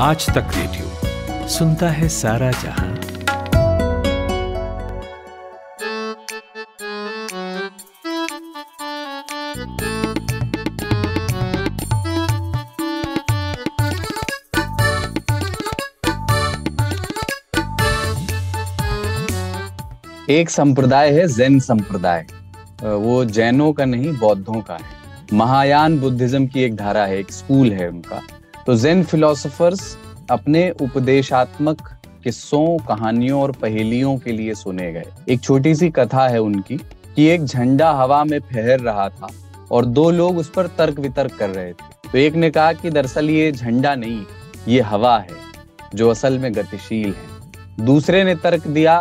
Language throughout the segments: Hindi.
आज तक रेडियो सुनता है सारा जहां। एक संप्रदाय है ज़ेन संप्रदाय। वो जैनों का नहीं, बौद्धों का है। महायान बुद्धिज्म की एक धारा है, एक स्कूल है उनका। तो ज़ेन फिलोसोफर्स अपने उपदेशात्मक किस्सों, कहानियों और पहेलियों के लिए सुने गए। एक छोटी सी कथा है उनकी कि एक झंडा हवा में फहर रहा था और दो लोग उस पर तर्क वितर्क कर रहे थे। तो एक ने कहा कि दरअसल ये झंडा नहीं, ये हवा है जो असल में गतिशील है। दूसरे ने तर्क दिया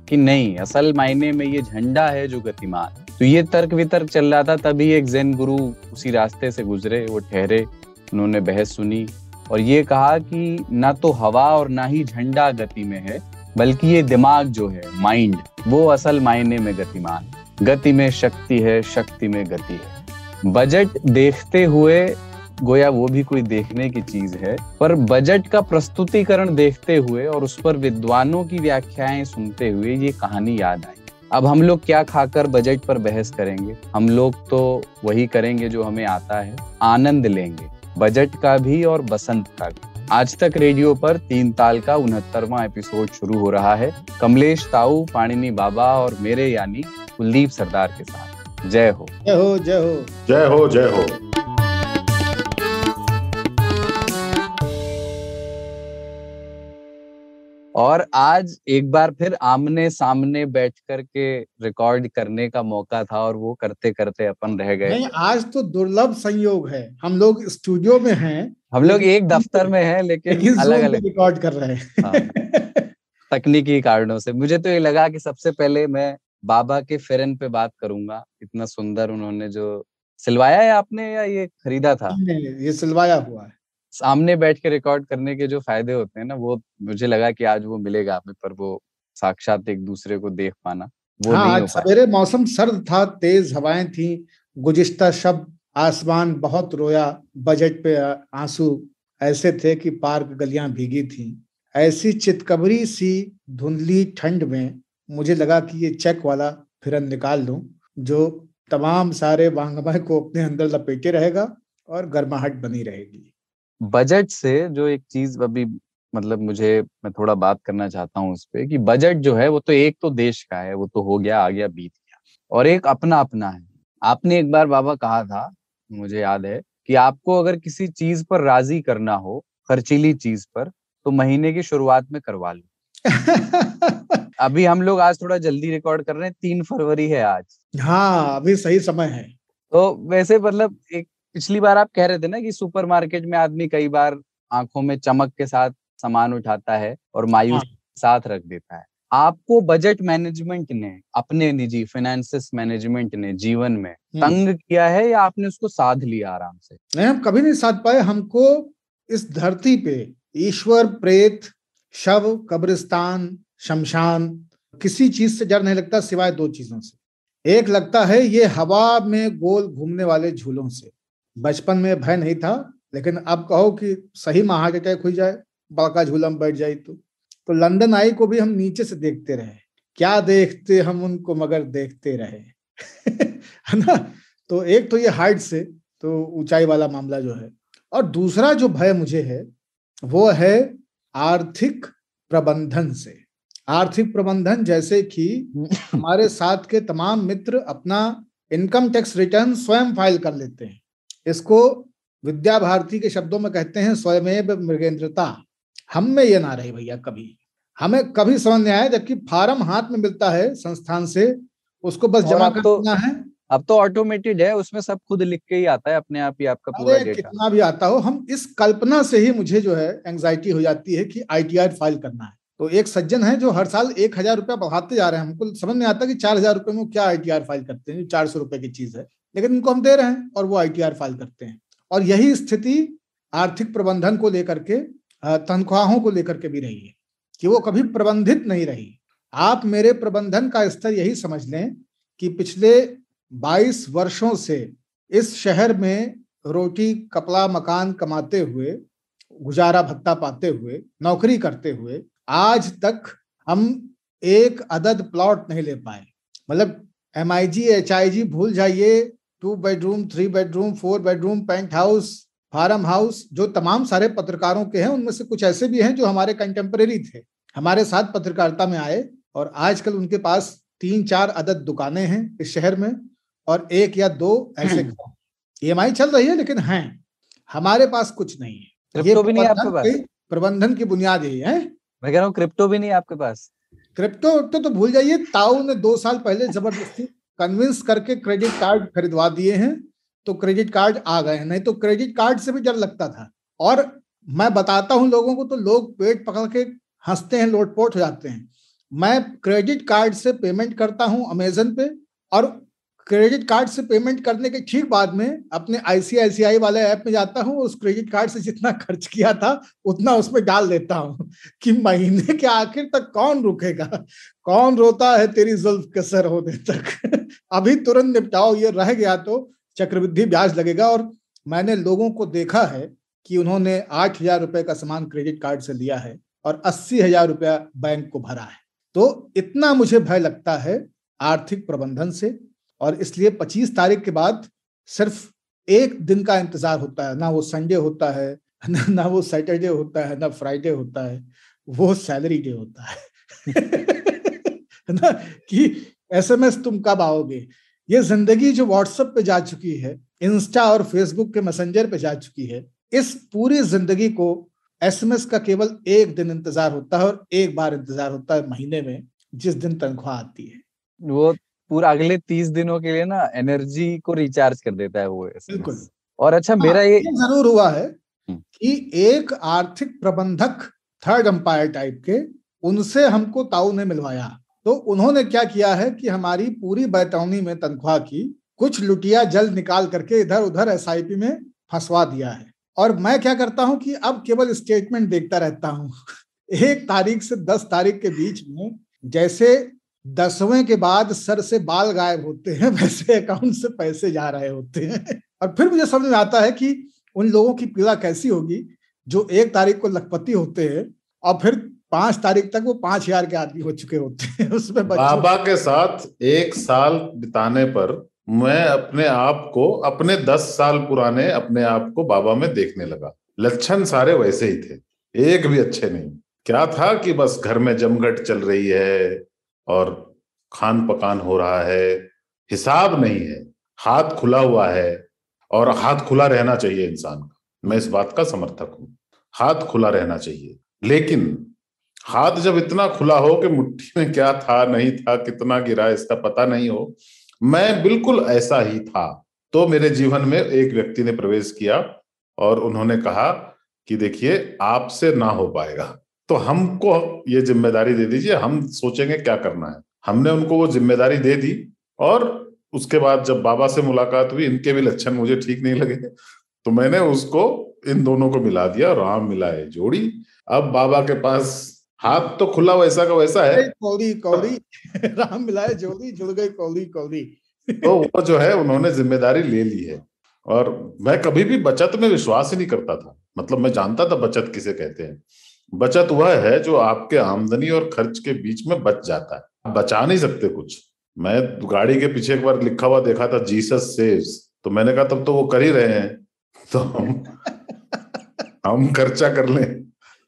कि नहीं, असल मायने में ये झंडा है जो गतिमान। तो ये तर्क वितर्क चल रहा था, तभी एक ज़ेन गुरु उसी रास्ते से गुजरे। वो ठहरे, उन्होंने बहस सुनी और ये कहा कि ना तो हवा और ना ही झंडा गति में है, बल्कि ये दिमाग जो है, माइंड, वो असल मायने में गतिमान। गति में शक्ति है, शक्ति में गति है। बजट देखते हुए गोया वो भी कोई देखने की चीज है, पर बजट का प्रस्तुतिकरण देखते हुए और उस पर विद्वानों की व्याख्याएं सुनते हुए ये कहानी याद आई। अब हम लोग क्या खाकर बजट पर बहस करेंगे? हम लोग तो वही करेंगे जो हमें आता है, आनंद लेंगे बजट का भी और बसंत का भी। आज तक रेडियो पर 3 ताल का 69वां एपिसोड शुरू हो रहा है, कमलेश ताऊ, पाणिनी बाबा और मेरे यानी कुलदीप सरदार के साथ। जय हो, जय हो, जय हो, जय हो, जय हो। और आज एक बार फिर आमने सामने बैठ कर के रिकॉर्ड करने का मौका था और वो करते करते अपन रह गए। नहीं, आज तो दुर्लभ संयोग है। हम लोग स्टूडियो में हैं, हम लोग एक दफ्तर में हैं, लेकिन अलग अलग रिकॉर्ड कर रहे हैं। हाँ, तकनीकी कारणों से। मुझे तो ये लगा कि सबसे पहले मैं बाबा के फेरन पे बात करूंगा। इतना सुंदर उन्होंने जो सिलवाया है आपने, या ये खरीदा था? नहीं, ये सिलवाया हुआ है। सामने बैठ के रिकॉर्ड करने के जो फायदे होते हैं ना, वो मुझे लगा कि आज वो मिलेगा हमें, पर वो साक्षात एक दूसरे को देख पाना वो हाँ, नहीं आज हो पाया। सवेरे मौसम सर्द था, तेज हवाएं थी, गुजिश्ता शब्द आसमान बहुत रोया, बजट पे आंसू ऐसे थे कि पार्क गलियां भीगी थी। ऐसी चितकबरी सी धुंधली ठंड में मुझे लगा कि ये चेक वाला फिरन निकाल लूं, जो तमाम सारे वांगमय को अपने अंदर लपेटे रहेगा और गर्माहट बनी रहेगी। बजट से जो एक चीज अभी मतलब मैं थोड़ा बात करना चाहता हूँ उस पे, कि बजट जो है वो तो एक तो देश का है, वो तो हो गया, आ गया, बीत गया, और एक अपना अपना है। आपने एक बार बाबा कहा था, मुझे याद है, कि आपको अगर किसी चीज पर राजी करना हो, खर्चीली चीज पर, तो महीने की शुरुआत में करवा लो। अभी हम लोग आज थोड़ा जल्दी रिकॉर्ड कर रहे हैं, 3 फरवरी है आज। हाँ, अभी सही समय है। तो वैसे मतलब एक पिछली बार आप कह रहे थे ना कि सुपरमार्केट में आदमी कई बार आंखों में चमक के साथ सामान उठाता है और मायूस साथ रख देता है। आपको बजट मैनेजमेंट ने, अपने निजी फाइनेंसिस मैनेजमेंट ने जीवन में तंग किया है, या आपने उसको साध लिया आराम से? नहीं, हम कभी नहीं साध पाए। हमको इस धरती पे ईश्वर, प्रेत, शव, कब्रिस्तान, शमशान, किसी चीज से डर नहीं लगता सिवाय 2 चीजों से। एक लगता है ये हवा में गोल घूमने वाले झूलों से। बचपन में भय नहीं था, लेकिन अब कहो कि सही में हार्ट अटैक हो जाए, बड़का झूला में बैठ जाए तो लंदन आई को भी हम नीचे से देखते रहे। क्या देखते हम उनको, मगर देखते रहे। है ना? तो एक तो ये हाइट से, तो ऊंचाई वाला मामला जो है, और दूसरा जो भय मुझे है वो है आर्थिक प्रबंधन से। आर्थिक प्रबंधन जैसे कि हमारे साथ के तमाम मित्र अपना इनकम टैक्स रिटर्न स्वयं फाइल कर लेते हैं। इसको विद्या भारती के शब्दों में कहते हैं स्वयमेव मृगेंद्रता। हम में ये ना रहे भैया, कभी हमें कभी समझ नहीं आया, जबकि फार्म हाथ में मिलता है संस्थान से, उसको बस जमा करना है। अब तो ऑटोमेटेड है, उसमें सब खुद लिख के ही आता है, अपने आप ही आपका पूरा डेटा। कितना भी आता हो, हम इस कल्पना से ही मुझे जो है एंजाइटी हो जाती है कि ITR फाइल करना है। तो एक सज्जन है जो हर साल 1000 रुपया बढ़ाते जा रहे हैं। हमको समझ नहीं आता कि 4000 रुपए में क्या ITR फाइल करते हैं, 400 रुपए की चीज है, लेकिन इनको हम दे रहे हैं और वो ITR फाइल करते हैं। और यही स्थिति आर्थिक प्रबंधन को लेकर के, तनख्वाहों को लेकर के भी रही है कि वो कभी प्रबंधित नहीं रही। आप मेरे प्रबंधन का स्तर यही समझ लें कि पिछले 22 वर्षों से इस शहर में रोटी कपड़ा मकान कमाते हुए गुजारा भत्ता पाते हुए, नौकरी करते हुए आज तक हम एक अदद प्लॉट नहीं ले पाए। मतलब MIG HIG भूल जाइए, 2 bedroom 3 bedroom 4 bedroom penthouse farmhouse जो तमाम सारे पत्रकारों के हैं, उनमें से कुछ ऐसे भी हैं जो हमारे कंटेम्परेरी थे, हमारे साथ पत्रकारिता में आए और आजकल उनके पास 3-4 अदद दुकानें हैं इस शहर में और 1 या 2 ऐसे EMI चल रही है, लेकिन हैं, हमारे पास कुछ नहीं है। क्रिप्टो भी नहीं है आपके पास? प्रबंधन की बुनियाद यही है। मैं कह रहा हूँ क्रिप्टो भी नहीं है आपके पास? क्रिप्टो तो भूल जाइए, ताऊ ने 2 साल पहले जबरदस्ती कन्विंस करके क्रेडिट कार्ड खरीदवा दिए हैं, तो क्रेडिट कार्ड आ गए हैं, नहीं तो क्रेडिट कार्ड से भी डर लगता था। और मैं बताता हूं लोगों को तो लोग पेट पकड़ के हंसते हैं, लोटपोट हो जाते हैं। मैं क्रेडिट कार्ड से पेमेंट करता हूं अमेजन पे, और क्रेडिट कार्ड से पेमेंट करने के ठीक बाद में अपने ICICI वाले ऐप में जाता हूं, उस क्रेडिट कार्ड से जितना खर्च किया था उतना उसमें डाल देता हूं कि महीने के आखिर तक कौन रुकेगा, कौन रोता है तेरी जुल्फ के सर होने तक अभी तुरंत निपटाओ, ये रह गया तो चक्रवृद्धि ब्याज लगेगा। और मैंने लोगों को देखा है कि उन्होंने 8,000 रुपए का सामान क्रेडिट कार्ड से लिया है और 80,000 रुपया बैंक को भरा है। तो इतना मुझे भय लगता है आर्थिक प्रबंधन से, और इसलिए 25 तारीख के बाद सिर्फ एक दिन का इंतजार होता है, ना वो संडे होता है, ना वो सैटरडे होता है, ना फ्राइडे होता है, वो सैलरी डे होता है ना, कि SMS तुम कब आओगे। ये जिंदगी जो व्हाट्सएप पे जा चुकी है, इंस्टा और फेसबुक के मैसेंजर पे जा चुकी है, इस पूरी जिंदगी को SMS का केवल एक दिन इंतजार होता है, और एक बार इंतजार होता है महीने में, जिस दिन तनख्वाह आती है। वो पूरा अगले 30 दिनों के लिए ना एनर्जी को रिचार्ज कर देता है वो SMS। बिल्कुल। और अच्छा, मेरा ये जरूर हुआ है कि एक आर्थिक प्रबंधक थर्ड अंपायर टाइप के, उनसे हमको ताऊ ने मिलवाया, तो उन्होंने क्या किया है कि हमारी पूरी बैतौनी में तनख्वाह की कुछ लुटिया जल निकाल करके इधर उधर SIP में फंसवा दिया है। और मैं क्या करता हूं कि अब केवल स्टेटमेंट देखता रहता हूं 1 तारीख से 10 तारीख के बीच में जैसे 10वें के बाद सर से बाल गायब होते हैं, वैसे अकाउंट से पैसे जा रहे होते हैं। और फिर मुझे समझ में आता है कि उन लोगों की पीड़ा कैसी होगी जो 1 तारीख को लखपति होते हैं और फिर 5 तारीख तक वो 5,000 के आदमी हो चुके होते हैं। उसमें बाबा के साथ 1 साल बिताने पर मैं अपने आप को, अपने 10 साल पुराने अपने आप को बाबा में देखने लगा। लक्षण सारे वैसे ही थे, एक भी अच्छे नहीं। क्या था कि बस घर में जमघट चल रही है और खान पकान हो रहा है, हिसाब नहीं है, हाथ खुला हुआ है, और हाथ खुला रहना चाहिए इंसान का। मैं इस बात का समर्थक हूं, हाथ खुला रहना चाहिए। लेकिन हाथ जब इतना खुला हो कि मुट्ठी में क्या था नहीं था, कितना गिरा, इसका पता नहीं हो, मैं बिल्कुल ऐसा ही था। तो मेरे जीवन में एक व्यक्ति ने प्रवेश किया और उन्होंने कहा कि देखिए आपसे ना हो पाएगा, तो हमको ये जिम्मेदारी दे दीजिए, हम सोचेंगे क्या करना है। हमने उनको वो जिम्मेदारी दे दी, और उसके बाद जब बाबा से मुलाकात हुई, इनके भी लक्षण मुझे ठीक नहीं लगे, तो मैंने उसको, इन दोनों को मिला दिया, राम मिलाए जोड़ी। अब बाबा के पास हाथ तो खुला वैसा का वैसा है, कौड़ी कौड़ी राम मिलाए जोड़ी, जुड़ गई कौड़ी कौड़ी। तो वो जो है उन्होंने जिम्मेदारी ले ली है। और मैं कभी भी बचत में विश्वास ही नहीं करता था। मतलब मैं जानता था बचत किसे कहते हैं। बचत वह है जो आपके आमदनी और खर्च के बीच में बच जाता है, बचा नहीं सकते कुछ। मैं गाड़ी के पीछे एक बार लिखा हुआ देखा था, जीसस सेव्स, तो मैंने कहा तब तो वो कर ही रहे हैं, तो हम खर्चा कर लें,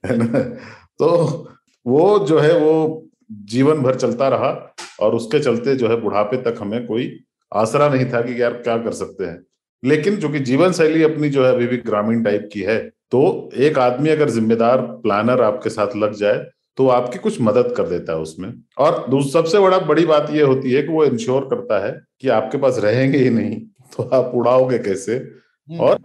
है ना। तो वो जो है वो जीवन भर चलता रहा, और उसके चलते जो है बुढ़ापे तक हमें कोई आसरा नहीं था कि यार क्या कर सकते हैं। लेकिन जो कि जीवन शैली अपनी जो है अभी भी ग्रामीण टाइप की है, तो एक आदमी अगर जिम्मेदार प्लानर आपके साथ लग जाए तो आपकी कुछ मदद कर देता है उसमें। और सबसे बड़ी बात ये होती है कि वो इंश्योर करता है कि आपके पास रहेंगे ही नहीं, तो आप उड़ाओगे कैसे। और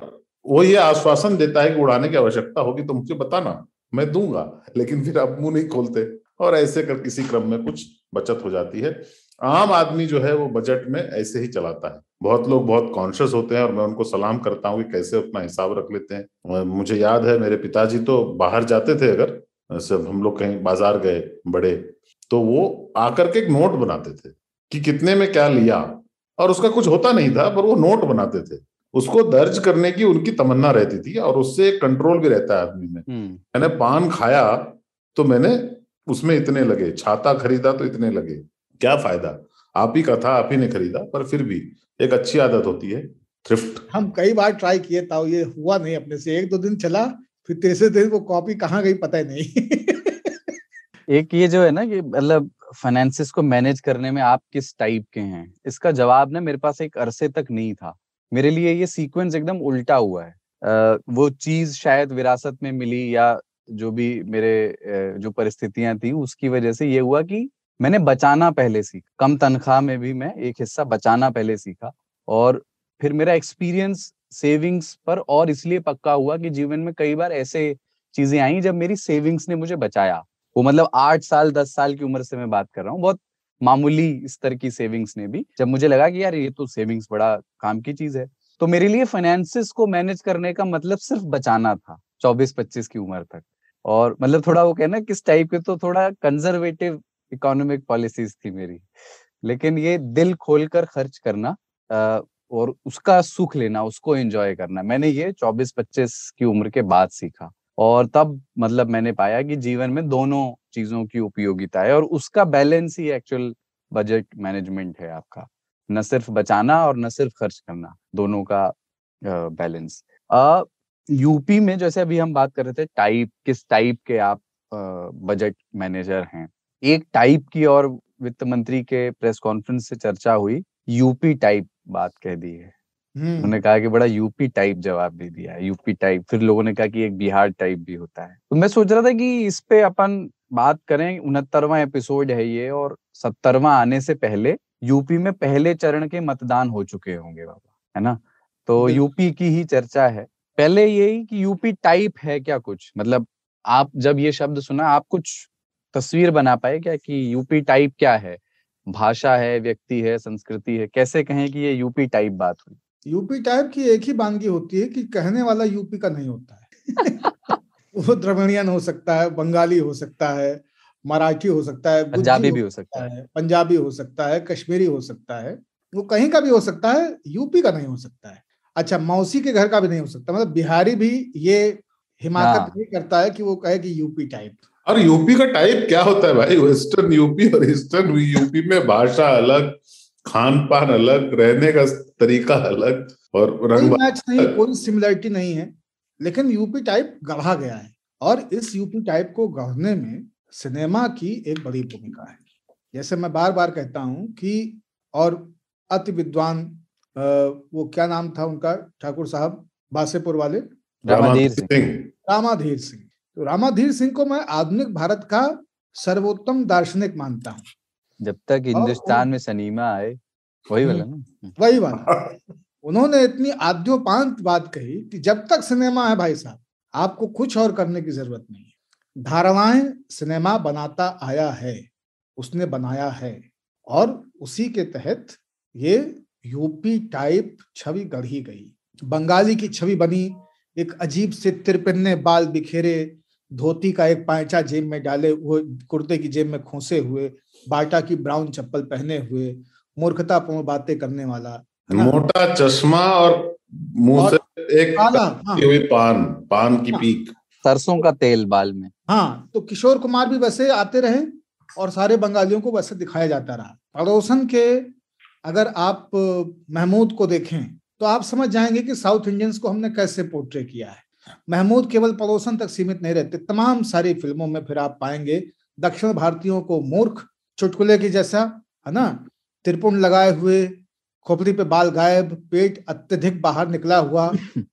वो ये आश्वासन देता है कि उड़ाने की आवश्यकता होगी तो मुझे बताना, मैं दूंगा, लेकिन फिर आप मुंह नहीं खोलते। और ऐसे कर किसी क्रम में कुछ बचत हो जाती है। आम आदमी जो है वो बजट में ऐसे ही चलाता है। बहुत लोग बहुत कॉन्शियस होते हैं, और मैं उनको सलाम करता हूँ कि कैसे अपना हिसाब रख लेते हैं। मुझे याद है मेरे पिताजी तो बाहर जाते थे, अगर सब हम लोग कहीं बाजार गए बड़े, तो वो आकर के एक नोट बनाते थे कि कितने में क्या लिया, और उसका कुछ होता नहीं था, पर वो नोट बनाते थे। उसको दर्ज करने की उनकी तमन्ना रहती थी, और उससे एक कंट्रोल भी रहता है आदमी में। मैंने पान खाया तो मैंने उसमें इतने लगे, छाता खरीदा तो इतने लगे, क्या फायदा, आप ही का था, आप ही ने खरीदा, पर फिर भी एक अच्छी आदत होती है थ्रिफ्ट। हम कई बार ट्राई किए था, ये हुआ नहीं अपने से, 1-2 दिन चला, फिर तीसरे दिन वो कॉपी कहाँ गई पता ही नहीं। एक ये जो है ना कि मतलब फाइनेंसिस को मैनेज करने में आप किस टाइप के हैं, इसका जवाब ना मेरे पास एक अरसे तक नहीं था। मेरे लिए ये सीक्वेंस एकदम उल्टा हुआ है। वो चीज शायद विरासत में मिली, या जो भी मेरे जो परिस्थितियां थी उसकी वजह से ये हुआ कि मैंने बचाना पहले सीखा। कम तनख्वाह में भी मैं एक हिस्सा बचाना पहले सीखा, और फिर मेरा एक्सपीरियंस सेविंग्स पर और इसलिए पक्का हुआ कि जीवन में कई बार ऐसे चीजें आई जब मेरी सेविंग्स ने मुझे बचाया। वो मतलब 8 साल 10 साल की उम्र से मैं बात कर रहा हूँ, बहुत मामूली स्तर की सेविंग्स ने भी, जब मुझे लगा कि यार ये तो सेविंग्स बड़ा काम की चीज है। तो मेरे लिए फाइनेंसिस को मैनेज करने का मतलब सिर्फ बचाना था 24-25 की उम्र तक। और मतलब थोड़ा वो कहना किस टाइप के, तो थोड़ा कंजर्वेटिव इकोनॉमिक पॉलिसीज थी मेरी। लेकिन ये दिल खोलकर खर्च करना और उसका सुख लेना, उसको एंजॉय करना, मैंने ये 24-25 की उम्र के बाद सीखा। और तब मतलब मैंने पाया कि जीवन में दोनों चीजों की उपयोगिता है, और उसका बैलेंस ही एक्चुअल बजट मैनेजमेंट है आपका। न सिर्फ बचाना और न सिर्फ खर्च करना, दोनों का बैलेंस। यूपी में जैसे अभी हम बात कर रहे थे किस टाइप के आप बजट मैनेजर हैं, एक टाइप की और वित्त मंत्री के प्रेस कॉन्फ्रेंस से चर्चा हुई, यूपी टाइप बात कह दी है। उन्होंने कहा कि बड़ा यूपी टाइप जवाब दे दिया है, यूपी टाइप। फिर लोगों ने कहा कि एक बिहार टाइप भी होता है। तो मैं सोच रहा था कि इस पे अपन बात करें। 69वां एपिसोड है ये, और 70वां आने से पहले यूपी में पहले चरण के मतदान हो चुके होंगे बाबा, है ना? तो यूपी की ही चर्चा है। पहले यही कि यूपी टाइप है क्या कुछ, मतलब आप जब ये शब्द सुना आप कुछ तस्वीर बना पाए क्या कि यूपी टाइप क्या है? भाषा है, व्यक्ति है, संस्कृति है, कैसे कहें कि ये यूपी टाइप बात हुई? यूपी टाइप की एक ही वानगी होती है कि कहने वाला यूपी का नहीं होता है। वो द्रविड़ियन हो सकता है, बंगाली हो सकता है, मराठी हो सकता है, पंजाबी भी हो सकता है, पंजाबी हो सकता है, कश्मीरी हो सकता है, वो कहीं का भी हो सकता है, यूपी का नहीं हो सकता है। अच्छा, मौसी के घर का भी नहीं हो सकता, मतलब बिहारी भी ये हिमाकत नहीं करता है कि वो कहे कि यूपी टाइप। और यूपी का टाइप क्या होता है भाई? वेस्टर्न यूपी और ईस्टर्न यूपी में भाषा अलग, खान पान अलग, रहने का तरीका अलग, और कोई मैच नहीं, कोई सिमिलरिटी नहीं है, लेकिन यूपी टाइप गढ़ा गया है। और इस यूपी टाइप को गढ़ने में सिनेमा की एक बड़ी भूमिका है। जैसे मैं बार बार कहता हूं कि, और अति विद्वान वो क्या नाम था उनका, ठाकुर साहब बासेपुर वाले, रामाधीर सिंह। रामाधीर सिंह। तो रामाधीर सिंह को मैं आधुनिक भारत का सर्वोत्तम दार्शनिक मानता हूँ। जब तक हिंदुस्तान में सिनेमा आए, वही वाला ना, वही वाला। उन्होंने इतनी आद्योपांत बात कही कि जब तक सिनेमा है भाई साहब, आपको कुछ और करने की जरूरत नहीं है। धारावाहिक सिनेमा बनाता आया है, उसने बनाया है, और उसी के तहत ये यूपी टाइप छवि गढ़ी गई। बंगाली की छवि बनी, एक अजीब से तिरपिन्ने बाल बिखेरे, धोती का एक पायचा जेब में डाले हुए, कुर्ते की जेब में खोसे हुए, बाटा की ब्राउन चप्पल पहने हुए, मूर्खतापूर्ण बातें करने वाला, मोटा चश्मा और मुंह से एक हुई पान की पीक, सरसों का तेल बाल में। हाँ, तो किशोर कुमार भी वैसे आते रहे और सारे बंगालियों को वैसे दिखाया जाता रहा। पड़ोसन के अगर आप महमूद को देखें तो आप समझ जाएंगे कि साउथ इंडियंस को हमने कैसे पोर्ट्रे किया है। महमूद केवल पड़ोसन तक सीमित नहीं रहते, तमाम सारी फिल्मों में फिर आप पाएंगे दक्षिण भारतीयों को मूर्ख, चुटकुले की जैसा, है ना, त्रिपुंड लगाए हुए, खोपड़ी पे बाल गायब, पेट अत्यधिक बाहर निकला हुआ,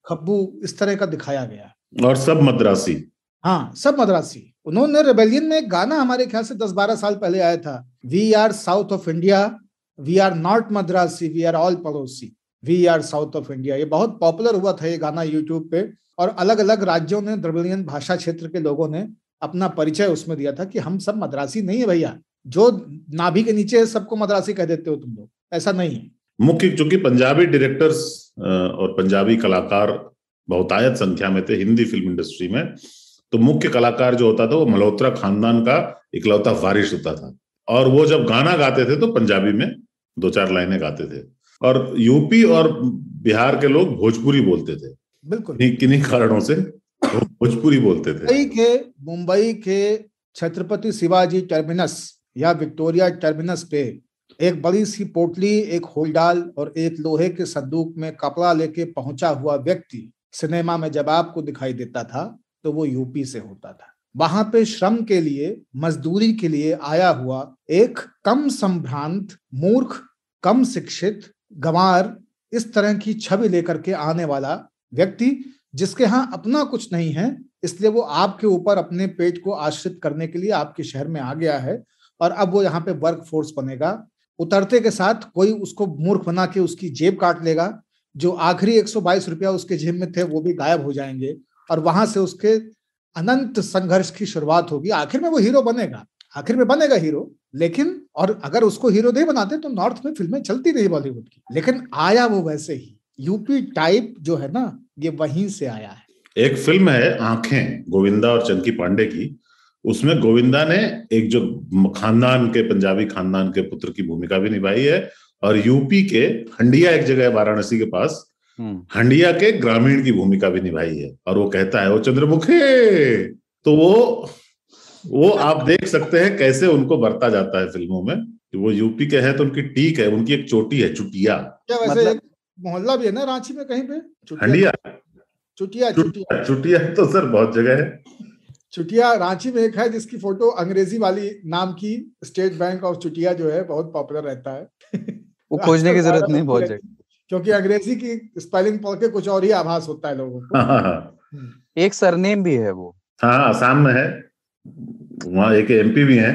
खब्बू, इस तरह का दिखाया गया। और सब मद्रासी। हाँ, सब मद्रासी। उन्होंने रेबेलियन में एक गाना हमारे ख्याल से 10-12 साल पहले आया था, we are south of India, we are not Madrasi, we are all पड़ोसी, we are south of India. ये बहुत पॉपुलर हुआ था ये गाना यूट्यूब पे, और अलग अलग राज्यों ने, द्रविड़ियन भाषा क्षेत्र के लोगों ने अपना परिचय उसमें दिया था कि हम सब मद्रासी नहीं है भैया, जो नाभि के नीचे है सबको मद्रासी कह देते हो तुम लोग, ऐसा नहीं है। मुख्य चूंकि पंजाबी डायरेक्टर्स और पंजाबी कलाकार बहुतायत संख्या में थे हिंदी फिल्म इंडस्ट्री में, तो मुख्य कलाकार जो होता था वो मल्होत्रा खानदान का इकलौता वारिस होता था, और वो जब गाना गाते थे तो पंजाबी में 2-4 लाइनें गाते थे। और यूपी और बिहार के लोग भोजपुरी बोलते थे, बिल्कुल किन्हीं कारणों से वो भोजपुरी बोलते थे। मुंबई के छत्रपति शिवाजी टर्मिनस या विक्टोरिया टर्मिनस पे एक बड़ी सी पोटली, एक होलडाल और एक लोहे के संदूक में कपड़ा लेके पहुंचा हुआ व्यक्ति सिनेमा में जब आपको दिखाई देता था तो वो यूपी से होता था। वहां पे श्रम के लिए, मजदूरी के लिए आया हुआ एक कम संभ्रांत, मूर्ख, कम शिक्षित, गंवार, इस तरह की छवि लेकर के आने वाला व्यक्ति, जिसके यहाँ अपना कुछ नहीं है, इसलिए वो आपके ऊपर अपने पेट को आश्रित करने के लिए आपके शहर में आ गया है और अब वो यहाँ पे वर्क फोर्स बनेगा। उतरते के साथ कोई उसको मूर्ख बना के उसकी जेब काट लेगा, जो आखिरी 122 रुपया उसके जेब में थे वो भी गायब हो जाएंगे और वहां से उसके अनंत संघर्ष की शुरुआत होगी। आखिर में वो हीरो बनेगा, आखिर में बनेगा हीरो। लेकिन और अगर उसको हीरो नहीं बनाते तो नॉर्थ में फिल्में चलती रही बॉलीवुड की, लेकिन आया वो वैसे ही। यूपी टाइप जो है ना, ये वहीं से आया है। एक फिल्म है आंखें, गोविंदा और चंकी पांडे की, उसमें गोविंदा ने एक जो खानदान के, पंजाबी खानदान के पुत्र की भूमिका भी निभाई है और यूपी के हंडिया, एक जगह है वाराणसी के पास, हंडिया के ग्रामीण की भूमिका भी निभाई है। और वो कहता है वो चंद्रमुखी, तो वो आप देख सकते हैं कैसे उनको बरता जाता है फिल्मों में। वो यूपी के हैं तो उनकी टीक है, उनकी एक चोटी है चुटिया। क्या वैसे मतलब एक मोहल्ला भी है ना रांची में कहीं पे, हंडिया, चुटिया तो सर बहुत जगह है। चुटिया रांची में एक है जिसकी फोटो अंग्रेजी वाली नाम की, स्टेट बैंक ऑफ चुटिया जो है, बहुत पॉपुलर रहता है। वो खोजने की जरूरत नहीं, बहुत जगह, क्योंकि अंग्रेजी की स्पेलिंग पढ़ के कुछ और ही आभास होता है लोगों को। एक सरनेम भी है वो, हाँ आसाम में है, वहाँ एक एमपी भी है,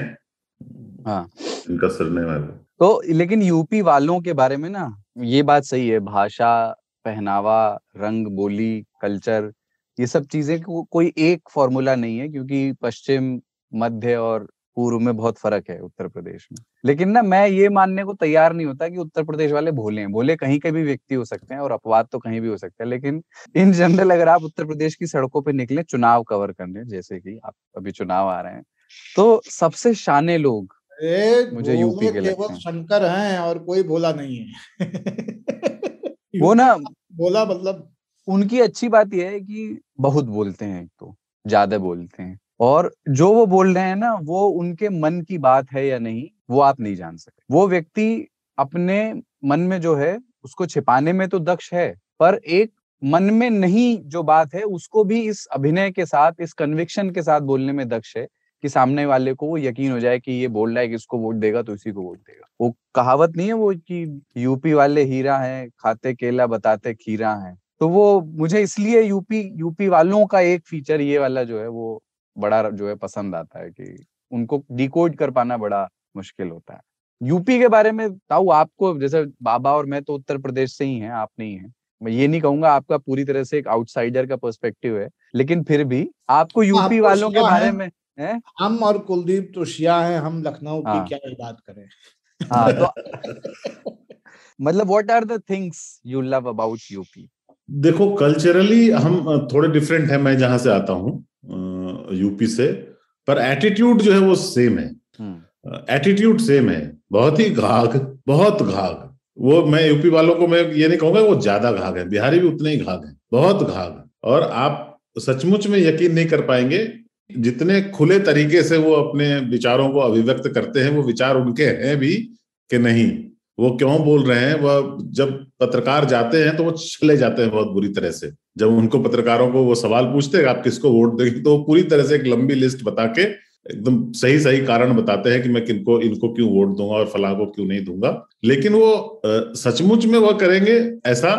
हाँ इनका सरनेम है। तो लेकिन यूपी वालों के बारे में ना ये बात सही है, भाषा, पहनावा, रंग, बोली, कल्चर, ये सब चीजें कोई एक फॉर्मूला नहीं है, क्योंकि पश्चिम, मध्य और पूर्व में बहुत फर्क है उत्तर प्रदेश में। लेकिन ना मैं ये मानने को तैयार नहीं होता कि उत्तर प्रदेश वाले भोले हैं। भोले कहीं के भी व्यक्ति हो सकते हैं और अपवाद तो कहीं भी हो सकता है, लेकिन इन जनरल अगर आप उत्तर प्रदेश की सड़कों पे निकले चुनाव कवर करने, जैसे कि आप अभी चुनाव आ रहे हैं, तो सबसे शाने लोग मुझे यूपी के लगते हैं। शंकर हैं और कोई भोला नहीं है। वो ना भोला मतलब उनकी अच्छी बात यह है कि बहुत बोलते हैं, एक तो ज्यादा बोलते हैं, और जो वो बोल रहे हैं ना वो उनके मन की बात है या नहीं वो आप नहीं जान सकते। वो व्यक्ति अपने मन में जो है उसको छिपाने में तो दक्ष है, पर एक मन में नहीं जो बात है उसको भी इस अभिनय के साथ, इस कन्विक्शन के साथ बोलने में दक्ष है कि सामने वाले को वो यकीन हो जाए कि ये बोल रहा है कि इसको वोट देगा तो इसी को वोट देगा। वो कहावत नहीं है वो कि यूपी वाले हीरा हैं, खाते केला बताते खीरा हैं। तो वो मुझे इसलिए यूपी वालों का एक फीचर ये वाला जो है वो बड़ा जो है पसंद आता है कि उनको डिकोड कर पाना बड़ा मुश्किल होता है। यूपी के बारे में ताऊ आपको, जैसे बाबा और मैं तो उत्तर प्रदेश से ही हैं, आप नहीं हैं, मैं ये नहीं कहूंगा आपका पूरी तरह से एक आउटसाइडर का पर्सपेक्टिव है, लेकिन फिर भी आपको यूपी वालों के बारे में है? हम और कुलदीप तो शिया हैं, हम लखनऊ की क्या ही बात करें। हाँ तो मतलब what are the things you love about UP? देखो कल्चरली हम थोड़े डिफरेंट हैं, मैं जहां से आता हूँ यूपी से, पर एटीट्यूड जो है वो सेम है। एटीट्यूड सेम है, बहुत ही घाघ, बहुत घाघ। वो मैं यूपी वालों को मैं ये नहीं कहूंगा वो ज्यादा घाघ है, बिहारी भी उतने ही घाघ है, बहुत घाघ। और आप सचमुच में यकीन नहीं कर पाएंगे जितने खुले तरीके से वो अपने विचारों को अभिव्यक्त करते हैं, वो विचार उनके हैं भी कि नहीं, वो क्यों बोल रहे हैं। वह जब पत्रकार जाते हैं तो वो चले जाते हैं बहुत बुरी तरह से। जब उनको पत्रकारों को वो सवाल पूछते हैं आप किसको वोट देंगे, तो वो पूरी तरह से एक लंबी लिस्ट बता के एकदम सही सही कारण बताते हैं कि मैं किनको, इनको क्यों वोट दूंगा और फलां को क्यों नहीं दूंगा। लेकिन वो सचमुच में वह करेंगे ऐसा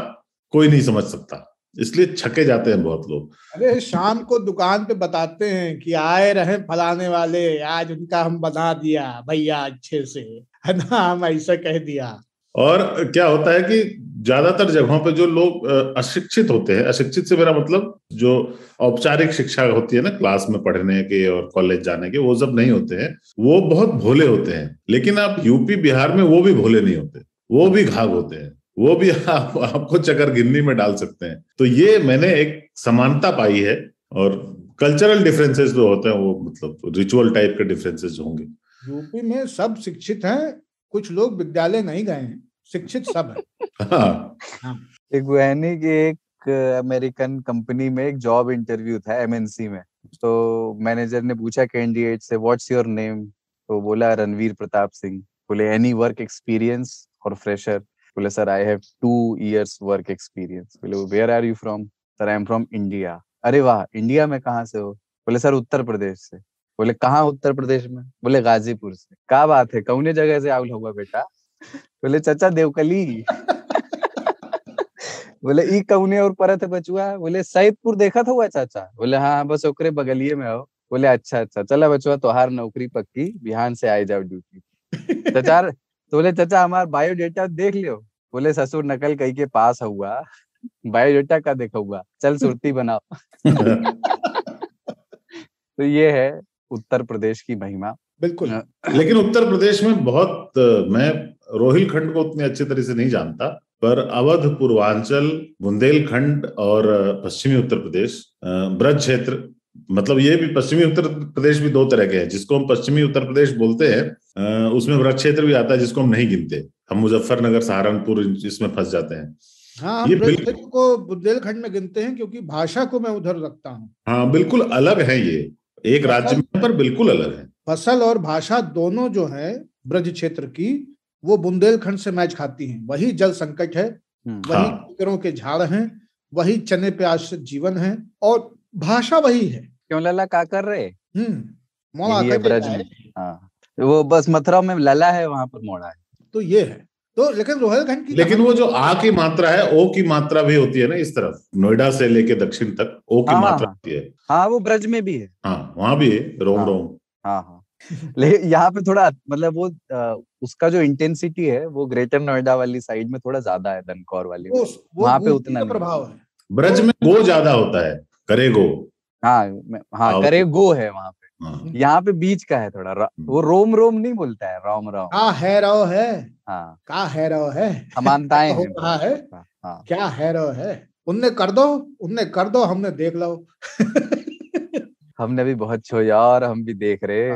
कोई नहीं समझ सकता, इसलिए छके जाते हैं बहुत लोग। अरे शाम को दुकान पे बताते हैं कि आए रहे फलाने वाले, आज उनका हम बना दिया भैया अच्छे से, है ना, हम ऐसा कह दिया। और क्या होता है कि ज्यादातर जगहों पे जो लोग अशिक्षित होते हैं, अशिक्षित से मेरा मतलब जो औपचारिक शिक्षा होती है ना, क्लास में पढ़ने के और कॉलेज जाने के, वो सब नहीं होते हैं, वो बहुत भोले होते हैं। लेकिन आप यूपी बिहार में वो भी भोले नहीं होते, वो भी घाघ होते हैं, वो भी आपको चकरगिन्नी में डाल सकते हैं। तो ये मैंने एक समानता पाई है। और कल्चरल डिफरेंसेस जो होते हैं वो मतलब रिचुअल टाइप के डिफरेंसेस होंगे। यूपी में सब शिक्षित हैं, कुछ लोग विद्यालय नहीं गए हैं, शिक्षित सब है। हाँ। एक वो है नहीं कि एक अमेरिकन कंपनी में एक जॉब इंटरव्यू था एमएनसी में, तो मैनेजर ने पूछा कैंडिडेट से व्हाट्स योर नेम, तो बोला रणवीर प्रताप सिंह। बोले एनी वर्क एक्सपीरियंस और फ्रेशर? बोले sir I have 2 years work experience. बोले where are you from? Sir I am from India. अरे वाह, इंडिया में कहाँ से हो? बोले सर उत्तर प्रदेश से। बोले कहाँ उत्तर प्रदेश में? बोले गाजीपुर से। क्या बात है, कौने जगह से आउल होगा बेटा? बोले चाचा देवकली। बोले ई कौने और परत है बचुआ? बोले सैदपुर देखा था हुआ चाचा? बोले हाँ बस ओकरे बगलिए में हो। बोले अच्छा अच्छा, चला बचुआ तोहार नौकरी पक्की, बिहान से आए जाओ ड्यूटी। चाचा तो बोले चाचा हमारा बायोडेटा देख लियो। बोले ससुर नकल कहीं के पास हुआ, बायोडेटा का देखा हुआ, चल सुर्ती बनाओ। तो ये है उत्तर प्रदेश की महिमा। बिल्कुल। लेकिन उत्तर प्रदेश में बहुत, मैं रोहिलखंड को उतनी अच्छी तरह से नहीं जानता, पर अवध, पूर्वांचल, बुंदेलखंड और पश्चिमी उत्तर प्रदेश, ब्रज क्षेत्र, मतलब ये भी पश्चिमी उत्तर प्रदेश भी 2 तरह के हैं। जिसको हम पश्चिमी उत्तर प्रदेश बोलते हैं उसमें ब्रज क्षेत्र भी आता है, जिसको हम नहीं गिनते। हम मुजफ्फरनगर, सहारनपुर इसमें फंस जाते हैं। हाँ, हम ब्रज क्षेत्र को बुंदेलखंड में गिनते हैं क्योंकि भाषा को मैं उधर रखता हूँ। हाँ, बिल्कुल अलग है ये, एक राज्य में पर बिल्कुल अलग है। फसल और भाषा दोनों जो है ब्रज क्षेत्र की, वो बुंदेलखंड से मैच खाती हैं। वही जल संकट है, वही कीकरों के झाड़ हैं, वही चने पे आश्रित जीवन है, और भाषा वही है। क्यों लला का कर रहे? मोड़ा ये ब्रज में, हाँ वो बस मथुरा में लला है, वहां पर मोड़ा है। तो ये है। तो लेकिन रोहिलखंड की, लेकिन वो जो आ की मात्रा है, ओ की मात्रा भी होती है ना, इस तरफ नोएडा से लेके दक्षिण तक ओ की मात्रा होती है। हाँ वो ब्रज में भी है। हाँ वहां भी है, रोम रोम। हाँ लेकिन यहाँ पे थोड़ा मतलब वो उसका जो इंटेंसिटी है वो ग्रेटर नोएडा वाली साइड में थोड़ा ज्यादा है, धनकौर वाली में। वहां पे उतना प्रभाव है। ब्रज में गो ज्यादा होता है, करे गो। हाँ करे गो है वहां पे। यहाँ पे बीच का है थोड़ा, वो रोम रोम नहीं बोलता है, रोम रोम। का है रो है, हाँ का है रो है, समानताएं हैं। रहा है, क्या है रो है। उनने कर दो, हमने देख लो। हमने भी बहुत छोया और हम भी देख रहे।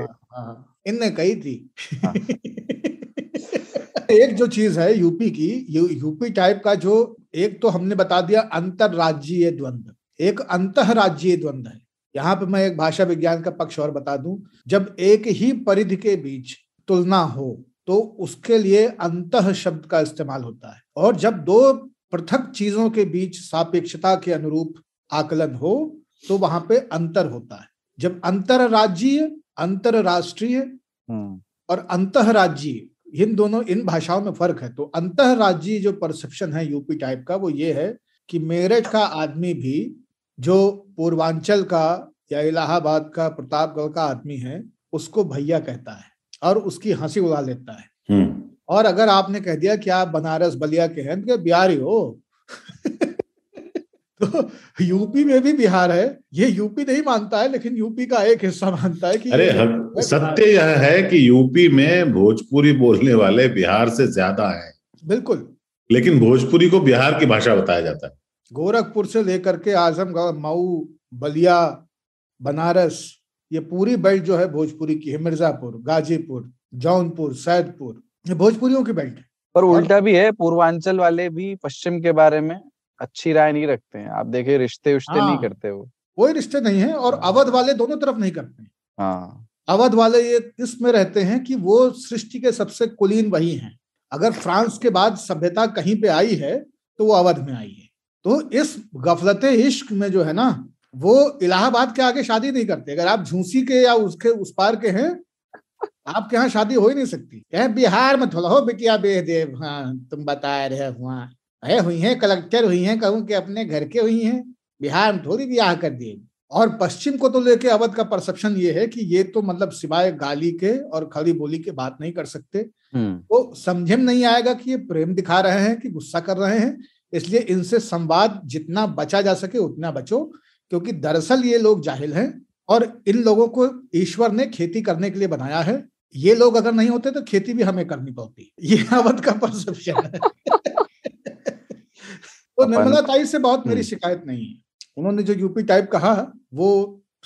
इनने कही थी। एक जो चीज है यूपी की, यूपी टाइप का, जो एक तो हमने बता दिया अंतरराज्यीय द्वंद्व, एक अंतरराज्यीय द्वंद्व है। यहाँ पे मैं एक भाषा विज्ञान का पक्ष और बता दूं, जब एक ही परिधि के बीच तुलना हो तो उसके लिए अंतः शब्द का इस्तेमाल होता है, और जब दो पृथक चीजों के बीच सापेक्षता के अनुरूप आकलन हो तो वहां पे अंतर होता है। जब अंतरराज्यीय, अंतरराष्ट्रीय और अंतरराज्यीय, इन भाषाओं में फर्क है। तो अंतरराज्यीय जो परसेप्शन है यूपी टाइप का, वो ये है कि मेरठ का आदमी भी जो पूर्वांचल का या इलाहाबाद का, प्रतापगढ़ का आदमी है, उसको भैया कहता है और उसकी हंसी उड़ा लेता है। और अगर आपने कह दिया कि आप बनारस बलिया के हैं तो बिहारी हो। तो यूपी में भी बिहार है, ये यूपी नहीं मानता है, लेकिन यूपी का एक हिस्सा मानता है कि अरे सत्य यह है कि यूपी में भोजपुरी बोलने वाले बिहार से ज्यादा हैं। बिल्कुल। लेकिन भोजपुरी को बिहार की भाषा बताया जाता है। गोरखपुर से लेकर के आजमगढ़, मऊ, बलिया, बनारस, ये पूरी बेल्ट जो है भोजपुरी की है। मिर्जापुर, गाजीपुर, जौनपुर, सैदपुर, ये भोजपुरियों की बेल्ट है। पर उल्टा भी है, पूर्वांचल वाले भी पश्चिम के बारे में अच्छी राय नहीं रखते हैं। आप देखिए रिश्ते नहीं करते, वो कोई रिश्ते नहीं है। और अवध वाले दोनों तरफ नहीं करते हैं। अवध वाले ये इसमें रहते हैं कि वो सृष्टि के सबसे कुलीन वही हैं। अगर फ्रांस के बाद सभ्यता कहीं पे आई है तो वो अवध में आई है। तो इस गफलते इश्क में जो है ना, वो इलाहाबाद के आगे शादी नहीं करते। अगर आप झूसी के या उसके उस पार के हैं, आपके यहाँ शादी हो ही नहीं सकती। बिहार में थोड़ा हो बिटिया बेदेव, हाँ तुम बता रहे वहाँ हुई हैं, कलेक्टर हुई हैं, कहूँ कि अपने घर के हुई हैं, बिहार में थोड़ी ब्याह कर दिए। और पश्चिम को तो लेके अवध का परसेप्शन ये है कि ये तो मतलब सिवाय गाली के और खड़ी बोली के बात नहीं कर सकते। तो समझे में नहीं आएगा कि ये प्रेम दिखा रहे हैं कि गुस्सा कर रहे हैं, इसलिए इनसे संवाद जितना बचा जा सके उतना बचो, क्योंकि दरअसल ये लोग जाहिल हैं और इन लोगों को ईश्वर ने खेती करने के लिए बनाया है। ये लोग अगर नहीं होते तो खेती भी हमें करनी पड़ती। ये अवध का परसेप्शन है। तो निर्मला ताई से बहुत मेरी शिकायत नहीं है। उन्होंने जो यूपी टाइप कहा वो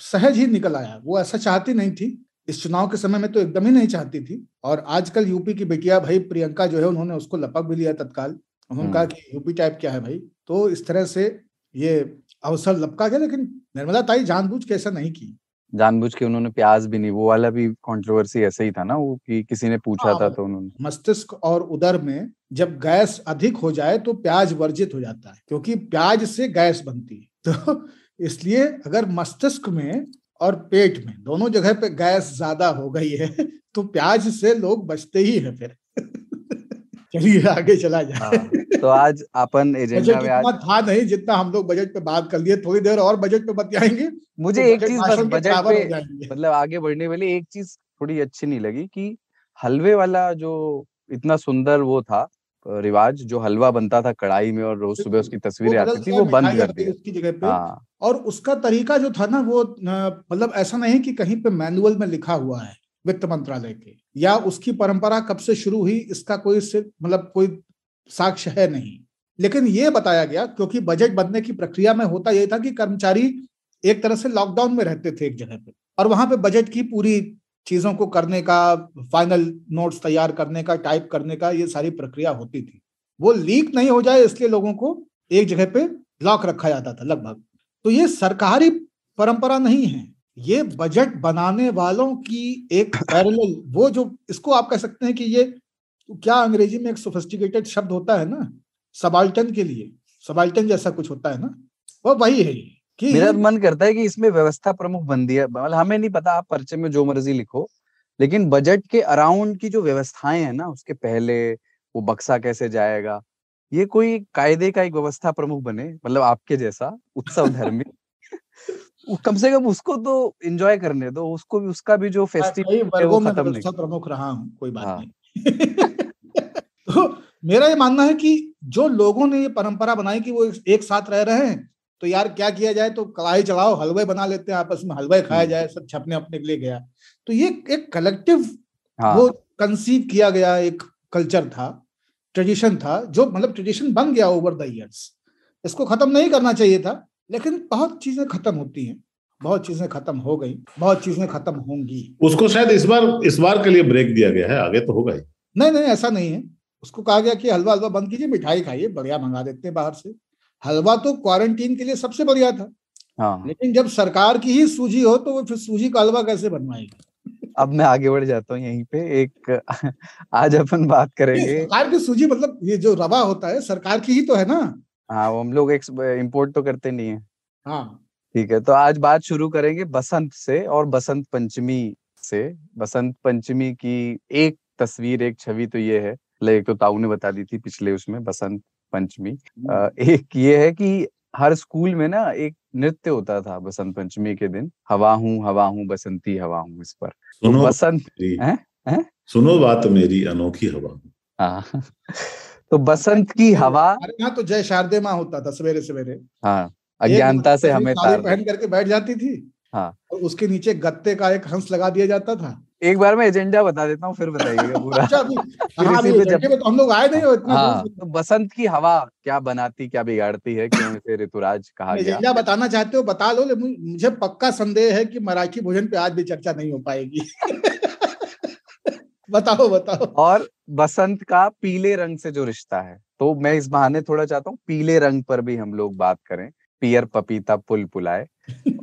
सहज ही निकल आया। वो ऐसा चाहती नहीं थी, इस चुनाव के समय में तो एकदम ही नहीं चाहती थी। और आजकल यूपी की बेटिया भाई प्रियंका जो है, उन्होंने उसको लपक भी लिया तत्काल। उन्होंने कहा कि यूपी टाइप क्या है भाई, तो इस तरह से ये अवसर लपका गया। लेकिन निर्मला ताई जानबूझ के ऐसा नहीं की, जानबूझ के उन्होंने प्याज भी नहीं, वो वाला भी कंट्रोवर्सी ऐसे ही था ना वो, कि किसी ने पूछा था तो उन्होंने, मस्तिष्क और उदर में जब गैस अधिक हो जाए तो प्याज वर्जित हो जाता है, क्योंकि प्याज से गैस बनती है। तो इसलिए अगर मस्तिष्क में और पेट में दोनों जगह पे गैस ज्यादा हो गई है तो प्याज से लोग बचते ही हैं फिर। चलिए आगे चला जाए। तो आज अपन एजेंडा में इतना था नहीं जितना हम लोग बजट पे बात कर लिए, थोड़ी देर और बजट पे बतियाएंगे। मुझे तो एक चीज बस बजट पे मतलब आगे बढ़ने वाली एक चीज थोड़ी अच्छी नहीं लगी कि हलवे वाला जो इतना सुंदर वो था रिवाज, जो हलवा बनता था कढ़ाई में और रोज सुबह उसकी तस्वीरें आती थी, वो बंद कर दिया उसकी जगह पे। और उसका तरीका जो था ना वो मतलब ऐसा नहीं कि कहीं पे मैनुअल में लिखा हुआ है वित्त मंत्रालय के, या उसकी परंपरा कब से शुरू हुई इसका कोई मतलब कोई साक्ष्य है नहीं। लेकिन ये बताया गया क्योंकि बजट बनने की प्रक्रिया में होता यही था कि कर्मचारी एक तरह से लॉकडाउन में रहते थे एक जगह पे, और वहां पे बजट की पूरी चीजों को करने का, फाइनल नोट्स तैयार करने का, टाइप करने का, ये सारी प्रक्रिया होती थी। वो लीक नहीं हो जाए इसलिए लोगों को एक जगह पे लॉक रखा जाता था लगभग। तो ये सरकारी परंपरा नहीं है, ये बजट बनाने वालों की एक पैरेलल, वो जो इसको आप कह सकते हैं कि ये क्या अंग्रेजी में एक सोफिस्टिकेटेड शब्द होता है ना सबाल्टन के लिए, सबाल्टन जैसा कुछ होता है ना, वो वही है कि मेरा मन करता है कि इसमें व्यवस्था प्रमुख बन दिया। मतलब हमें नहीं पता, आप पर्चे में जो मर्जी लिखो, लेकिन बजट के अराउंड की जो व्यवस्थाएं हैं ना, उसके पहले वो बक्सा कैसे जाएगा, ये कोई कायदे का एक व्यवस्था प्रमुख बने, मतलब आपके जैसा उत्सव धर्मी कम से कम उसको तो एंजॉय करने दो, उसको भी, उसका भी जो फेस्टिवल है वो खत्म नहीं। प्रमुख रहा हूँ, कोई बात नहीं। तो मेरा ये मानना है कि जो लोगों ने ये परंपरा बनाई कि वो एक साथ रह रहे हैं, तो यार क्या किया जाए, तो कढ़ाई चढ़ाओ, हलवे बना लेते हैं, आपस में हलवे खाया जाए, सब छपने अपने के लिए गया। तो ये एक कलेक्टिव वो कंसीव किया गया एक कल्चर था, ट्रेडिशन था, जो मतलब ट्रेडिशन बन गया ओवर द ईयर्स। इसको खत्म नहीं करना चाहिए था, लेकिन बहुत चीजें खत्म होती हैं, बहुत चीजें खत्म हो गई, बहुत चीजें खत्म होंगी। उसको शायद इस बार के लिए ब्रेक दिया गया है, आगे तो होगा ही। नहीं ऐसा नहीं है, उसको कहा गया कि हलवा बंद कीजिए, मिठाई खाइए, बढ़िया मंगा देते हैं बाहर से। हलवा तो क्वारंटीन के लिए सबसे बढ़िया था। लेकिन जब सरकार की ही सूजी हो तो वो फिर सूजी का हलवा कैसे बनवाएगी। अब मैं आगे बढ़ जाता हूँ यहीं पे। एक आज अपन बात करेंगे सरकार की सूजी, मतलब ये जो रवा होता है सरकार की ही तो है ना। हाँ, वो हम लोग इम्पोर्ट तो करते नहीं है। हाँ ठीक है, तो आज बात शुरू करेंगे बसंत से और बसंत पंचमी से। बसंत पंचमी की एक तस्वीर, एक छवि तो ये है, एक तो ताऊ ने बता दी थी पिछले उसमें बसंत पंचमी। एक ये है कि हर स्कूल में ना एक नृत्य होता था बसंत पंचमी के दिन, हवा हूँ बसंती हवा हूँ। इस पर सुनो तो बसंत सुनो बात मेरी अनोखी हवा। हाँ तो बसंत की हवा, अरे यहाँ तो जय शारदे माँ होता था सवेरे सवेरे। हाँ, अज्ञानता से हमें तार पहन करके बैठ जाती थी। हाँ, और उसके नीचे गत्ते का एक हंस लगा दिया जाता था। एक बार मैं एजेंडा बता देता हूँ, फिर बताइएगा पूरा। अच्छा, तो हम लोग आए नहीं हो इतना। हाँ, तो बसंत की हवा क्या बनाती, क्या बिगाड़ती है, क्यों इसे ऋतुराज कहा गया? एजेंडा बताना चाहते हो बता लो, मुझे पक्का संदेह है कि मराठी भोजन पे आज भी चर्चा नहीं हो पाएगी। बताओ। और बसंत का पीले रंग से जो रिश्ता है, तो मैं इस बहाने थोड़ा चाहता हूँ पीले रंग पर भी हम लोग बात करें। पियर पपीता पुल पुलाए।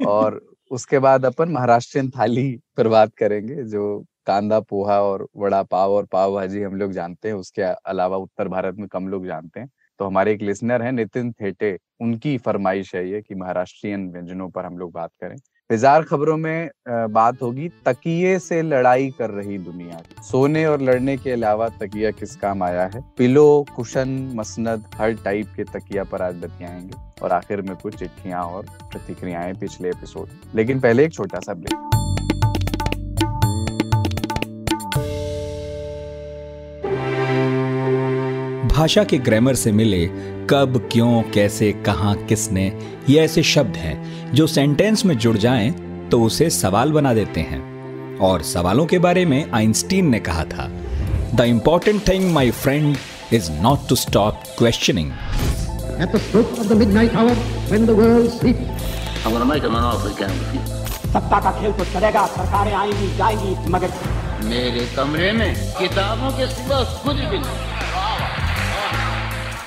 और उसके बाद अपन महाराष्ट्रियन थाली पर बात करेंगे, जो कांदा पोहा और वड़ा पाव और पाव भाजी हम लोग जानते हैं, उसके अलावा उत्तर भारत में कम लोग जानते हैं। तो हमारे एक लिसनर हैं नितिन थेटे, उनकी फरमाइश है ये कि महाराष्ट्रियन व्यंजनों पर हम लोग बात करें। फिजार खबरों में बात होगी तकिए से लड़ाई कर रही दुनिया, सोने और लड़ने के अलावा तकिया किस काम आया है। पिलो, कुशन, मसनद, हर टाइप के तकिया पर आज बतियाएंगे, और आखिर में कुछ चिट्ठियां और प्रतिक्रियाएं पिछले एपिसोड। लेकिन पहले एक छोटा सा ब्रेक। भाषा के ग्रामर से मिले कब, क्यों, कैसे, कहां, किसने, ये ऐसे शब्द हैं जो सेंटेंस में जुड़ जाएं तो उसे सवाल बना देते हैं। और सवालों के बारे में आइंस्टीन ने कहा था, the important thing my friend is not to stop questioning. At the stroke of the midnight hour, when the world sleeps, I'm going to make an offer again with you. सत्ता का खेल तो चलेगा, सरकारें आएंगी जाएंगी, मगर मेरे कमरे में किताबों के सिवा कुछ भी नहीं।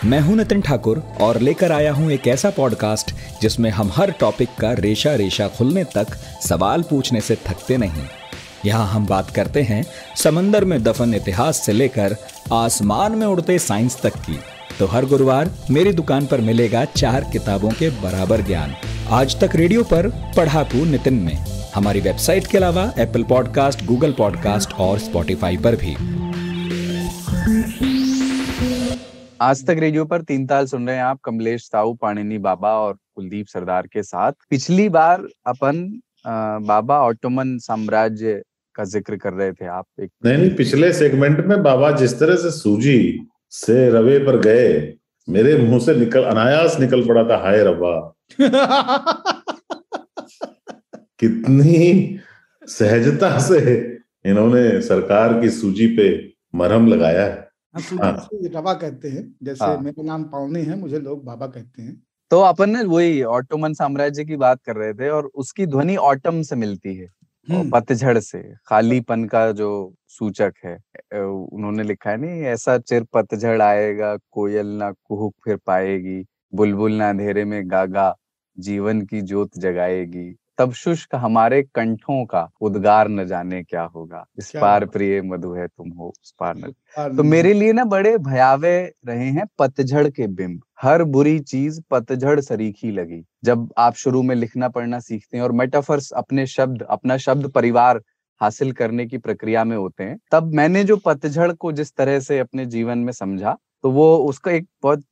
मैं हूं नितिन ठाकुर और लेकर आया हूं एक ऐसा पॉडकास्ट जिसमें हम हर टॉपिक का रेशा रेशा खुलने तक सवाल पूछने से थकते नहीं। यहाँ हम बात करते हैं समंदर में दफन इतिहास से लेकर आसमान में उड़ते साइंस तक की। तो हर गुरुवार मेरी दुकान पर मिलेगा 4 किताबों के बराबर ज्ञान। आज तक रेडियो पर पढ़ाकू नितिन में, हमारी वेबसाइट के अलावा एप्पल पॉडकास्ट, गूगल पॉडकास्ट और स्पॉटिफाई पर भी। आज तक रेडियो पर 3 ताल सुन रहे हैं आप कमलेश साहू, पाणिनी बाबा और कुलदीप सरदार के साथ। पिछली बार अपन बाबा ऑटोमन साम्राज्य का जिक्र कर रहे थे आप। नहीं, पिछले सेगमेंट में बाबा जिस तरह से सूजी से रवे पर गए, मेरे मुंह से अनायास निकल पड़ा था, हाय रवा। कितनी सहजता से इन्होंने सरकार की सूजी पे मरहम लगाया है। सूजी रवा कहते हैं, जैसे मेरा नाम पावनी है, मुझे लोग बाबा कहते हैं। तो अपन ने वही ऑटोमन साम्राज्य की बात कर रहे थे और उसकी ध्वनि ऑटम से मिलती है, पतझड़ से, खालीपन का जो सूचक है। उन्होंने लिखा है नहीं, ऐसा चिर पतझड़ आएगा, कोयल ना कुहुक फिर पाएगी, बुलबुल ना अंधेरे में गागा, जीवन की ज्योत जगाएगी, तब शुष्क हमारे कंठों का उद्गार न जाने क्या होगा, इस पार प्रिय मधु है तुम हो उस पार न। तो मेरे लिए ना बड़े भयावह रहे हैं पतझड़ के बिंब। हर बुरी चीज पतझड़ सरीखी लगी। जब आप शुरू में लिखना पढ़ना सीखते हैं और मेटाफर्स अपना शब्द परिवार हासिल करने की प्रक्रिया में होते हैं, तब मैंने जो पतझड़ को जिस तरह से अपने जीवन में समझा, तो वो उसका एक बहुत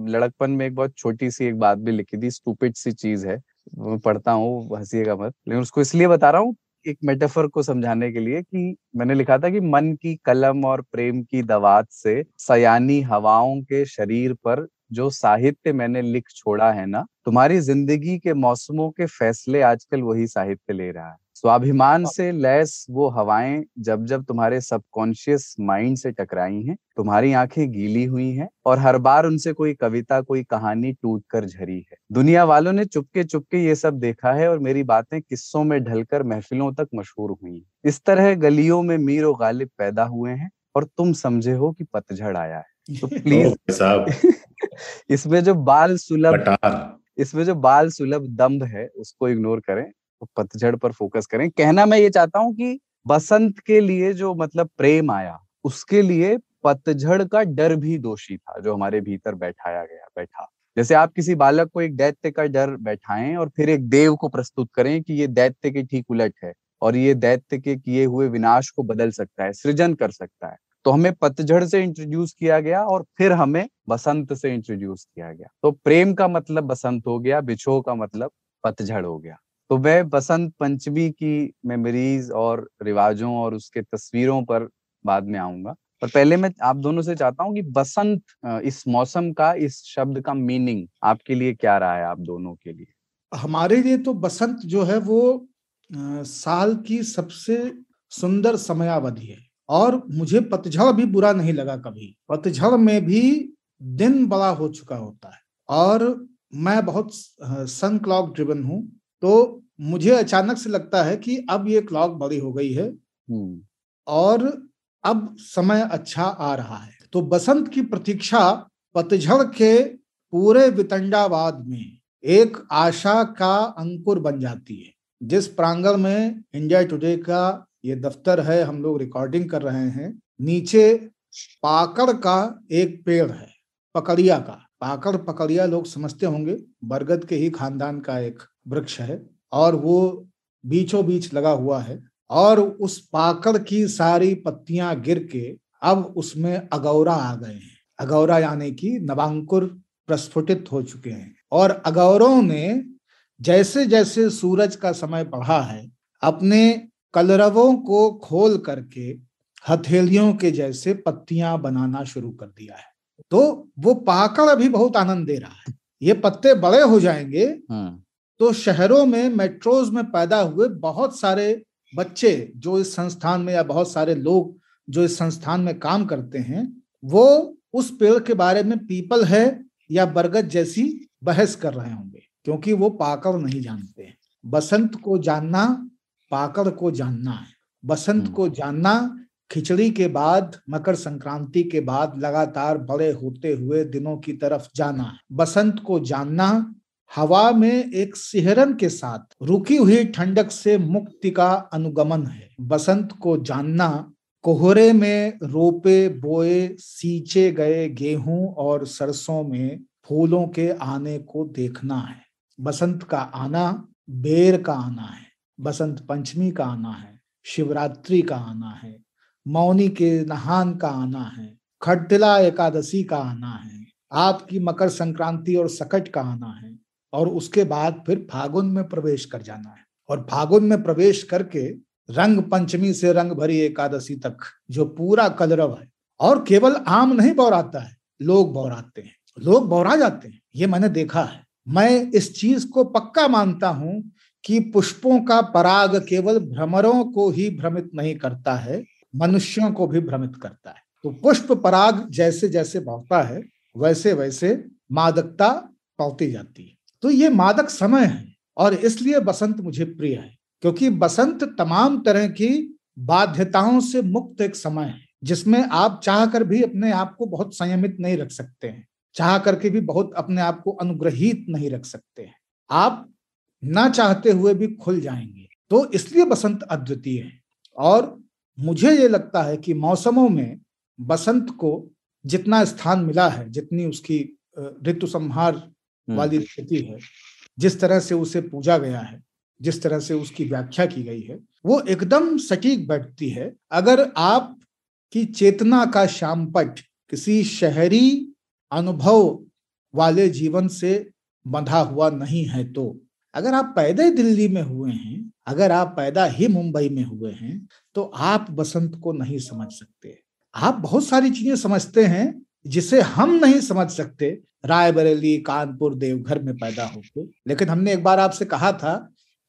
लड़कपन में एक बहुत छोटी सी एक बात भी लिखी थी, स्टूपिड सी चीज है, मैं पढ़ता हूँ, हंसीएगा मत, लेकिन उसको इसलिए बता रहा हूँ एक मेटाफर को समझाने के लिए, कि मैंने लिखा था कि मन की कलम और प्रेम की दवात से सयानी हवाओं के शरीर पर जो साहित्य मैंने लिख छोड़ा है ना, तुम्हारी जिंदगी के मौसमों के फैसले आजकल वही साहित्य ले रहा है। स्वाभिमान से लैस वो हवाएं जब जब तुम्हारे सबकॉन्शियस माइंड से टकराई हैं, तुम्हारी आंखें गीली हुई हैं और हर बार उनसे कोई कविता, कोई कहानी टूट कर झरी है। दुनिया वालों ने चुपके चुपके ये सब देखा है और मेरी बातें किस्सों में ढलकर महफिलों तक मशहूर हुई। इस तरह गलियों में मीर और गालिब पैदा हुए हैं और तुम समझे हो कि पतझड़ आया है। तो प्लीज साहब इसमें जो बाल सुलभ दम्भ है उसको इग्नोर करें, तो पतझड़ पर फोकस करें। कहना मैं ये चाहता हूँ कि बसंत के लिए जो मतलब प्रेम आया, उसके लिए पतझड़ का डर भी दोषी था, जो हमारे भीतर बैठा। जैसे आप किसी बालक को एक दैत्य का डर बैठाएं और फिर एक देव को प्रस्तुत करें कि ये दैत्य के ठीक उलट है और ये दैत्य के किए हुए विनाश को बदल सकता है, सृजन कर सकता है। तो हमें पतझड़ से इंट्रोड्यूस किया गया और फिर हमें बसंत से इंट्रोड्यूस किया गया। तो प्रेम का मतलब बसंत हो गया, बिछोह का मतलब पतझड़ हो गया। तो मैं बसंत पंचमी की मेमोरीज और रिवाजों और उसके तस्वीरों पर बाद में आऊंगा, पर पहले मैं आप दोनों से चाहता हूं कि बसंत, इस मौसम का, इस शब्द का मीनिंग आपके लिए क्या रहा है, आप दोनों के लिए? हमारे लिए तो बसंत जो है वो साल की सबसे सुंदर समयावधि है और मुझे पतझड़ भी बुरा नहीं लगा कभी। पतझड़ में भी दिन बड़ा हो चुका होता है और मैं बहुत सन क्लॉक ड्रिवन हूं, तो मुझे अचानक से लगता है कि अब ये क्लॉक बड़ी हो गई है और अब समय अच्छा आ रहा है। तो बसंत की प्रतीक्षा पतझड़ के पूरे वितंडावाद में एक आशा का अंकुर बन जाती है। जिस प्रांगण में इंडिया टुडे का ये दफ्तर है, हम लोग रिकॉर्डिंग कर रहे हैं, नीचे पाकड़ का एक पेड़ है, पकड़िया का। पकड़िया लोग समझते होंगे, बरगद के ही खानदान का एक वृक्ष है और वो बीचों बीच लगा हुआ है और उस पाकड़ की सारी पत्तियां गिर के अब उसमें अगौरा आ गए हैं। अगौरा यानी कि नवांकुर प्रस्फुटित हो चुके हैं और अगौरों ने जैसे जैसे सूरज का समय बढ़ा है, अपने कलरवों को खोल करके हथेलियों के जैसे पत्तियां बनाना शुरू कर दिया है। तो वो पाकड़ अभी बहुत आनंद दे रहा है। ये पत्ते बड़े हो जाएंगे तो शहरों में, मेट्रोज में पैदा हुए बहुत सारे बच्चे जो इस संस्थान में, या बहुत सारे लोग जो इस संस्थान में काम करते हैं, वो उस पेड़ के बारे में पीपल है या बरगद जैसी बहस कर रहे होंगे, क्योंकि वो पाकड़ नहीं जानते हैं। बसंत को जानना पाकड़ को जानना है। बसंत को जानना खिचड़ी के बाद, मकर संक्रांति के बाद लगातार बड़े होते हुए दिनों की तरफ जाना है। बसंत को जानना हवा में एक सिहरन के साथ रुकी हुई ठंडक से मुक्ति का अनुगमन है। बसंत को जानना कोहरे में रोपे बोए सींचे गए गेहूं और सरसों में फूलों के आने को देखना है। बसंत का आना बेर का आना है, बसंत पंचमी का आना है, शिवरात्रि का आना है, मौनी के नहान का आना है, खटतिला एकादशी का आना है, आपकी मकर संक्रांति और सकट का आना है, और उसके बाद फिर फागुन में प्रवेश कर जाना है। और फागुन में प्रवेश करके रंग पंचमी से रंग भरी एकादशी तक जो पूरा कलरव है, और केवल आम नहीं बौराता है, लोग बौराते हैं, लोग बौरा जाते हैं, ये मैंने देखा है। मैं इस चीज को पक्का मानता हूं कि पुष्पों का पराग केवल भ्रमरों को ही भ्रमित नहीं करता है, मनुष्यों को भी भ्रमित करता है। तो पुष्प पराग जैसे जैसे बढ़ता है वैसे वैसे मादकता बढ़ती जाती है। तो ये मादक समय है, और इसलिए बसंत मुझे प्रिय है, क्योंकि बसंत तमाम तरह की बाध्यताओं से मुक्त एक समय है, जिसमें आप चाह कर भी अपने आप को बहुत संयमित नहीं रख सकते हैं, चाह करके भी बहुत अपने आप को अनुग्रहित नहीं रख सकते हैं, आप ना चाहते हुए भी खुल जाएंगे। तो इसलिए बसंत अद्वितीय है। और मुझे ये लगता है कि मौसमों में बसंत को जितना स्थान मिला है, जितनी उसकी ऋतु संहार वाली स्थिति है, जिस तरह से उसे पूजा गया है, जिस तरह से उसकी व्याख्या की गई है, वो एकदम सटीक बैठती है। अगर आप की चेतना का श्यामपट किसी शहरी अनुभव वाले जीवन से बंधा हुआ नहीं है, तो अगर आप पैदा दिल्ली में हुए हैं, अगर आप पैदा ही मुंबई में हुए हैं, तो आप बसंत को नहीं समझ सकते। आप बहुत सारी चीजें समझते हैं जिसे हम नहीं समझ सकते, रायबरेली, कानपुर, देवघर में पैदा होकर। लेकिन हमने एक बार आपसे कहा था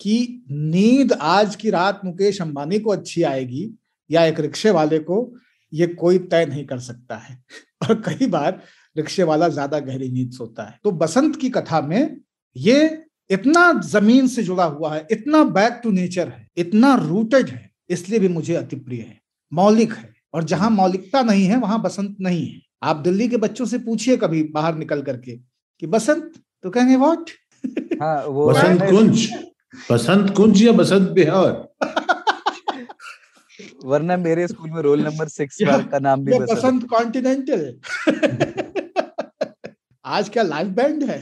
कि नींद आज की रात मुकेश अंबानी को अच्छी आएगी या एक रिक्शे वाले को, ये कोई तय नहीं कर सकता है। और कई बार रिक्शे वाला ज्यादा गहरी नींद सोता है। तो बसंत की कथा में ये इतना जमीन से जुड़ा हुआ है, इतना बैक टू नेचर है, इतना रूटेड है, इसलिए भी मुझे अति प्रिय है, मौलिक है। और जहां मौलिकता नहीं है वहां बसंत नहीं है। आप दिल्ली के बच्चों से पूछिए कभी बाहर निकल करके कि बसंत, तो कहेंगे व्हाट? हाँ, वो बसंत कुंज या बसंत विहार। वरना मेरे स्कूल में रोल नंबर 6 का नाम भी बसंत कॉन्टिनेंटल। आज क्या लाइव बैंड है?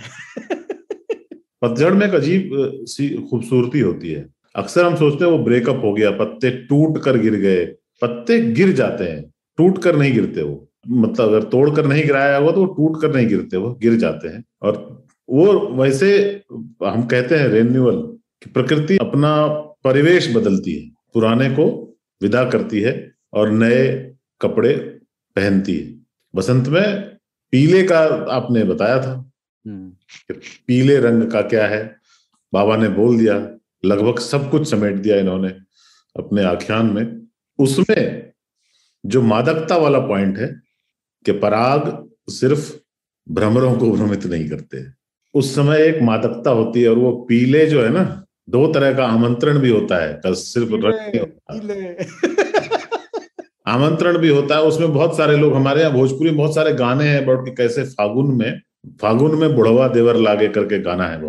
पतझड़ में एक अजीब सी खूबसूरती होती है। अक्सर हम सोचते हैं वो ब्रेकअप हो गया, पत्ते टूट कर गिर गए। पत्ते गिर जाते हैं, टूट कर नहीं गिरते। वो मतलब अगर तोड़ कर नहीं गिराया हुआ तो वो टूट कर नहीं गिरते, वो गिर जाते हैं। और वो वैसे हम कहते हैं रेन्यूअल, कि प्रकृति अपना परिवेश बदलती है, पुराने को विदा करती है और नए कपड़े पहनती है। बसंत में पीले का आपने बताया था कि पीले रंग का क्या है, बाबा ने बोल दिया, लगभग सब कुछ समेट दिया इन्होंने अपने आख्यान में। उसमें जो मादकता वाला पॉइंट है कि पराग सिर्फ भ्रमरों को भ्रमित नहीं करते, उस समय एक मादकता होती है। और वो पीले जो है ना, 2 तरह का आमंत्रण भी होता है, कल सिर्फ आमंत्रण भी होता है। उसमें बहुत सारे लोग, हमारे यहाँ भोजपुरी में बहुत सारे गाने हैं बहुत, कैसे फागुन में बुढ़वा देवर लागे करके गाना है,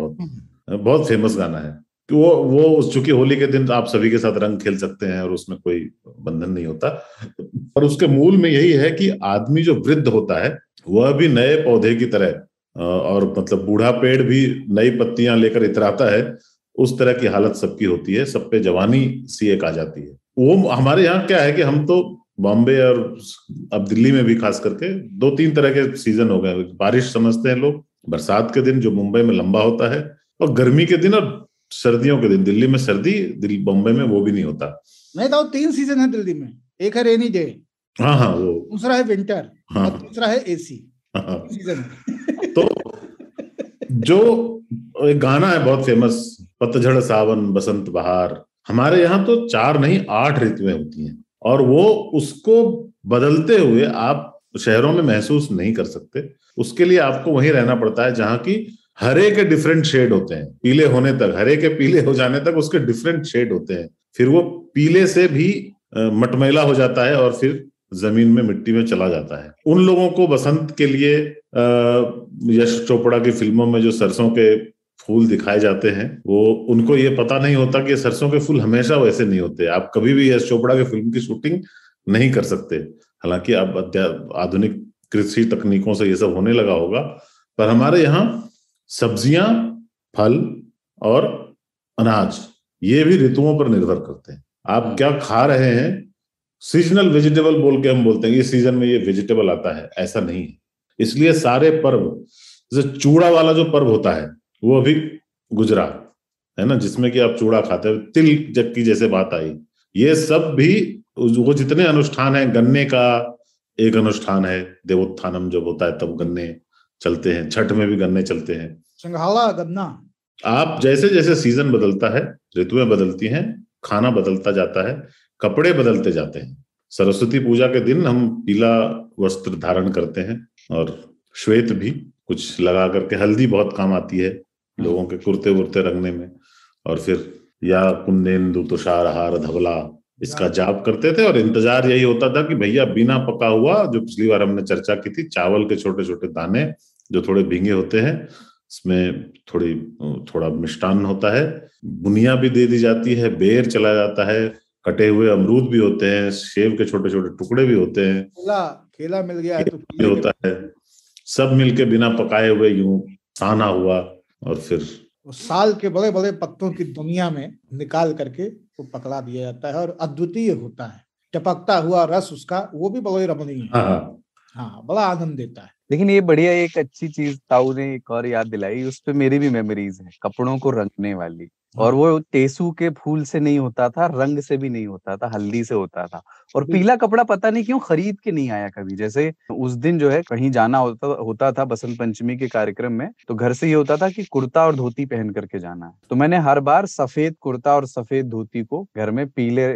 बहुत फेमस गाना है। कि वो चूंकि होली के दिन आप सभी के साथ रंग खेल सकते हैं और उसमें कोई बंधन नहीं होता, पर उसके मूल में यही है कि आदमी जो वृद्ध होता है वह भी नए पौधे की तरह, और मतलब बूढ़ा पेड़ भी नई पत्तियां लेकर इतराता है, उस तरह की हालत सबकी होती है। सब पे जवानी सी एक आ जाती है। वो हमारे यहाँ क्या है कि हम तो बॉम्बे और अब दिल्ली में भी खास करके 2-3 तरह के सीजन हो गए। बारिश समझते हैं लोग, बरसात के दिन जो मुंबई में लंबा होता है, और गर्मी के दिन और सर्दियों के दिन। दिल्ली में सर्दी, बॉम्बे में वो भी नहीं होता। नहीं तो 3 सीजन है दिल्ली में, एक है रेनी डे, हाँ, वो दूसरा है विंटर, हाँ, और तीसरा है एसी सीजन। तो जो एक गाना है बहुत फेमस, पतझड़ सावन बसंत बहार, हमारे यहाँ तो 4 नहीं 8 ऋतुएं होती हैं, और वो उसको बदलते हुए आप शहरों में महसूस नहीं कर सकते। उसके लिए आपको वहीं रहना पड़ता है जहां की हरे के डिफरेंट शेड होते हैं। पीले होने तक, हरे के पीले हो जाने तक उसके डिफरेंट शेड होते हैं। फिर वो पीले से भी मटमैला हो जाता है और फिर जमीन में मिट्टी में चला जाता है। उन लोगों को बसंत के लिए यश चोपड़ा की फिल्मों में जो सरसों के फूल दिखाए जाते हैं, वो उनको ये पता नहीं होता कि सरसों के फूल हमेशा वैसे नहीं होते। आप कभी भी यश चोपड़ा के फिल्म की शूटिंग नहीं कर सकते। हालांकि अब आधुनिक कृषि तकनीकों से ये सब होने लगा होगा, पर हमारे यहाँ सब्जियां, फल और अनाज ये भी ऋतुओं पर निर्भर करते हैं। आप क्या खा रहे हैं, सीजनल वेजिटेबल बोल के हम बोलते हैं, ये सीजन में ये वेजिटेबल आता है, ऐसा नहीं है। इसलिए सारे पर्व, जैसे चूड़ा वाला जो पर्व होता है वो अभी गुजरा है ना, जिसमें कि आप चूड़ा खाते हो, तिल जक्की जैसे बात आई, ये सब भी वो जितने अनुष्ठान है, गन्ने का एक अनुष्ठान है, देवोत्थानम जब होता है तब गन्ने चलते हैं, छठ में भी गन्ने चलते हैं, संघाड़ा गन्ना। आप जैसे जैसे सीजन बदलता है, ऋतुएं बदलती हैं, खाना बदलता जाता है, कपड़े बदलते जाते हैं। सरस्वती पूजा के दिन हम पीला वस्त्र धारण करते हैं और श्वेत भी कुछ लगा करके, हल्दी बहुत काम आती है लोगों के कुर्ते वुर्ते रंगने में, और फिर या कुंदेंदु तुषार हार धवला इसका जाप करते थे। और इंतजार यही होता था कि भैया बिना पका हुआ, जो पिछली बार हमने चर्चा की थी, चावल के छोटे छोटे दाने जो थोड़े भींगे होते हैं, इसमें थोड़ा मिष्टान्न होता है, बुनिया भी दे दी जाती है, बेर चला जाता है, कटे हुए अमरूद भी होते हैं, सेब के छोटे छोटे टुकड़े भी होते हैं, केला मिल गया है तो भी होता है, सब मिलके बिना पकाए हुए यूं साना हुआ, और फिर साल के बड़े बड़े पत्तों की दुनिया में निकाल करके वो पकड़ा दिया जाता है और अद्वितीय होता है, टपकता हुआ रस उसका, वो भी बड़ा रमणीय है। हाँ, बड़ा आनंद देता है। लेकिन ये बढ़िया एक अच्छी चीज ताऊ ने एक और याद दिलाई, उस पे मेरी भी मेमोरीज है, कपड़ों को रंगने वाली। और वो टेसू के फूल से नहीं होता था, रंग से भी नहीं होता था, हल्दी से होता था। और पीला कपड़ा पता नहीं क्यों खरीद के नहीं आया कभी। जैसे उस दिन जो है कहीं जाना होता था बसंत पंचमी के कार्यक्रम में, तो घर से ये होता था कि कुर्ता और धोती पहन करके जाना है। तो मैंने हर बार सफेद कुर्ता और सफेद धोती को घर में पीले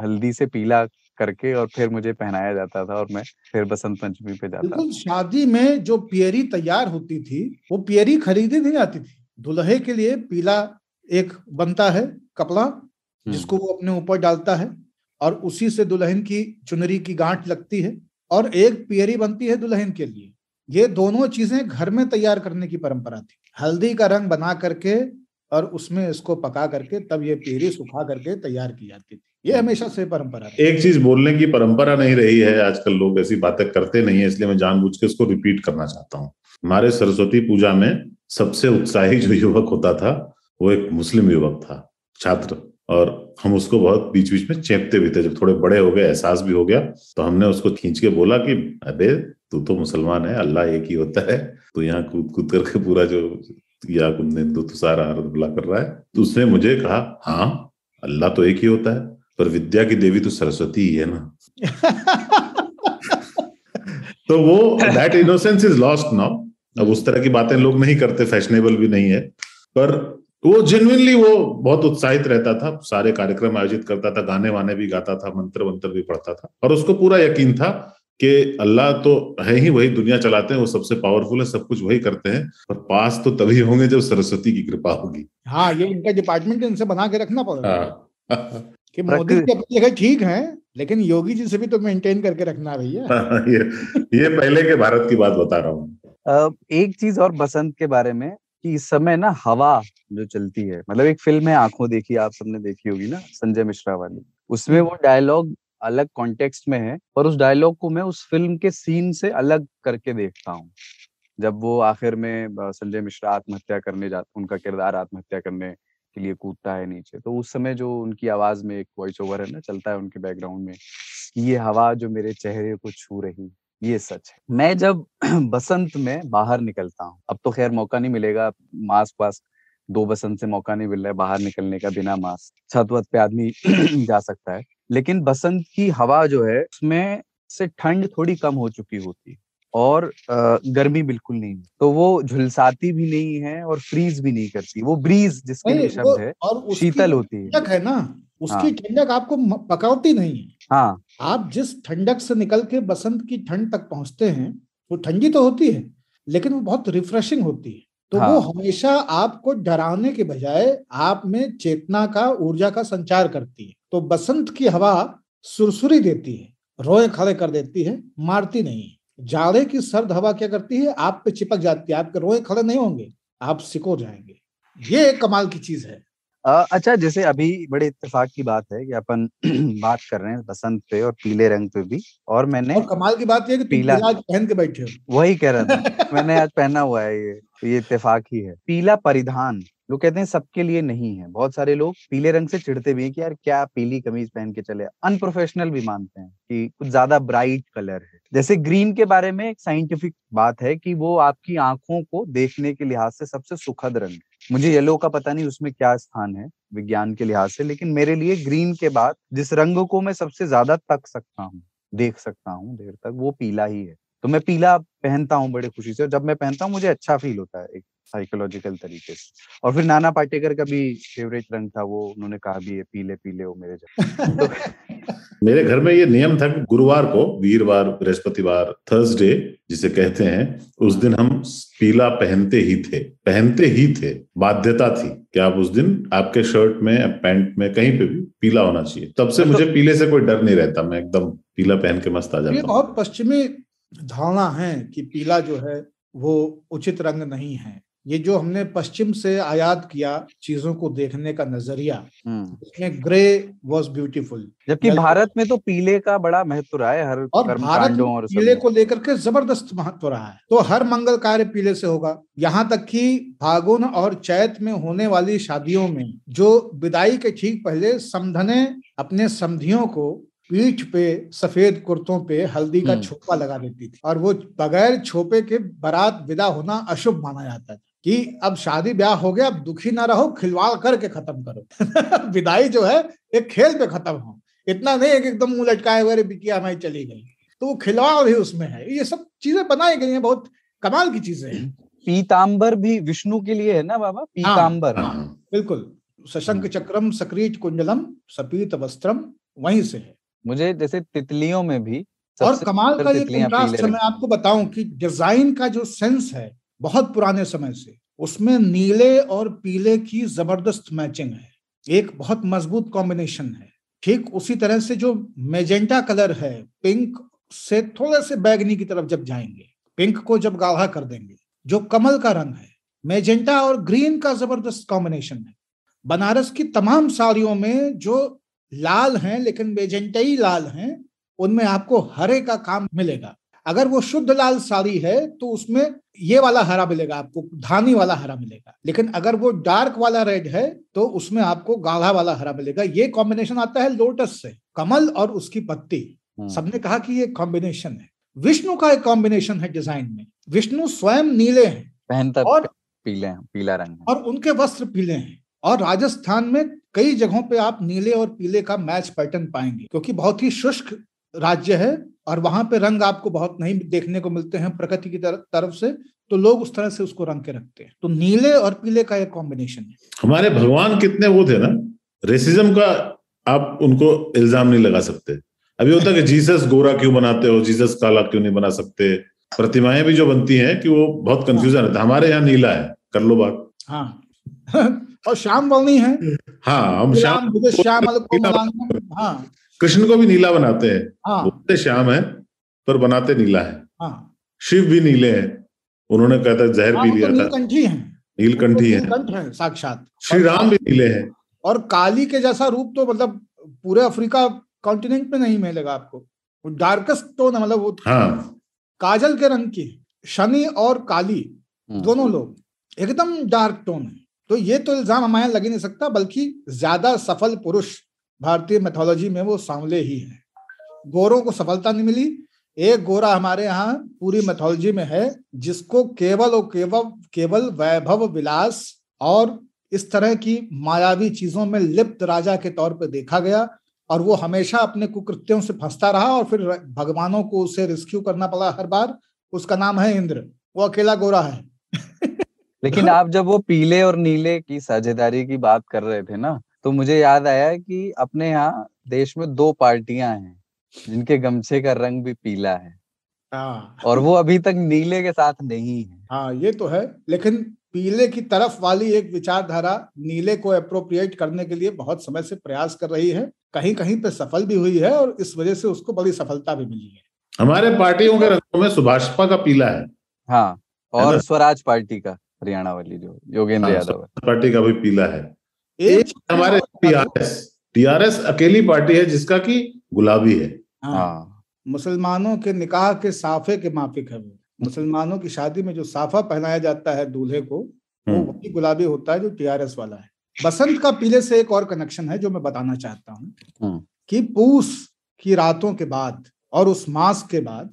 हल्दी से पीला करके और फिर मुझे पहनाया जाता था और मैं फिर बसंत पंचमी पे जाता था। शादी में जो पियरी तैयार होती थी वो पियरी खरीदी नहीं जाती थी। दूल्हे के लिए पीला एक बनता है कपड़ा जिसको वो अपने ऊपर डालता है और उसी से दुल्हन की चुनरी की गांठ लगती है, और एक पियरी बनती है दुल्हन के लिए। ये दोनों चीजें घर में तैयार करने की परंपरा थी। हल्दी का रंग बना करके और उसमें इसको पका करके तब ये पियरी सुखा करके तैयार की जाती थी। ये हमेशा से परंपरा थी। एक चीज बोलने की परंपरा नहीं रही है आजकल, लोग ऐसी बातें करते नहीं है, इसलिए मैं जानबूझ के इसको रिपीट करना चाहता हूँ। हमारे सरस्वती पूजा में सबसे उत्साही जो युवक होता था वो एक मुस्लिम युवक था, छात्र, और हम उसको बहुत बीच बीच में चेपते भी थे। जब थोड़े बड़े हो गए, एहसास भी हो गया, तो हमने उसको खींच के बोला कि अबे तू तो मुसलमान है, अल्लाह एक ही होता है, तो यहाँ कूद कूद करके पूरा जो या कुंदेंदु तुषार हार धवला कर रहा है। तो उसने मुझे कहा, हाँ अल्लाह तो एक ही होता है, पर विद्या की देवी तो सरस्वती ही है ना। तो वो that innocence is lost now. अब उस तरह की बातें लोग नहीं करते, फैशनेबल भी नहीं है, पर वो जेन्युइनली वो बहुत उत्साहित रहता था, सारे कार्यक्रम आयोजित करता था, गाने वाने भी गाता था, मंत्र वंत्र भी पढ़ता था, और उसको पूरा यकीन था कि अल्लाह तो है ही, वही दुनिया चलाते हैं, वो सबसे पावरफुल है, सब कुछ वही करते हैं, पर पास तो तभी होंगे जब सरस्वती की कृपा होगी। हाँ, ये इनका डिपार्टमेंट इनसे बना के रखना पड़ेगा कि मोदी जी अपनी जगह ठीक है, लेकिन योगी जी से भी तो मेंटेन करके रखना भैया। ये पहले के भारत की बात बता रहा हूँ। एक चीज और बसंत के बारे में कि इस समय ना हवा जो चलती है, मतलब एक फिल्म है आंखों देखी, आप सबने देखी होगी ना, संजय मिश्रा वाली, उसमें वो डायलॉग अलग कॉन्टेक्स्ट में है, पर उस डायलॉग को मैं उस फिल्म के सीन से अलग करके देखता हूँ। जब वो आखिर में संजय मिश्रा आत्महत्या करने जाता, उनका किरदार आत्महत्या करने के लिए कूदता है नीचे, तो उस समय जो उनकी आवाज में एक वॉइस ओवर है ना चलता है उनके बैकग्राउंड में, ये हवा जो मेरे चेहरे को छू रही, ये सच है। मैं जब बसंत में बाहर निकलता हूँ, अब तो खैर मौका नहीं मिलेगा, मास्क वास्क 2 बसंत से मौका नहीं मिल रहा है बाहर निकलने का बिना मास्क, छत वत पे आदमी जा सकता है, लेकिन बसंत की हवा जो है उसमें से ठंड थोड़ी कम हो चुकी होती और गर्मी बिल्कुल नहीं, तो वो झुलसाती भी नहीं है और फ्रीज भी नहीं करती, वो ब्रीज जिसके लिए शब्द है, और शीतल होती है ना, उसकी ठंडक आपको पकड़ती नहीं है। हाँ, आप जिस ठंडक से निकल के बसंत की ठंड तक पहुंचते हैं, वो ठंडी तो होती है लेकिन वो बहुत रिफ्रेशिंग होती है। तो वो हमेशा आपको डराने के बजाय आप में चेतना का, ऊर्जा का संचार करती है। तो बसंत की हवा सुरसुरी देती है, रोए खड़े कर देती है, मारती नहीं है। जाड़े की सर्द हवा क्या करती है, आप पे चिपक जाती है, आपके रोए खड़े नहीं होंगे, आप सिकोड़ जाएंगे। ये एक कमाल की चीज है। अच्छा, जैसे अभी बड़े इत्तेफाक की बात है कि अपन बात कर रहे हैं बसंत पे और पीले रंग पे भी, और मैंने और कमाल की बात ये कि तुम पीला पीला आज पहन के बैठे हो। वही कह रहा था मैंने आज पहना हुआ है, ये इत्तेफाक ही है। पीला परिधान लोग कहते हैं सबके लिए नहीं है, बहुत सारे लोग पीले रंग से चिढ़ते भी हैं कि यार क्या पीली कमीज पहन के चले, अनप्रोफेशनल भी मानते हैं कि कुछ ज्यादा ब्राइट कलर है। जैसे ग्रीन के बारे में एक साइंटिफिक बात है कि वो आपकी आंखों को देखने के लिहाज से सबसे सुखद रंग है। मुझे येलो का पता नहीं उसमें क्या स्थान है विज्ञान के लिहाज से, लेकिन मेरे लिए ग्रीन के बाद जिस रंग को मैं सबसे ज्यादा तक सकता हूँ, देख सकता हूँ देर तक, वो पीला ही है। तो मैं पीला पहनता हूँ बड़े खुशी से, और जब मैं पहनता हूँ मुझे अच्छा फील होता है एक साइकोलॉजिकल तरीके से। और फिर नाना पाटेकर का भी फेवरेट रंग था वो, उन्होंने कहा भी है पीले पीले हो मेरे जैसे। तो मेरे घर में ये नियम था कि गुरुवार को, वीरवार, बृहस्पतिवार, थर्सडे जिसे कहते हैं, उस दिन हम पीला पहनते ही थे। बाध्यता थी कि आप उस दिन आपके शर्ट में, पैंट में, कहीं पे भी पीला होना चाहिए। तब से मुझे पीले से कोई डर नहीं रहता, मैं एकदम पीला पहन के मस्त आ जाता हूँ। ये बहुत पश्चिमी धारणा है कि पीला जो है वो उचित रंग नहीं है। ये जो हमने पश्चिम से आयात किया चीजों को देखने का नजरिया, उसमें ग्रे वॉज ब्यूटीफुल, जबकि भारत में तो पीले का बड़ा महत्व रहा है हर कर्मकांडों और पीले को लेकर के जबरदस्त महत्व रहा है। तो हर मंगल कार्य पीले से होगा, यहाँ तक कि फागुन और चैत में होने वाली शादियों में जो विदाई के ठीक पहले समधने अपने समधियों को पीठ पे सफेद कुर्तों पे हल्दी का छोपा लगा देती थी, और वो बगैर छोपे के बारात विदा होना अशुभ माना जाता था कि अब शादी ब्याह हो गया, अब दुखी ना रहो, खिलवाड़ करके खत्म करो। विदाई जो है एक खेल पे खत्म हो, इतना नहीं है कि एकदम मुंह लटकाए हुए बिटिया हमारी चली गई। तो वो खिलवाड़ भी उसमें है। ये सब चीजें बनाई गई हैं, बहुत कमाल की चीजें हैं। पीतांबर भी विष्णु के लिए है ना बाबा, पीतांबर। बिल्कुल, सशंक चक्रम सक्रीट कुंडलम सपीत वस्त्रम वहीं से है। मुझे जैसे तितलियों में भी और कमाल का ये कंट्रास्ट है, मैं आपको बताऊं कि डिजाइन का जो सेंस है बहुत पुराने समय से, उसमें नीले और पीले की जबरदस्त मैचिंग है, एक बहुत मजबूत कॉम्बिनेशन है। ठीक उसी तरह से जो मेजेंटा कलर है, पिंक से थोड़े से बैगनी की तरफ जब जाएंगे, पिंक को जब गाढ़ा कर देंगे, जो कमल का रंग है, मेजेंटा और ग्रीन का जबरदस्त कॉम्बिनेशन है। बनारस की तमाम साड़ियों में जो लाल हैं लेकिन मेजेंटाई लाल हैं, उनमें आपको हरे का काम मिलेगा। अगर वो शुद्ध लाल साड़ी है तो उसमें ये वाला हरा मिलेगा, आपको धानी वाला हरा मिलेगा। लेकिन अगर वो डार्क वाला रेड है तो उसमें आपको गाढ़ा वाला हरा मिलेगा। ये कॉम्बिनेशन आता है लोटस से, कमल और उसकी पत्ती। सबने कहा कि ये कॉम्बिनेशन है। विष्णु का एक कॉम्बिनेशन है डिजाइन में। विष्णु स्वयं नीले हैं, पहनता और पीला रंग है, और उनके वस्त्र पीले हैं। और राजस्थान में कई जगहों पे आप नीले और पीले का मैच पैटर्न पाएंगे, क्योंकि बहुत ही शुष्क राज्य है और वहां पे रंग आपको बहुत नहीं देखने को मिलते हैं प्रकृति की तरफ से, तो लोग उस तरह से उसको रंग के रखते हैं। तो नीले और पीले का एक कॉम्बिनेशन है। हमारे भगवान कितने वो थे ना, रेसिज्म का आप उनको इल्जाम नहीं लगा सकते। अभी होता है कि जीसस गोरा क्यों बनाते हो, जीसस काला क्यों नहीं बना सकते। प्रतिमाएं भी जो बनती हैं कि वो बहुत कंफ्यूजन रहता है। हमारे यहाँ नीला है, कर लो बात। हाँ और श्याम वर्णी है। हाँ, हम श्याम, हाँ, कृष्ण को भी नीला बनाते हैं। हाँ, बोलते श्याम है पर बनाते नीला है। हाँ, शिव भी नीले हैं, उन्होंने कहा था जहर पी लिया था। नीलकंठी है, नीलकंठी है साक्षात। श्री राम भी नीले हैं। और काली के जैसा रूप तो मतलब पूरे अफ्रीका कॉन्टिनेंट में नहीं मिलेगा आपको। वो डार्केस्ट टोन है, मतलब वो काजल के रंग की। शनि और काली दोनों लोग एकदम डार्क टोन है। तो ये तो इल्जाम हमारे लग ही नहीं सकता, बल्कि ज्यादा सफल पुरुष भारतीय मैथोलॉजी में वो सांवले ही है। गोरों को सफलता नहीं मिली। एक गोरा हमारे यहाँ पूरी मैथोलॉजी में है जिसको केवल और केवल वैभव विलास और इस तरह की मायावी चीजों में लिप्त राजा के तौर पर देखा गया, और वो हमेशा अपने कुकृत्यों से फंसता रहा और फिर भगवानों को उसे रेस्क्यू करना पड़ा हर बार। उसका नाम है इंद्र, वो अकेला गोरा है। लेकिन आप जब वो पीले और नीले की साझेदारी की बात कर रहे थे ना, तो मुझे याद आया कि अपने यहाँ देश में 2 पार्टियां हैं जिनके गमछे का रंग भी पीला है। और वो अभी तक नीले के साथ नहीं है। हाँ, ये तो है। लेकिन पीले की तरफ वाली एक विचारधारा नीले को अप्रोप्रिएट करने के लिए बहुत समय से प्रयास कर रही है, कहीं कहीं पे सफल भी हुई है और इस वजह से उसको बड़ी सफलता भी मिली है। हमारे पार्टियों के रंगों में सुभाषपा का पीला है। हाँ, और स्वराज पार्टी का हरियाणा वाली जो योगेंद्र यादव है, पार्टी का भी पीला है। एक हमारे टीआरएस अकेली पार्टी है जिसका कि गुलाबी है। हाँ, मुसलमानों के निकाह के साफे के माफिक है वो। मुसलमानों की शादी में जो साफा पहनाया जाता है दूल्हे को, वो वही गुलाबी होता है जो टीआरएस वाला है। बसंत का पीले से एक और कनेक्शन है जो मैं बताना चाहता हूँ कि पूस की रातों के बाद और उस मास के बाद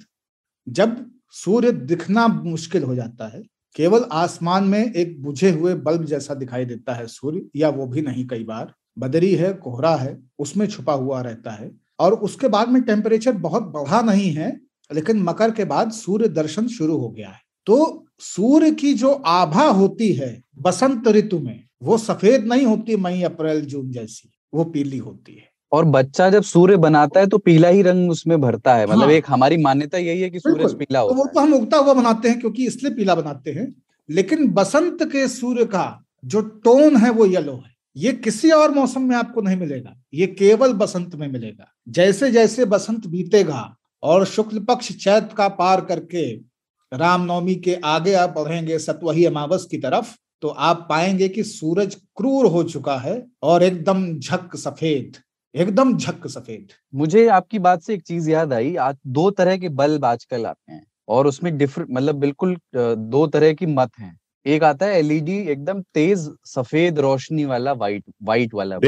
जब सूर्य दिखना मुश्किल हो जाता है, केवल आसमान में एक बुझे हुए बल्ब जैसा दिखाई देता है सूर्य, या वो भी नहीं, कई बार बदरी है, कोहरा है, उसमें छुपा हुआ रहता है, और उसके बाद में टेम्परेचर बहुत बढ़ा नहीं है, लेकिन मकर के बाद सूर्य दर्शन शुरू हो गया है। तो सूर्य की जो आभा होती है बसंत ऋतु में, वो सफेद नहीं होती मई अप्रैल जून जैसी, वो पीली होती है। और बच्चा जब सूर्य बनाता है तो पीला ही रंग उसमें भरता है। मतलब एक हमारी मान्यता यही है कि सूरज पीला होता है। वो तो हम उगता हुआ बनाते हैं क्योंकि इसलिए पीला बनाते हैं, लेकिन बसंत के सूर्य का जो टोन है वो येलो है। ये किसी और मौसम में आपको नहीं मिलेगा, ये केवल बसंत में मिलेगा। जैसे जैसे बसंत बीतेगा और शुक्ल पक्ष चैत का पार करके रामनवमी के आगे आप बढ़ेंगे सतवही अमावस की तरफ, तो आप पाएंगे कि सूरज क्रूर हो चुका है और एकदम झक सफेद, एकदम झक सफेद। मुझे आपकी बात से एक चीज याद आई, आज 2 तरह के बल्ब आजकल आते हैं और उसमें डिफरेंट, मतलब बिल्कुल 2 तरह की मत हैं। एक आता है एलईडी, एकदम तेज सफेद रोशनी वाला, वाइट वाला,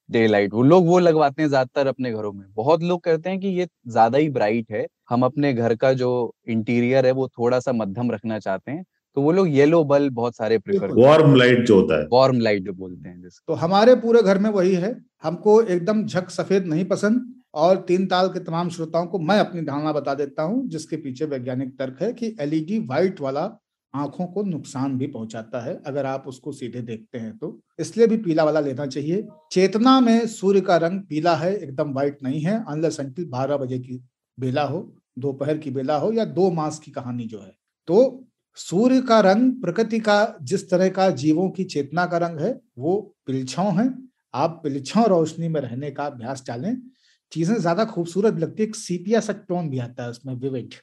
डे लाइट। वो लोग वो लगवाते हैं ज्यादातर अपने घरों में। बहुत लोग कहते हैं कि ये ज्यादा ही ब्राइट है, हम अपने घर का जो इंटीरियर है वो थोड़ा सा मध्यम रखना चाहते हैं, तो वो लोग येलो बल्ब बहुत सारे प्रेफर करते हैं। वार्म लाइट जो होता है, वार्म लाइट जो बोलते हैं जिसको। तो हमारे पूरे घर में वही है, हमको एकदम झक सफेद नहीं पसंद। और 3 ताल के तमाम श्रोताओं को मैं अपनी धारणा बता देता हूं, जिसके पीछे वैज्ञानिक तर्क है कि एलईडी व्हाइट वाला आंखों को नुकसान भी पहुंचाता है अगर आप उसको सीधे देखते हैं तो, इसलिए भी पीला वाला लेना चाहिए। चेतना में सूर्य का रंग पीला है, एकदम व्हाइट नहीं है, अनलेस अनटिल 12 बजे की बेला हो, दोपहर की बेला हो, या 2 मास की कहानी जो है। तो सूर्य का रंग प्रकृति का जिस तरह का जीवों की चेतना का रंग है वो पिलछांव है। आप पिलछांव रोशनी में रहने का अभ्यास डालें, चीजें ज्यादा खूबसूरत लगती है, एक सीपिया सा टोन भी आता है उसमें, विविड।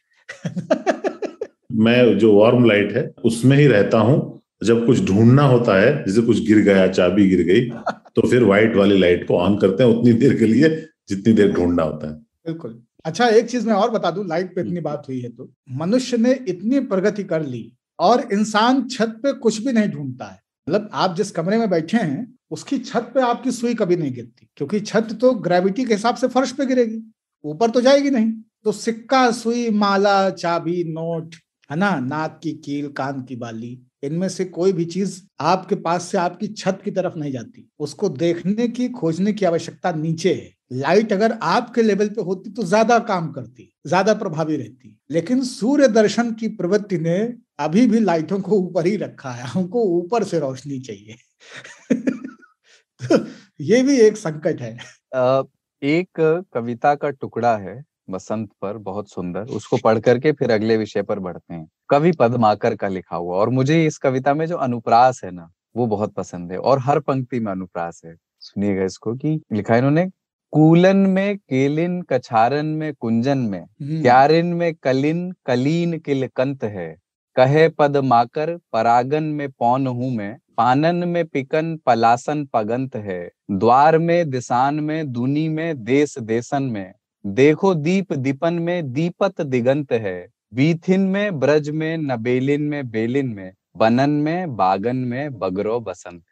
मैं जो वार्म लाइट है उसमें ही रहता हूँ। जब कुछ ढूंढना होता है, जैसे कुछ गिर गया, चाबी गिर गई, तो फिर व्हाइट वाली लाइट को ऑन करते हैं उतनी देर के लिए जितनी देर ढूंढना होता है। बिल्कुल। अच्छा, एक चीज मैं और बता दूं, लाइट पे इतनी बात हुई है तो मनुष्य ने इतनी प्रगति कर ली और इंसान छत पे कुछ भी नहीं ढूंढता है। मतलब आप जिस कमरे में बैठे हैं उसकी छत पे आपकी सुई कभी नहीं गिरती, क्योंकि छत तो ग्रेविटी के हिसाब से फर्श पे गिरेगी, ऊपर तो जाएगी नहीं। तो सिक्का, सुई, माला, चाबी, नोट, है ना, नाक की कील, कान की बाली, इनमें से कोई भी चीज आपके पास से आपकी छत की तरफ नहीं जाती। उसको देखने की, खोजने की आवश्यकता नीचे है। लाइट अगर आपके लेवल पे होती तो ज्यादा काम करती, ज्यादा प्रभावी रहती, लेकिन सूर्य दर्शन की प्रवृत्ति ने अभी भी लाइटों को ऊपर ही रखा है। हमको ऊपर से रोशनी चाहिए। तो ये भी एक संकट है। एक कविता का टुकड़ा है बसंत पर, बहुत सुंदर, उसको पढ़ करके फिर अगले विषय पर बढ़ते हैं। कवि पद्माकर का लिखा हुआ, और मुझे इस कविता में जो अनुप्रास है ना वो बहुत पसंद है, और हर पंक्ति में अनुप्रास है। सुनिएगा इसको, कि लिखा है इन्होंने, कूलन में केलिन, कछारन में कुंजन में, क्यारिन में कलिन, कलीन किलकंत है, कहे पद्माकर परागन में पौन हूं मैं, पानन में पिकन पलासन पगंत है, द्वार में दिसान में, दुनी में देश देशन में, देखो दीप दीपन में दीपत दिगंत है, बीथिन में ब्रज में नबेलिन में बेलिन में, बनन में बागन में बगरो बसंत।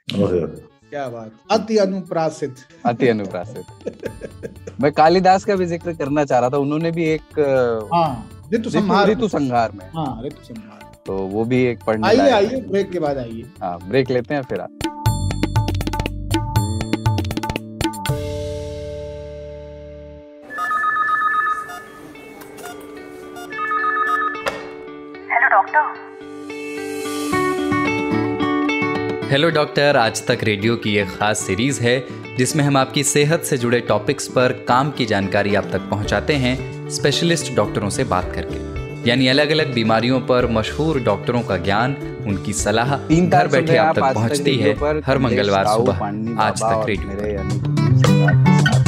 क्या बात, अति अनुप्रासित, अति अनुप्रासित। मैं कालिदास का भी जिक्र करना चाह रहा था, उन्होंने भी एक ऋतु संहार में, ऋतु संहार, तो वो भी एक पढ़ने आइए ब्रेक के बाद आइए। हाँ, ब्रेक लेते हैं फिर आप। हेलो डॉक्टर, आज तक रेडियो की एक खास सीरीज है जिसमें हम आपकी सेहत से जुड़े टॉपिक्स पर काम की जानकारी आप तक पहुंचाते हैं स्पेशलिस्ट डॉक्टरों से बात करके। यानी अलग अलग बीमारियों पर मशहूर डॉक्टरों का ज्ञान, उनकी सलाह घर बैठे आप तक पहुंचती है हर मंगलवार सुबह आज तक रेडियो।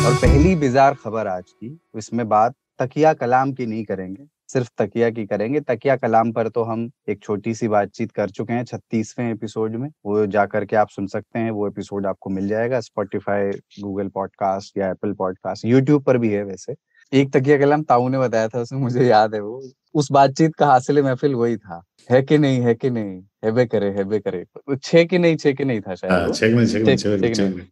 बड़ी बिजार खबर आज की। इसमें बात तकिया कलाम की नहीं करेंगे, सिर्फ तकिया की करेंगे। तकिया कलाम पर तो हम एक छोटी सी बातचीत कर चुके हैं 36वें एपिसोड में, वो जा करके आप सुन सकते हैं। वो एपिसोड आपको मिल जाएगा स्पॉटिफाई, गूगल पॉडकास्ट या एप्पल पॉडकास्ट, यूट्यूब पर भी है। वैसे एक तकिया कलाम ताऊ ने बताया था, उसमें मुझे याद है वो, उस बातचीत का हासिल महफिल वही था, है कि नहीं, है कि नहीं, हेबे करे, हेबे करे, छे कि नहीं था शायद,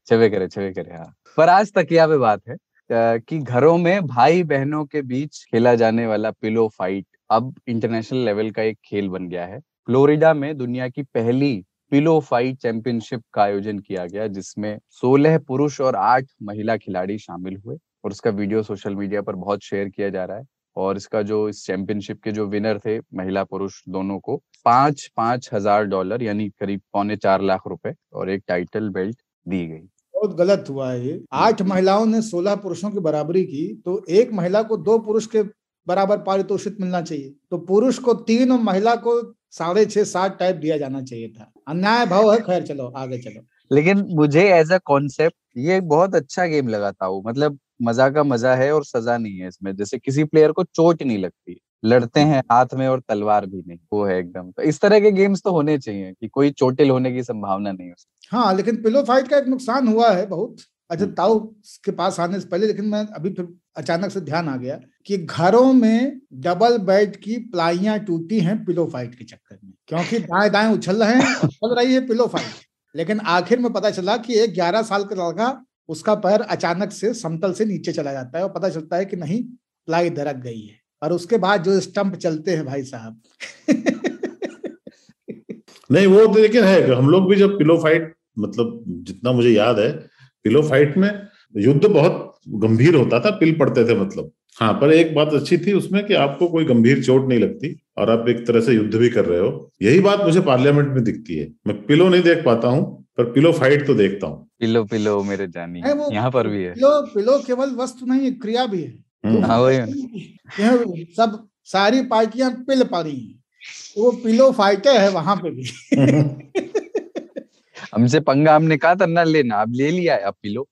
छेबे करे। हाँ, पर आज तकिया पे बात है कि घरों में भाई बहनों के बीच खेला जाने वाला पिलो फाइट अब इंटरनेशनल लेवल का एक खेल बन गया है। फ्लोरिडा में दुनिया की पहली पिलो फाइट चैंपियनशिप का आयोजन किया गया, जिसमें 16 पुरुष और 8 महिला खिलाड़ी शामिल हुए, और उसका वीडियो सोशल मीडिया पर बहुत शेयर किया जा रहा है। और इसका जो इस चैंपियनशिप के जो विनर थे, महिला पुरुष दोनों को $5,000 यानी करीब 3.25 लाख रुपए और एक टाइटल बेल्ट दी गई। बहुत गलत हुआ है ये। 8 महिलाओं ने 16 पुरुषों की बराबरी की, तो एक महिला को 2 पुरुष के बराबर पारितोषिक मिलना चाहिए। तो पुरुष को 3 और महिला को 6.5-7 टाइप दिया जाना चाहिए था। अन्याय भाव है। खैर चलो आगे चलो। लेकिन मुझे एज अ कॉन्सेप्ट ये बहुत अच्छा गेम लगा था वो, मतलब मजा का मजा है और सजा नहीं है इसमें। जैसे किसी प्लेयर को चोट नहीं लगती, लड़ते हैं हाथ में और तलवार भी नहीं, वो है एकदम। तो इस तरह के गेम्स तो होने चाहिए कि कोई चोटिल होने की संभावना नहीं हो। हाँ, लेकिन पिलो फाइट का एक नुकसान हुआ है बहुत। अच्छा, ताऊ के पास आने से पहले, लेकिन मैं अभी फिर अचानक से ध्यान आ गया कि घरों में डबल बेड की प्लाइयां टूटी हैं पिलो फाइट के चक्कर में, क्योंकि दाएं दाएं उछल रहे हैं, चल रही है पिलो फाइट। लेकिन आखिर में पता चला कि एक 11 साल का लड़का, उसका पैर अचानक से समतल से नीचे चला जाता है और पता चलता है कि नहीं, प्लाई दरक गई है। और उसके बाद जो स्टंप चलते हैं भाई साहब नहीं वो तो लेकिन है, हम लोग भी जब पिलो फाइट, मतलब जितना मुझे याद है पिलो फाइट में युद्ध बहुत गंभीर होता था, पिल पड़ते थे मतलब। हाँ, पर एक बात अच्छी थी उसमें कि आपको कोई गंभीर चोट नहीं लगती और आप एक तरह से युद्ध भी कर रहे हो। यही बात मुझे पार्लियामेंट में दिखती है। मैं पिलो नहीं देख पाता हूँ, पर पिलो फाइट तो देखता हूँ। पिलो पिलो मेरे जानी, यहाँ पर भी है। पिलो केवल वस्तु नहीं, क्रिया भी है। हाँ, वही सब सारी पार्टियां पिल पड़ी, वो पिलो फाइटर है वहां पे भी हमसे पंगा हमने कहा था ना लेना, अब ले लिया है, अब पिलो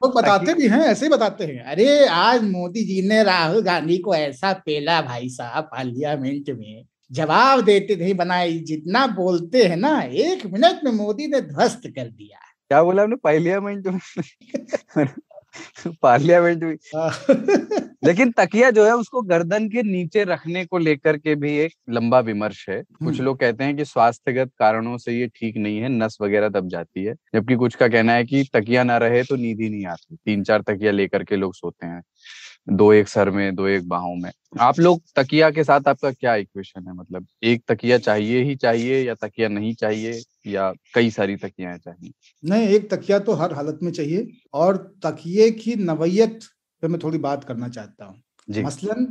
वो बताते भी हैं, ऐसे ही बताते हैं। अरे आज मोदी जी ने राहुल गांधी को ऐसा पेला भाई साहब पार्लियामेंट में, जवाब देते नहीं बनाए, जितना बोलते हैं ना 1 मिनट में मोदी ने ध्वस्त कर दिया। क्या बोला आपने? पार्लियामेंट में पार्लियामेंट में लेकिन तकिया जो है उसको गर्दन के नीचे रखने को लेकर के भी एक लंबा विमर्श है। कुछ लोग कहते हैं कि स्वास्थ्यगत कारणों से ये ठीक नहीं है, नस वगैरह दब जाती है, जबकि कुछ का कहना है कि तकिया ना रहे तो नींद ही नहीं आती। 3-4 तकिया लेकर के लोग सोते हैं, 2 एक सर में, 2 एक बाहों में। आप लोग तकिया के साथ आपका क्या इक्वेशन है? मतलब एक तकिया चाहिए ही चाहिए, या तकिया नहीं चाहिए, या कई सारी तकियां चाहिए? नहीं, एक तकिया तो हर हालत में चाहिए। और तकिए की नवैयत पे मैं थोड़ी बात करना चाहता हूँ। मसलन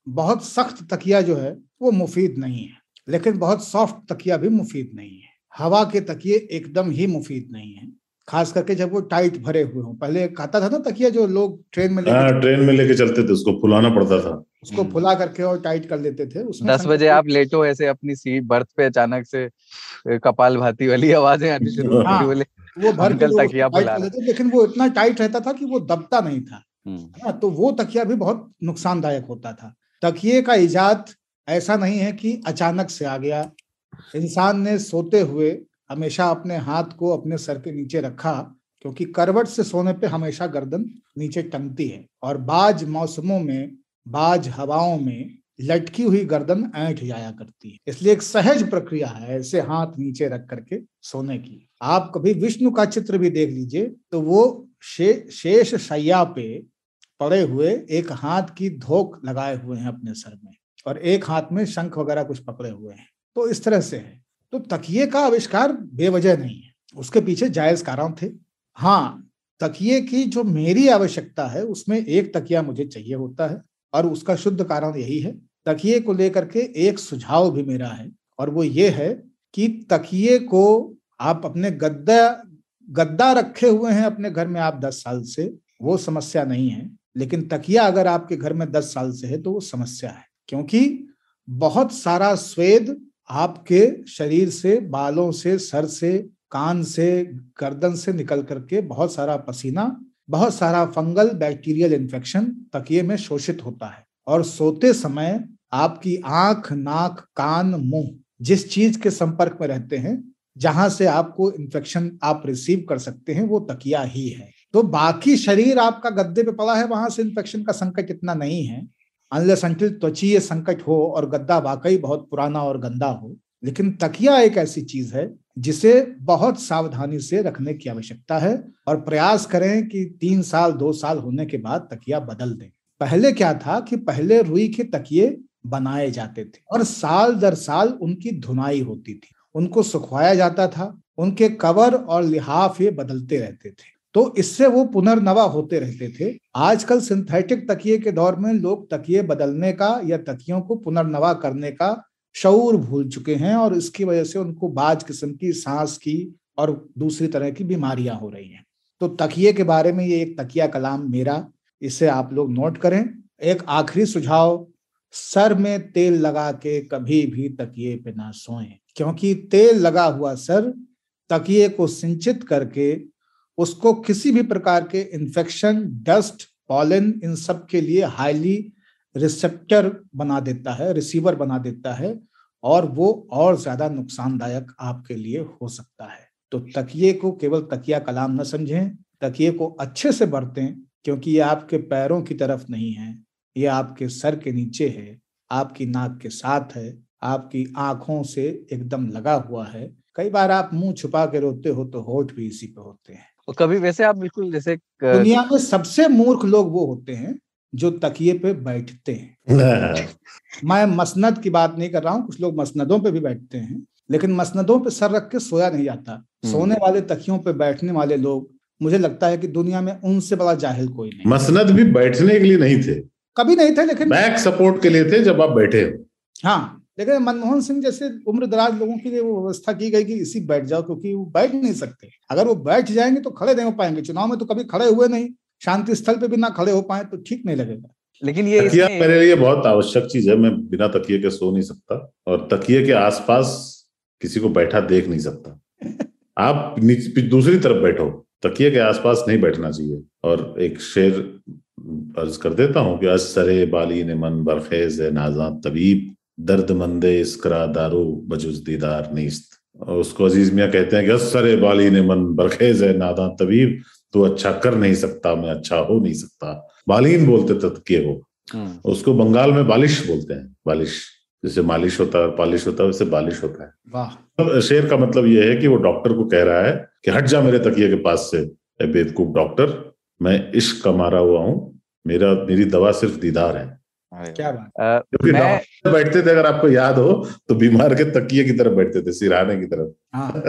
बहुत सख्त तकिया जो है वो मुफीद नहीं है, लेकिन बहुत सॉफ्ट तकिया भी मुफीद नहीं है। हवा के तकिए एकदम ही मुफीद नहीं है, खास करके जब वो टाइट भरे हुए हों। पहले खाता था ना तकिया जो लोग ट्रेन में लेके चलते थे, उसको फुलाना पड़ता था, उसको फुला करके और टाइट कर लेते थे। उसमें 10 बजे आप लेटो ऐसे अपनी सीट बर्थ पे, अचानक से कपाल भाती वाली आवाजें आनी शुरू होती, बोले वो भर के तकिया फुला रहे थे। लेकिन वो इतना टाइट रहता था कि वो दबता नहीं था। तो वो तकिया भी बहुत नुकसानदायक होता था। तकिए का इजाद ऐसा नहीं है कि अचानक से आ गया। इंसान ने सोते हुए हमेशा अपने हाथ को अपने सर के नीचे रखा, क्योंकि करवट से सोने पे हमेशा गर्दन नीचे टंगती है, और बाज मौसमों में, बाज हवाओं में लटकी हुई गर्दन ऐंठ जाया करती है। इसलिए एक सहज प्रक्रिया है ऐसे हाथ नीचे रख करके सोने की। आप कभी विष्णु का चित्र भी देख लीजिए, तो वो शेष शैया पे पड़े हुए एक हाथ की धोक लगाए हुए हैं अपने सर में, और एक हाथ में शंख वगैरह कुछ पकड़े हुए हैं। तो इस तरह से है। तो तकिए का आविष्कार बेवजह नहीं है, उसके पीछे जायज कारण थे। हाँ, तकिए की जो मेरी आवश्यकता है उसमें एक तकिया मुझे चाहिए होता है, और उसका शुद्ध कारण यही है। तकिए को लेकर के एक सुझाव भी मेरा है, और वो ये है कि तकिए को आप अपने गद्दा रखे हुए हैं अपने घर में आप 10 साल से, वो समस्या नहीं है। लेकिन तकिया अगर आपके घर में 10 साल से है तो वो समस्या है, क्योंकि बहुत सारा स्वेद आपके शरीर से, बालों से, सर से, कान से, गर्दन से निकल करके बहुत सारा पसीना बहुत सारा फंगल बैक्टीरियल इन्फेक्शन तकिए में शोषित होता है और सोते समय आपकी आंख, नाक, कान, मुंह जिस चीज के संपर्क में रहते हैं, जहां से आपको इन्फेक्शन आप रिसीव कर सकते हैं, वो तकिया ही है। तो बाकी शरीर आपका गद्दे पे पड़ा है, वहां से इन्फेक्शन का संकट इतना नहीं है, अनलेस अनटिल त्वचीय संकट हो और गद्दा वाकई बहुत पुराना और गंदा हो। लेकिन तकिया एक ऐसी चीज है जिसे बहुत सावधानी से रखने की आवश्यकता है और प्रयास करें कि 3 साल 2 साल होने के बाद तकिया बदल दें। पहले क्या था कि पहले रुई के तकिए बनाए जाते थे और साल दर साल उनकी धुनाई होती थी, उनको सुखवाया जाता था, उनके कवर और लिहाफ ये बदलते रहते थे, तो इससे वो पुनर्नवा होते रहते थे। आजकल सिंथेटिक तकिए के दौर में लोग तकिए बदलने का या तकियों को पुनर्नवा करने का शऊर भूल चुके हैं और इसकी वजह से उनको बाज किस्म की सांस की और दूसरी तरह की बीमारियां हो रही हैं। तो तकिए के बारे में ये एक तकिया कलाम मेरा, इसे आप लोग नोट करें। एक आखिरी सुझाव, सर में तेल लगा के कभी भी तकिए पे ना सोएं, क्योंकि तेल लगा हुआ सर तकिए को सिंचित करके उसको किसी भी प्रकार के इन्फेक्शन, डस्ट, पॉलन, इन सब के लिए हाईली रिसेप्टर बना देता है, रिसीवर बना देता है और वो और ज्यादा नुकसानदायक आपके लिए हो सकता है। तो तकिए को केवल तकिया कलाम न समझें, तकिए को अच्छे से बरतें, क्योंकि ये आपके पैरों की तरफ नहीं है, ये आपके सर के नीचे है, आपकी नाक के साथ है, आपकी आंखों से एकदम लगा हुआ है। कई बार आप मुंह छुपा के रोते हो तो होठ भी इसी पे होते हैं। और कभी वैसे आप बिल्कुल जैसे दुनिया में सबसे मूर्ख लोग वो होते हैं जो तकिए पे बैठते हैं। मैं मसनद की बात नहीं कर रहा हूँ, कुछ लोग मसनदों पे भी बैठते हैं, लेकिन मसनदों पे सर रख के सोया नहीं जाता। सोने वाले तकियों पे बैठने वाले लोग, मुझे लगता है कि दुनिया में उनसे बड़ा जाहिल कोई नहीं। मसनद भी बैठने के लिए नहीं थे, कभी नहीं थे, लेकिन बैक सपोर्ट के लिए थे जब आप बैठे हो। हाँ, लेकिन मनमोहन सिंह जैसे उम्र दराज लोगों के लिए वो व्यवस्था की गई कि इसी बैठ जाओ, क्योंकि वो बैठ नहीं सकते। अगर वो बैठ जाएंगे तो खड़े नहीं हो पाएंगे। चुनाव में तो कभी खड़े हुए नहीं, शांति स्थल पे भी ना खड़े हो पाए तो ठीक नहीं लगेगा। लेकिन ये तकिया मेरे लिए बहुत आवश्यक चीज है। मैं बिना तकिए के सो नहीं सकता और तकिए के आसपास किसी को बैठा देख नहीं सकता। आप दूसरी तरफ बैठो, तकिए के आसपास नहीं बैठना चाहिए। और एक शेर अर्ज कर देता हूँ कि असरे बाली ने मन बरखेज नाजा तबीब, दर्द मंदे इसकरा दारू बजुज दीदार नीस्त। और उसको अजीज मियाँ कहते हैं कि असरे बाली ने मन बरखेज नादा तबीब, तो अच्छा कर नहीं सकता, मैं अच्छा हो नहीं सकता। बालीन बोलते थे तकिए को, उसको बंगाल में बालिश बोलते हैं। बालिश जैसे मालिश होता है, पालिश होता है, वैसे बालिश होता है। वाह। शेर का मतलब यह है कि वो डॉक्टर को कह रहा है कि हट जा मेरे तकिए के पास से, ए बेवकूफ डॉक्टर, मैं इश्क का मारा हुआ हूँ, मेरी दवा सिर्फ दीदार है। क्या बात। क्योंकि डॉक्टर बैठते थे, अगर आपको याद हो तो बीमार के तकिए की तरफ बैठते थे, सिरहाने की तरफ। हाँ,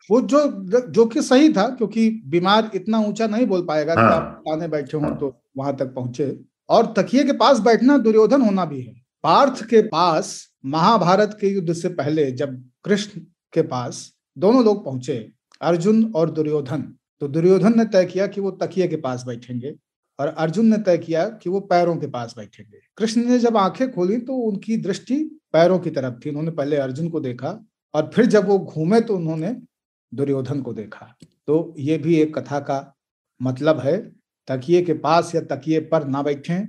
वो जो कि सही था, क्योंकि बीमार इतना ऊंचा नहीं बोल पाएगा कि आप ताने बैठे हो तो वहां तक पहुंचे। और तकिए के पास बैठना दुर्योधन होना भी है। पार्थ के पास महाभारत के युद्ध से पहले जब कृष्ण के पास दोनों लोग पहुंचे, अर्जुन और दुर्योधन, तो दुर्योधन ने तय किया कि वो तकिए के पास बैठेंगे और अर्जुन ने तय किया कि वो पैरों के पास बैठेंगे। कृष्ण ने जब आंखें खोली तो उनकी दृष्टि पैरों की तरफ थी। उन्होंने पहले अर्जुन को देखा और फिर जब वो घूमे तो उन्होंने दुर्योधन को देखा। तो ये भी एक कथा का मतलब है, तकिए के पास या तकिए पर ना बैठें,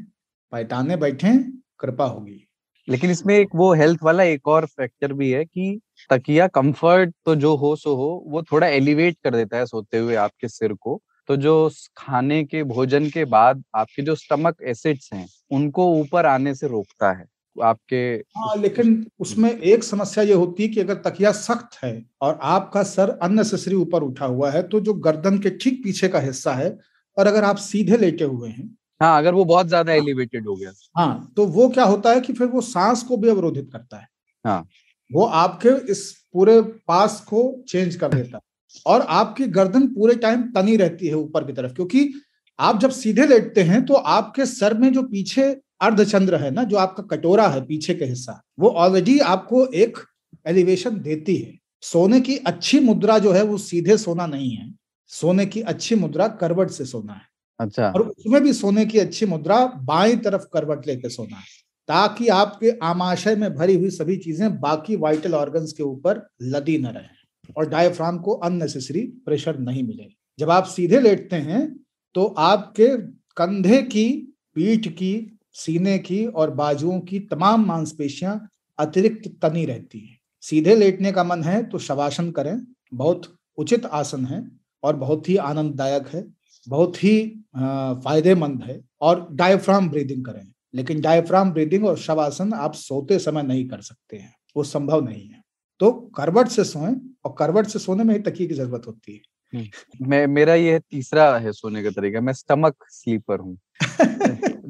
पैटाने बैठें, कृपा होगी। लेकिन इसमें एक वो हेल्थ वाला एक और फैक्टर भी है कि तकिया कंफर्ट तो जो हो सो हो, वो थोड़ा एलिवेट कर देता है सोते हुए आपके सिर को। तो जो खाने के भोजन के बाद आपके जो स्टमक एसिड्स हैं उनको ऊपर आने से रोकता है आपके। हाँ, लेकिन उसमें एक समस्या ये होती है कि अगर तकिया सख्त है और आपका सर अननेसेसरी ऊपर उठा हुआ है, तो जो गर्दन के ठीक पीछे का हिस्सा है, और अगर आप सीधे लेटे हुए हैं, हाँ, अगर वो बहुत ज्यादा एलिवेटेड हो गया, हाँ, तो वो क्या होता है कि फिर वो सांस को भी अवरोधित करता है। हाँ, वो आपके इस पूरे पास को चेंज कर देता है और आपकी गर्दन पूरे टाइम तनी रहती है ऊपर की तरफ, क्योंकि आप जब सीधे लेटते हैं तो आपके सर में जो पीछे अर्धचंद्र है ना, जो आपका कटोरा है पीछे का हिस्सा, वो ऑलरेडी आपको एक एलिवेशन देती है। सोने की अच्छी मुद्रा जो है वो सीधे सोना नहीं है, सोने की अच्छी मुद्रा करवट से सोना है। अच्छा। और उसमें भी सोने की अच्छी मुद्रा बाईं तरफ करवट लेके सोना है, ताकि आपके आमाशय में भरी हुई सभी चीजें बाकी वाइटल ऑर्गन्स के ऊपर लदी न रहे और डायफ्राम को अननेसेसरी प्रेशर नहीं मिले। जब आप सीधे लेटते हैं तो आपके कंधे की, पीठ की, सीने की और बाजुओं की तमाम मांसपेशियां अतिरिक्त तनी रहती हैं। सीधे लेटने का मन है तो शवासन करें, बहुत उचित आसन है और बहुत ही आनंददायक है, बहुत ही फायदेमंद है। और डायफ्राम ब्रीदिंग करें, लेकिन डायफ्राम ब्रीदिंग और शवासन आप सोते समय नहीं कर सकते हैं, वो संभव नहीं है। तो करवट से सोएं, और करवट से सोने में ही तकिए की जरूरत होती है। मेरा ये तीसरा है सोने का तरीका, मैं स्टमक स्लीपर हूँ।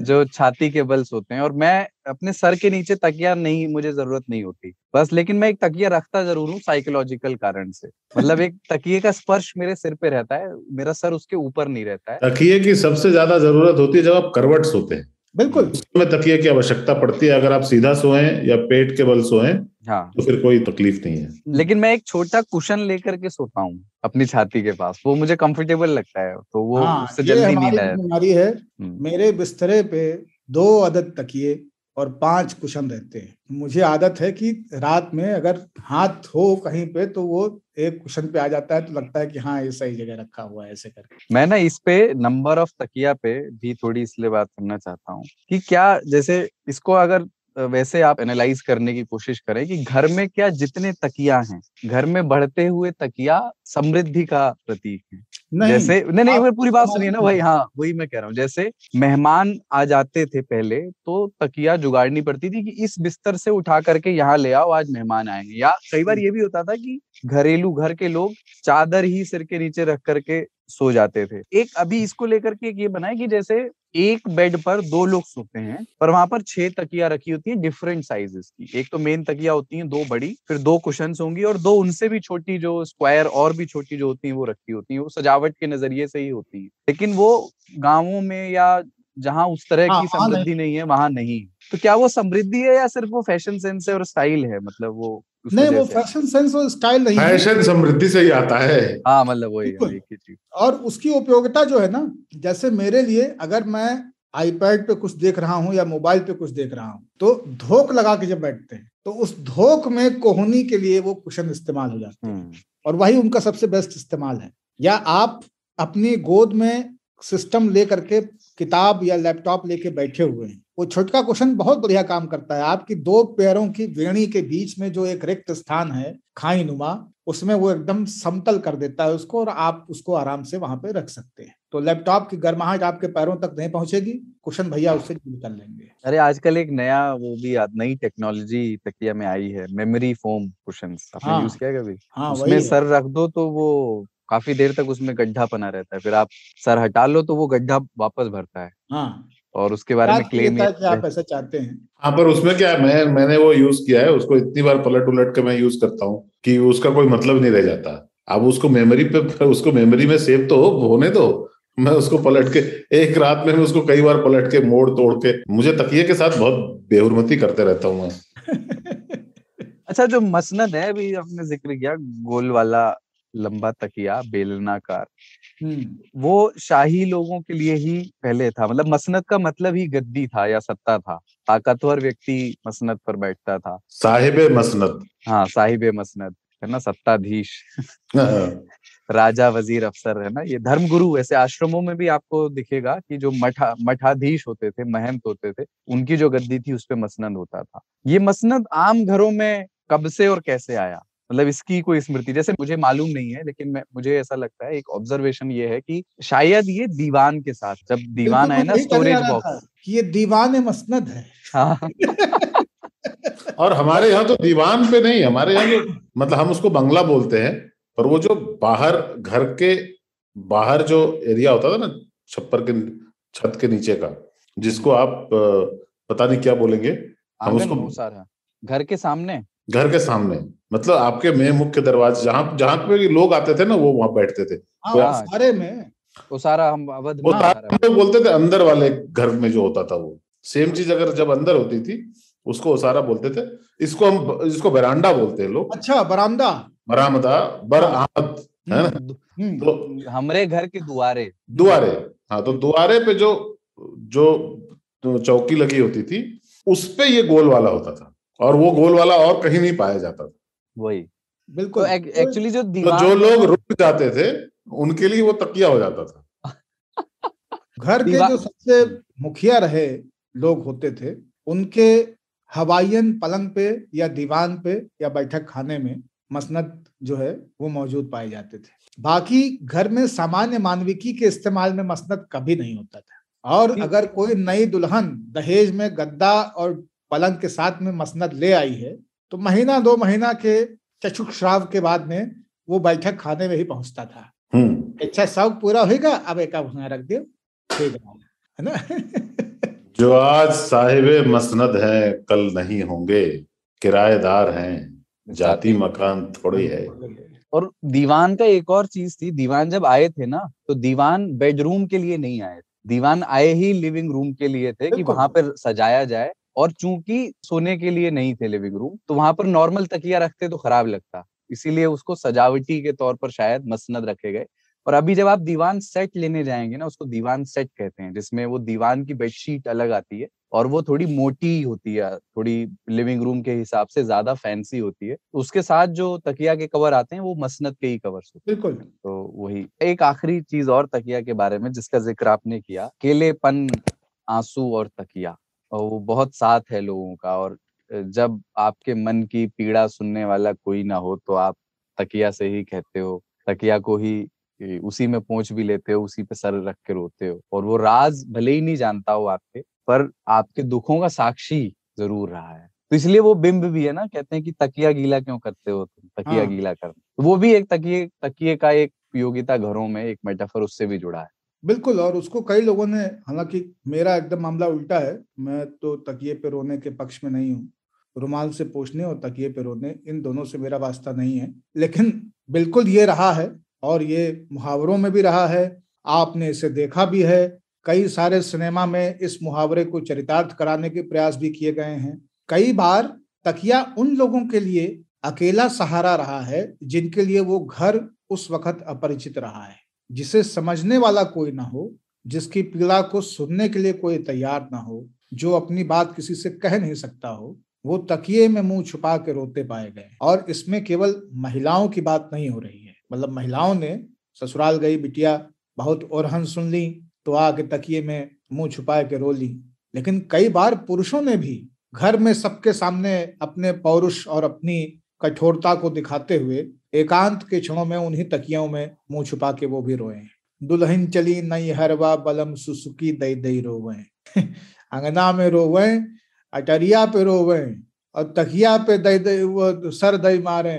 जो छाती के बल सोते हैं, और मैं अपने सर के नीचे तकिया नहीं, मुझे जरूरत नहीं होती बस, लेकिन मैं एक तकिया रखता जरूर हूँ साइकोलॉजिकल कारण से। मतलब एक तकिए का स्पर्श मेरे सिर पे रहता है, मेरा सर उसके ऊपर नहीं रहता है। तकिए की सबसे ज्यादा जरूरत होती है जब आप करवट सोते हैं, बिल्कुल उसमें तकिए की आवश्यकता पड़ती है। अगर आप सीधा सोएं या पेट के बल सोएं, हाँ, तो फिर कोई तकलीफ नहीं है। लेकिन मैं एक छोटा कुशन लेकर के सोता हूँ अपनी छाती के पास, वो मुझे कंफर्टेबल लगता है, तो वो उससे ये जल्दी हमारी नींद आया। बीमारी है। मेरे बिस्तरे पे 2 अदद तकिए और 5 कुशन रहते हैं। मुझे आदत है कि रात में अगर हाथ हो कहीं पे तो वो एक कुशन पे आ जाता है, तो लगता है कि हाँ ये सही जगह रखा हुआ है, ऐसे करके। मैं ना इस पे नंबर ऑफ तकिया पे भी थोड़ी इसलिए बात करना चाहता हूँ कि क्या, जैसे इसको अगर वैसे आप एनालाइज करने की कोशिश करें कि घर में क्या जितने तकिया हैं, घर में बढ़ते हुए तकिया समृद्धि का प्रतीक है। नहीं, जैसे नहीं, आप मैं पूरी बात सुनिए ना भाई। हाँ, वही मैं कह रहा हूँ। जैसे मेहमान आ जाते थे पहले, तो तकिया जुगाड़नी पड़ती थी कि इस बिस्तर से उठा करके यहाँ ले आओ, आज मेहमान आएंगे। या कई बार ये भी होता था कि घरेलू घर के लोग चादर ही सिर के नीचे रख करके सो जाते थे। एक अभी इसको लेकर के ये बना है कि जैसे एक बेड पर 2 लोग सोते हैं, पर वहां पर 6 तकिया रखी होती हैं डिफरेंट साइजेस की। एक तो मेन तकिया होती हैं 2 बड़ी, फिर 2 कुशन्स होंगी, और 2 उनसे भी छोटी जो स्क्वायर और भी छोटी जो होती हैं वो रखी होती हैं। वो सजावट के नजरिए से ही होती है, लेकिन वो गाँवों में या जहाँ उस तरह की समृद्धि नहीं है, वहां नहीं। तो क्या वो समृद्धि है या सिर्फ वो फैशन सेंस है और स्टाइल है? मतलब वो नहीं, वो फैशन सेंस और स्टाइल नहीं है, फैशन समृद्धि से ही आता है। हाँ, मतलब वही एक ही चीज। और उसकी उपयोगिता जो है ना, जैसे मेरे लिए अगर मैं आईपैड पे कुछ देख रहा हूँ या मोबाइल पे कुछ देख रहा हूँ, तो धोक लगा के जब बैठते हैं तो उस धोक में कोहनी के लिए वो कुशन इस्तेमाल हो जाते हैं, और वही उनका सबसे बेस्ट इस्तेमाल है। या आप अपनी गोद में सिस्टम ले करके किताब या लैपटॉप लेके बैठे हुए हैं, वो छोटका कुशन बहुत बढ़िया काम करता है। आपकी 2 पैरों की वेणी के बीच में जो एक रिक्त स्थान है खाई नुमा, उसमें वो एकदम समतल कर देता है उसको, और आप उसको आराम से वहां पे रख सकते हैं। तो लैपटॉप की गर्माहट आपके पैरों तक नहीं पहुंचेगी, कुशन भैया उससे डील कर लेंगे। अरे आजकल एक नया वो भी नई टेक्नोलॉजी तकिया में आई है, मेमोरी फोम कुशन्स। आपने यूज किया कभी? हाँ, उसमें सर रख दो तो वो काफी देर तक उसमें गड्ढा बना रहता है, फिर आप सर हटा लो तो वो गड्ढा वापस भरता है। हाँ, और उसके बारे में क्लेम आप ऐसा चाहते हैं। हाँ, पर उसमें क्या है, मैंने वो यूज किया है, उसको इतनी बार पलट उलट के मैं यूज करता हूँ कि उसका कोई मतलब नहीं रह जाता। अब उसको मेमोरी में सेव तो होने दो। मैं उसको पलट के एक रात में उसको कई बार पलट के मोड़ तोड़ के, मुझे तकिए के साथ बहुत बेहुरमती करते रहता हूँ मैं। अच्छा, जो मसनद है, अभी आपने जिक्र किया गोल वाला लंबा तकिया बेलनाकार, वो शाही लोगों के लिए ही पहले था। मतलब मसनद का मतलब ही गद्दी था या सत्ता था, ताकतवर व्यक्ति मसनद पर बैठता था। साहिबे मसनद। हाँ, साहिबे मसनद है ना, सत्ताधीश। राजा, वजीर, अफसर है ना, ये धर्मगुरु। ऐसे आश्रमों में भी आपको दिखेगा कि जो मठाधीश होते थे, महंत होते थे, उनकी जो गद्दी थी उस पे मसनद होता था। ये मसनद आम घरों में कब से और कैसे आया? मतलब इसकी कोई स्मृति जैसे मुझे मालूम नहीं है, लेकिन मुझे ऐसा लगता है, एक ऑब्जर्वेशन ये है कि शायद ये दीवान के साथ, जब दीवान आए ना, स्टोरेज बॉक्स, ये दीवान मसनद है। हाँ। और हमारे यहाँ तो दीवान पे नहीं, हमारे यहाँ जो, मतलब हम उसको बंगला बोलते हैं, पर वो जो बाहर, घर के बाहर जो एरिया होता था ना, छप्पर के छत के नीचे का, जिसको आप पता नहीं क्या बोलेंगे, हम उसको घर के सामने, मतलब आपके में मुख्य दरवाजे, जहां पे लोग आते थे ना, वो वहां बैठते थे। सारे में ओसारा, हम अवध में लोग बोलते थे। अंदर वाले घर में जो होता था वो सेम चीज, अगर जब अंदर होती थी उसको ओसारा बोलते थे। इसको बरामदा बोलते हैं लोग। अच्छा, बरामदा, बरामद है ना। तो हमारे घर के दुआरे। हाँ, तो दुआरे पे जो चौकी लगी होती थी, उस पे ये गोल वाला होता था, और वो गोल वाला और कहीं नहीं पाया जाता था। वही, बिल्कुल। तो एक्चुअली जो लोग रुक जाते थे, उनके लिए वो तकिया हो जाता था। घर के जो सबसे मुखिया रहे लोग होते थे, उनके हवाईयन पलंग पे या दीवान पे या बैठक खाने में मसनद जो है वो मौजूद पाए जाते थे। बाकी घर में सामान्य मानविकी के इस्तेमाल में मसनद कभी नहीं होता था। और अगर कोई नई दुल्हन दहेज में गद्दा और पलंग के साथ में मसनद ले आई है तो महीना 2 महीना के चक्षुष श्राव के बाद में वो बैठक खाने में ही पहुंचता था। अच्छा, शौक पूरा होगा, अब एक रख दियो, ठीक है ना। जो आज साहिबे मसनद हैं कल नहीं होंगे, किराएदार हैं, जाति मकान थोड़ी है। और दीवान का एक और चीज थी, दीवान जब आए थे ना तो दीवान बेडरूम के लिए नहीं आए, दीवान आए ही लिविंग रूम के लिए थे कि वहां पर सजाया जाए। और चूंकि सोने के लिए नहीं थे लिविंग रूम, तो वहां पर नॉर्मल तकिया रखते तो खराब लगता, इसीलिए उसको सजावटी के तौर पर शायद मसनद रखे गए। और अभी जब आप दीवान सेट लेने जाएंगे ना, उसको दीवान सेट कहते हैं, जिसमें वो दीवान की बेडशीट अलग आती है और वो थोड़ी मोटी होती है, थोड़ी लिविंग रूम के हिसाब से ज्यादा फैंसी होती है। उसके साथ जो तकिया के कवर आते हैं वो मसनद के ही कवर्स होते हैं। बिल्कुल। तो वही एक आखिरी चीज और तकिया के बारे में जिसका जिक्र आपने किया, अकेलेपन, आंसू और तकिया, और वो बहुत साथ है लोगों का। और जब आपके मन की पीड़ा सुनने वाला कोई ना हो तो आप तकिया से ही कहते हो, तकिया को ही उसी में पोंछ भी लेते हो, उसी पे सर रख के रोते हो। और वो राज भले ही नहीं जानता हो आपके, पर आपके दुखों का साक्षी जरूर रहा है। तो इसलिए वो बिंब भी है ना, कहते हैं कि तकिया गीला क्यों करते हो तुम, तकिया गीला कर। वो भी एक तकिए का एक उपयोगिता घरों में, एक मेटाफर उससे भी जुड़ा है। बिल्कुल। और उसको कई लोगों ने, हालांकि मेरा एकदम मामला उल्टा है, मैं तो तकिए पे रोने के पक्ष में नहीं हूँ। रुमाल से पोंछने और तकिए पे रोने, इन दोनों से मेरा वास्ता नहीं है। लेकिन बिल्कुल ये रहा है, और ये मुहावरों में भी रहा है, आपने इसे देखा भी है। कई सारे सिनेमा में इस मुहावरे को चरितार्थ कराने के प्रयास भी किए गए हैं। कई बार तकिया उन लोगों के लिए अकेला सहारा रहा है जिनके लिए वो घर उस वक्त अपरिचित रहा है, जिसे समझने वाला कोई ना हो, जिसकी पीड़ा को सुनने के लिए कोई तैयार ना हो, जो अपनी बात किसी से कह नहीं सकता हो, वो तकिए में मुंह छुपा के रोते पाए गए। और इसमें केवल महिलाओं की बात नहीं हो रही है, मतलब महिलाओं ने ससुराल गई बिटिया, बहुत ओरहन सुन ली तो आके तकिए में मुंह छुपा के रो ली। लेकिन कई बार पुरुषों ने भी घर में सबके सामने अपने पौरुष और अपनी कठोरता को दिखाते हुए एकांत के क्षणों में उन्हीं तकियों में मुंह छुपा के वो भी रोए। दुल्हन चली नई हरवा बलम सुसुकी दई दई रोवे, अंगना में रोवे, अटरिया पे रोवे, और तकिया पे दई दई वो सर दई मारे,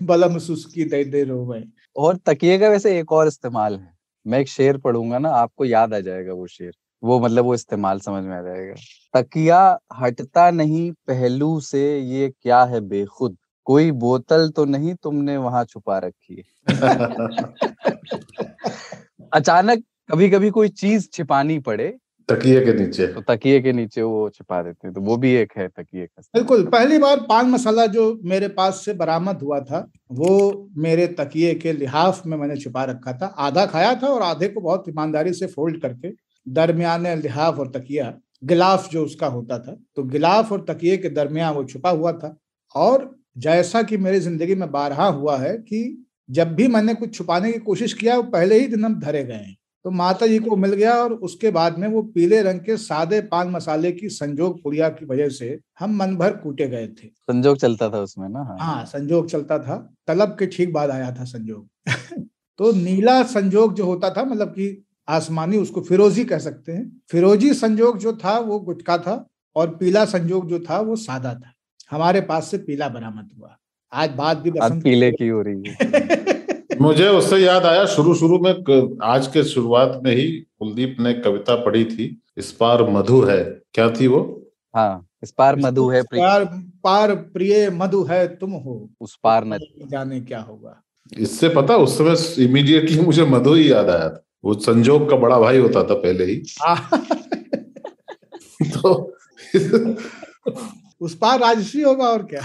बलम सुसुकी दई दई रोवे। और तकिए का वैसे एक और इस्तेमाल है, मैं एक शेर पढ़ूंगा ना, आपको याद आ जाएगा वो शेर, वो मतलब वो इस्तेमाल समझ में आ जाएगा। तकिया हटता नहीं पहलू से, ये क्या है बेखुद, कोई बोतल तो नहीं तुमने वहां छुपा रखी है। अचानक कभी कभी कोई चीज छिपानी पड़े तकिए के नीचे, तो तकिए के नीचे वो छिपा देते हैं, तो वो भी एक है तकिए का। बिल्कुल। पहली बार पान मसाला जो मेरे पास से बरामद हुआ था वो मेरे तकिए के लिहाफ में मैंने छुपा रखा था। आधा खाया था और आधे को बहुत ईमानदारी से फोल्ड करके दरमियाने लिहाफ और तकिया, गिलाफ जो उसका होता था, तो गिलाफ और तकिए के दरमियान वो छुपा हुआ था। और जैसा कि मेरी जिंदगी में बारहा हुआ है कि जब भी मैंने कुछ छुपाने की कोशिश किया वो पहले ही दिन हम धरे गए हैं। तो माता जी को मिल गया और उसके बाद में वो पीले रंग के सादे पान मसाले की संजोग पुड़िया की वजह से हम मन भर कूटे गए थे। संजोग चलता था उसमें ना। हाँ, संजोग चलता था, तलब के ठीक बाद आया था संजोग। तो नीला संजोग जो होता था, मतलब कि आसमानी, उसको फिरोजी कह सकते हैं। फिरोजी संजोग जो था वो गुटखा था और पीला संजोग जो था वो सादा था। हमारे पास से पीला बरामद हुआ। आज बात भी बसंत पीले की हो रही है। मुझे उससे याद आया, शुरू में आज के शुरुआत में ही कुलदीप ने कविता पढ़ी थी, इस पार मधु है, क्या थी वो? हाँ, इस पार मधु है, पार प्रिय मधु है तुम हो, उस पार न जाने क्या होगा। इससे पता उस समय इमीडिएटली मुझे मधु ही याद आया था, वो संजोग का बड़ा भाई होता था पहले ही। तो उस पार राजश्री होगा और क्या।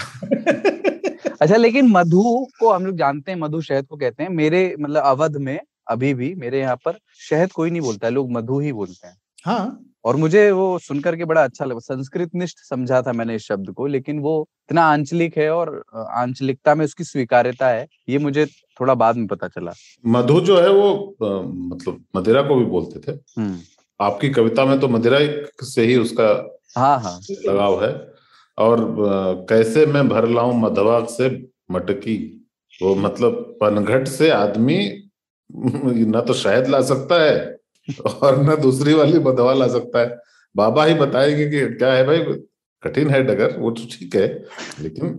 अच्छा, लेकिन मधु को हम लोग जानते हैं, मधु शहद को कहते हैं। मेरे मतलब अवध में अभी भी मेरे यहाँ पर शहद कोई नहीं बोलता है, लोग मधु ही बोलते हैं। हाँ, और मुझे वो सुनकर के बड़ा अच्छा लगा। संस्कृत निष्ठ समझा था मैंने इस शब्द को, लेकिन वो इतना आंचलिक है और आंचलिकता में उसकी स्वीकार्यता है, ये मुझे थोड़ा बाद में पता चला। मधु जो है वो मतलब मदिरा को भी बोलते थे। आपकी कविता में तो मदिरा से ही उसका हाँ लगाव है। और कैसे मैं भर लाऊं मधवा से मटकी, वो मतलब पनघट से आदमी न तो शहद ला सकता है और न दूसरी वाली मधवा ला सकता है। बाबा ही बताएंगे कि क्या है भाई, कठिन है डगर, वो तो ठीक है, लेकिन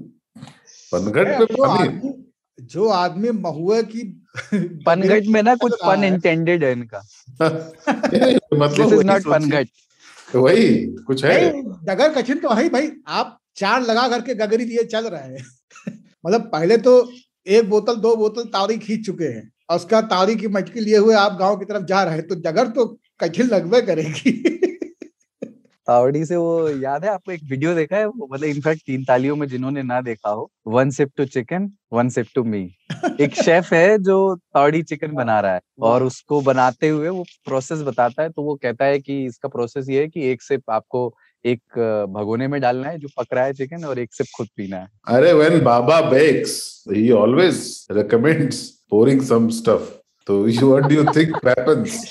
पनघट पे पानी। जो आदमी महुआ की पनघट में ना कुछ पन इंटेंडेड है इनका। मतलब दिस इज नॉट पनघट, वही कुछ है। डगर कठिन तो है भाई, आप 4 लगा करके गगरी दिए चल रहे हैं। मतलब पहले तो 1 बोतल 2 बोतल ताड़ी खींच चुके हैं, और उसका ताड़ी की मटकी लिए हुए आप गांव की तरफ जा रहे हैं, तो डगर तो कठिन लगभग करेगी। तावड़ी से वो याद है आपको, एक वीडियो देखा है वो, मतलब इनफैक्ट 3 तालियों में जिन्होंने ना देखा हो, 1 sip to chicken 1 sip to me। एक शेफ है जो तावड़ी चिकन बना रहा है, और उसको बनाते हुए वो प्रोसेस बताता है, तो वो कहता है कि इसका प्रोसेस ये है कि 1 सिप आपको एक भगोने में डालना है जो पक रहा है चिकन, और 1 सिप खुद पीना है। अरे when Baba bakes, he always recommends pouring some stuff। तो what do you think happens?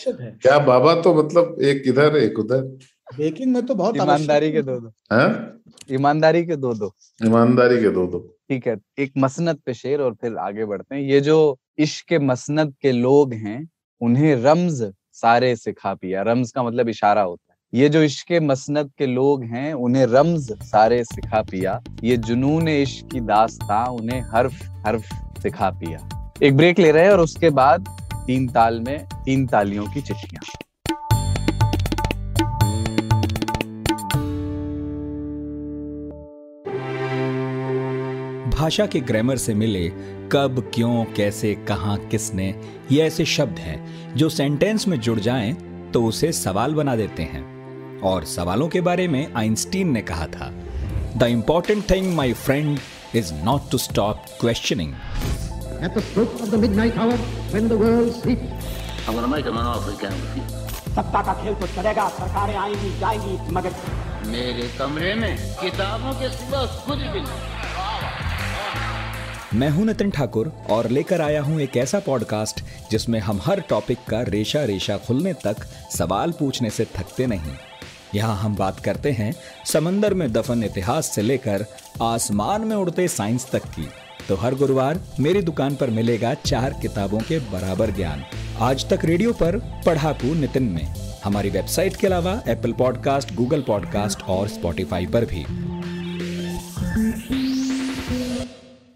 क्या बाबा तो मतलब एक इधर एक उधर। बेकिंग में तो बहुत ईमानदारी के दो ईमानदारी के दो ईमानदारी के दो। ठीक है, एक मसनद पे शेर और फिर आगे बढ़ते हैं। ये जो इश्क के मसनद के लोग हैं, उन्हें रम्ज सारे सिखा पिया। रम्ज का मतलब इशारा होता है। ये जो इश्क के मसनद के लोग हैं, उन्हें रम्ज सारे सिखा पिया। ये जुनून इश्क की दास्तां, उन्हें हर्फ हर्फ सिखा पिया। एक ब्रेक ले रहे हैं और उसके बाद 3 ताल में 3 तालियों की चिट्ठियां। भाषा के ग्रामर से मिले कब, क्यों, कैसे, कहां, किसने, ये ऐसे शब्द हैं जो सेंटेंस में जुड़ जाएं तो उसे सवाल बना देते हैं। और सवालों के बारे में आइंस्टीन ने कहा था, the important thing my friend is not to stop questioning. At the stroke of the midnight hour, when the world sleeps, I'm gonna make him an offer again with you. सत्ता का खेल तो चलेगा, सरकारें आएंगी जाएंगी, मगर मेरे कमरे में किताबों के सिवा कुछ भी नहीं। मैं हूं नितिन ठाकुर और लेकर आया हूं एक ऐसा पॉडकास्ट जिसमें हम हर टॉपिक का रेशा रेशा खुलने तक सवाल पूछने से थकते नहीं। यहाँ हम बात करते हैं समंदर में दफन इतिहास से लेकर आसमान में उड़ते साइंस तक की। तो हर गुरुवार मेरी दुकान पर मिलेगा 4 किताबों के बराबर ज्ञान। आज तक रेडियो पर पढ़ाकू नितिन में, हमारी वेबसाइट के अलावा एप्पल पॉडकास्ट, गूगल पॉडकास्ट और स्पॉटिफाई पर भी।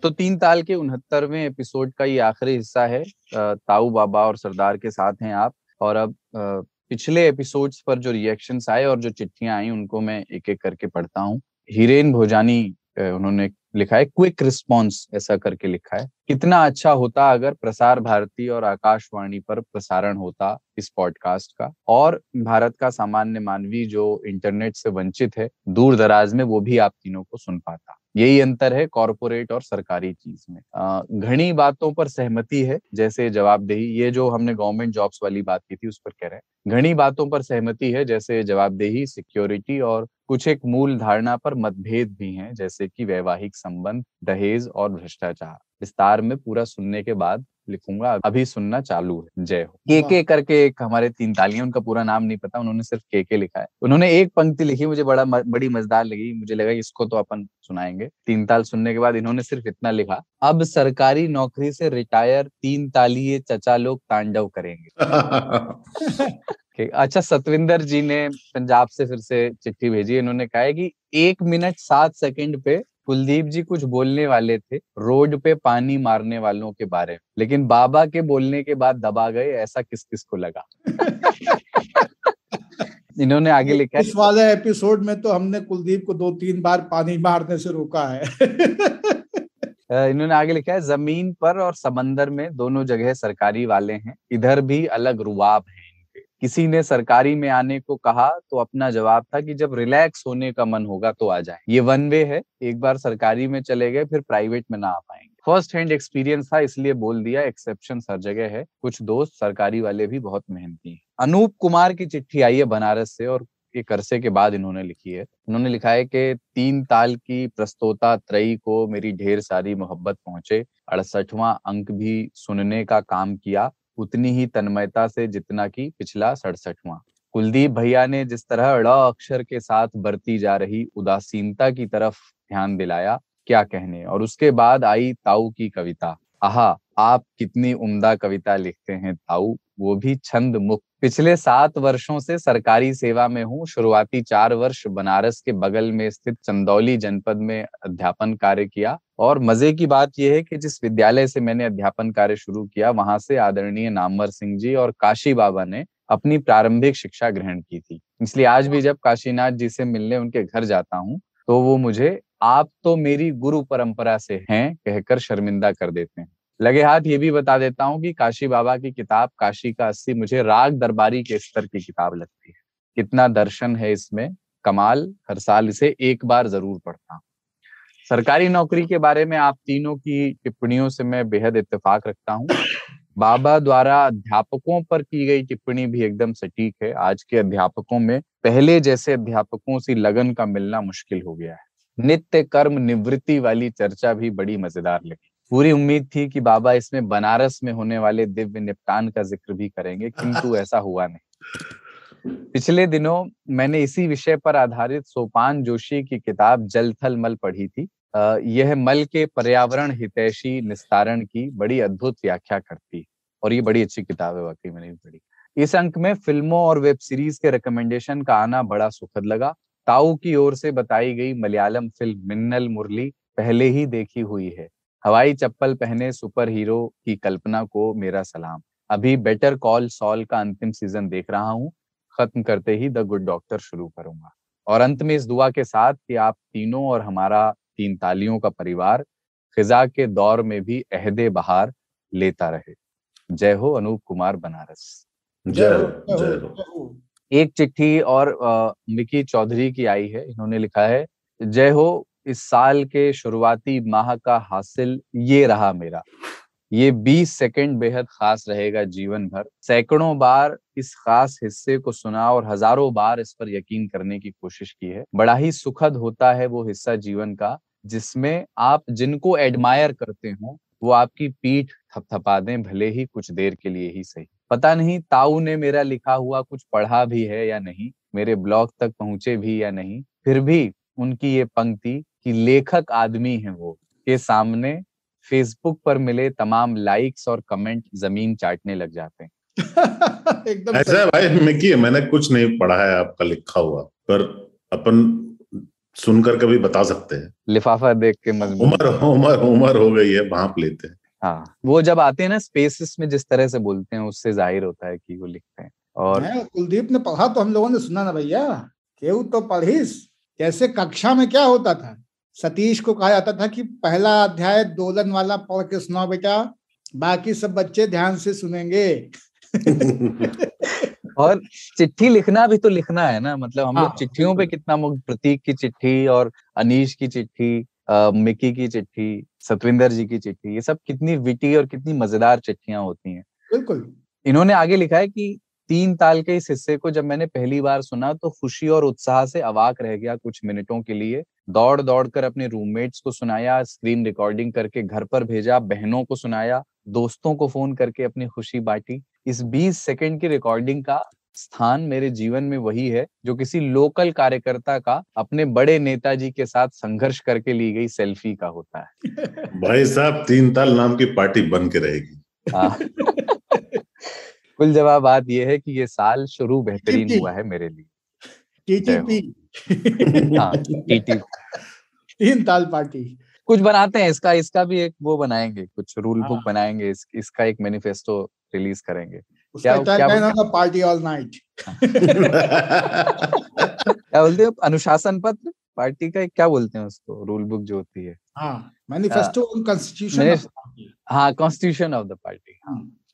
तो 3 ताल के 69वें एपिसोड का ये आखिरी हिस्सा है। ताऊ बाबा और सरदार के साथ हैं आप। और अब पिछले एपिसोड्स पर जो रिएक्शंस आए और जो चिट्ठियां आई, उनको मैं एक एक करके पढ़ता हूँ। हिरेन भोजानी उन्होंने लिखा है, क्विक रिस्पॉन्स ऐसा करके लिखा है। कितना अच्छा होता अगर प्रसार भारती और आकाशवाणी पर प्रसारण होता इस पॉडकास्ट का, और भारत का सामान्य मानवी जो इंटरनेट से वंचित है दूर दराज में, वो भी आप तीनों को सुन पाता। यही अंतर है कॉर्पोरेट और सरकारी चीज में। घनी बातों पर सहमति है, जैसे जवाबदेही। ये जो हमने गवर्नमेंट जॉब्स वाली बात की थी उस पर कह रहे हैं। घनी बातों पर सहमति है, जैसे जवाबदेही, सिक्योरिटी, और कुछ एक मूल धारणा पर मतभेद भी हैं, जैसे कि वैवाहिक संबंध, दहेज और भ्रष्टाचार। विस्तार में पूरा सुनने के बाद लिखूंगा, अभी सुनना चालू है। जय हो। के करके एक हमारे 3 तालियां, उनका पूरा नाम नहीं पता, उन्होंने सिर्फ के लिखा है। उन्होंने एक पंक्ति लिखी, मुझे बड़ी मजेदार लगी। मुझे लगा इसको तो अपन सुनाएंगे। 3 ताल सुनने के बाद इन्होंने सिर्फ इतना लिखा, अब सरकारी नौकरी से रिटायर 3 तालिये चचा लोग तांडव करेंगे। अच्छा, सतविंदर जी ने पंजाब से फिर से चिट्ठी भेजी। इन्होंने कहा है कि 1 मिनट 7 सेकंड पे कुलदीप जी कुछ बोलने वाले थे रोड पे पानी मारने वालों के बारे में, लेकिन बाबा के बोलने के बाद दबा गए, ऐसा किस किस को लगा। इन्होंने आगे लिखा है, इस वाले एपिसोड में तो हमने कुलदीप को 2-3 बार पानी मारने से रोका है। इन्होंने आगे लिखा है, जमीन पर और समंदर में दोनों जगह सरकारी वाले हैं, इधर भी अलग रुआब है इनके। किसी ने सरकारी में आने को कहा तो अपना जवाब था कि जब रिलैक्स होने का मन होगा तो आ जाए। ये वन वे है, एक बार सरकारी में चले गए फिर प्राइवेट में ना आ पाएंगे। फर्स्ट हैंड एक्सपीरियंस था इसलिए बोल दिया, एक्सेप्शन हर जगह है। कुछ दोस्त सरकारी वाले भी बहुत मेहनती हैं। अनूप कुमार की चिट्ठी आई है बनारस से, और एक अरसे के बाद इन्होंने लिखी है। उन्होंने लिखा है कि 3 ताल की प्रस्तोता त्रयी को मेरी ढेर सारी मोहब्बत पहुंचे, 68वां अंक भी सुनने का काम किया, उतनी ही तन्मयता से जितना कि पिछला 67वां। कुलदीप भैया ने जिस तरह ड़ अक्षर के साथ बढ़ती जा रही उदासीनता की तरफ ध्यान दिलाया, क्या कहने। और उसके बाद आई ताऊ की कविता। आहा, आप कितनी उम्दा कविता लिखते हैं ताऊ, वो भी छंद मुक्त। पिछले 7 वर्षों से सरकारी सेवा में हूँ। शुरुआती 4 वर्ष बनारस के बगल में स्थित चंदौली जनपद में अध्यापन कार्य किया। और मजे की बात यह है कि जिस विद्यालय से मैंने अध्यापन कार्य शुरू किया, वहां से आदरणीय नामवर सिंह जी और काशी बाबा ने अपनी प्रारंभिक शिक्षा ग्रहण की थी। इसलिए आज भी जब काशीनाथ जी से मिलने उनके घर जाता हूँ तो वो मुझे आप तो मेरी गुरु परंपरा से हैं कहकर शर्मिंदा कर देते हैं। लगे हाथ ये भी बता देता हूँ कि काशी बाबा की किताब काशी का 80 मुझे राग दरबारी के स्तर की किताब लगती है। कितना दर्शन है इसमें, कमाल। हर साल इसे एक बार जरूर पढ़ता हूँ। सरकारी नौकरी के बारे में आप तीनों की टिप्पणियों से मैं बेहद इत्तेफाक रखता हूँ। बाबा द्वारा अध्यापकों पर की गई टिप्पणी भी एकदम सटीक है। आज के अध्यापकों में पहले जैसे अध्यापकों से लगन का मिलना मुश्किल हो गया है। नित्य कर्म निवृत्ति वाली चर्चा भी बड़ी मजेदार लगी। पूरी उम्मीद थी कि बाबा इसमें बनारस में होने वाले दिव्य निपटान का जिक्र भी करेंगे, किंतु ऐसा हुआ नहीं। पिछले दिनों मैंने इसी विषय पर आधारित सोपान जोशी की किताब जल थल मल पढ़ी थी। यह मल के पर्यावरण हितैषी निस्तारण की बड़ी अद्भुत व्याख्या करती है और ये बड़ी अच्छी किताब है, वाकई मैंने भी पढ़ी। इस अंक में फिल्मों और वेब सीरीज के रिकमेंडेशन का आना बड़ा सुखद लगा। ताऊ की ओर से बताई गई मलयालम फिल्म मिन्नल मुरली पहले ही देखी हुई है। हवाई चप्पल पहने सुपर हीरो की कल्पना को मेरा सलाम। अभी बेटर कॉल सॉल का अंतिम सीजन देख रहा हूँ, खत्म करते ही द गुड डॉक्टर शुरू करूंगा। और अंत में इस दुआ के साथ कि आप तीनों और हमारा 3 तालियों का परिवार खिजा के दौर में भी अहदे बहार लेता रहे। जय हो। अनूप कुमार, बनारस। जय हो, जय हो। एक चिट्ठी और मिकी चौधरी की आई है। इन्होंने लिखा है, जय हो। इस साल के शुरुआती माह का हासिल ये रहा मेरा। ये 20 सेकंड बेहद खास रहेगा जीवन भर। सैकड़ों बार इस खास हिस्से को सुना और हजारों बार इस पर यकीन करने की कोशिश की है। बड़ा ही सुखद होता है वो हिस्सा जीवन का जिसमें आप जिनको एडमायर करते हो वो आपकी पीठ थपथपा दें, भले ही कुछ देर के लिए ही सही। पता नहीं ताऊ ने मेरा लिखा हुआ कुछ पढ़ा भी है या नहीं, मेरे ब्लॉग तक पहुंचे भी या नहीं, फिर भी उनकी ये पंक्ति कि लेखक आदमी है वो के सामने फेसबुक पर मिले तमाम लाइक्स और कमेंट जमीन चाटने लग जाते हैं। एकदम ऐसा है भाई मिकी, मैंने कुछ नहीं पढ़ा है आपका लिखा हुआ, पर अपन सुनकर कभी बता सकते हैं। लिफाफा देख के उम्र हो गई है, भांप लेते हैं। हाँ, वो जब आते हैं ना स्पेसेस में जिस तरह से बोलते हैं उससे जाहिर होता है कि वो लिखते हैं। और कुलदीप ने पढ़ा तो हम लोगों ने सुना ना भैया, केहू तो पढ़ीस। जैसे कक्षा में क्या होता था, सतीश को कहा जाता था कि पहला अध्याय दोलन वाला पढ़ के सुनाओ बेटा, बाकी सब बच्चे ध्यान से सुनेंगे। और चिट्ठी लिखना भी तो लिखना है ना, मतलब हम लोग चिट्ठियों पे कितना मुग्ध। प्रतीक की चिट्ठी और अनीश की चिट्ठी, मिकी की चिट्ठी, सतविंदर जी की चिट्ठी, ये सब कितनी विटी और कितनी मजेदार चिट्ठियां होती हैं। बिल्कुल। इन्होंने आगे लिखा है कि 3 ताल के इस हिस्से को जब मैंने पहली बार सुना तो खुशी और उत्साह से अवाक रह गया कुछ मिनटों के लिए। दौड़ दौड़ कर अपने रूममेट्स को सुनाया, स्क्रीन रिकॉर्डिंग करके घर पर भेजा, बहनों को सुनाया, दोस्तों को फोन करके अपनी खुशी बांटी। इस 20 सेकंड की रिकॉर्डिंग का स्थान मेरे जीवन में वही है जो किसी लोकल कार्यकर्ता का अपने बड़े नेताजी के साथ संघर्ष करके ली गई सेल्फी का होता है। भाई साहब 3 ताल नाम की पार्टी बन के रहेगी। कुल जवाब बात यह है कि ये साल शुरू बेहतरीन हुआ है मेरे लिए। टीटीपी। हाँ, टीटीपी 3 ताल पार्टी कुछ बनाते हैं। इसका भी एक वो बनाएंगे, कुछ रूल बुक बनाएंगे, इसका एक मैनिफेस्टो रिलीज करेंगे। क्या पार्टी ऑल नाइट। क्या बोलते हैं, अनुशासन पत्र पार्टी का क्या बोलते हैं उसको, रूल बुक जो होती है। Manifesto on constitution. हाँ, constitution of the party.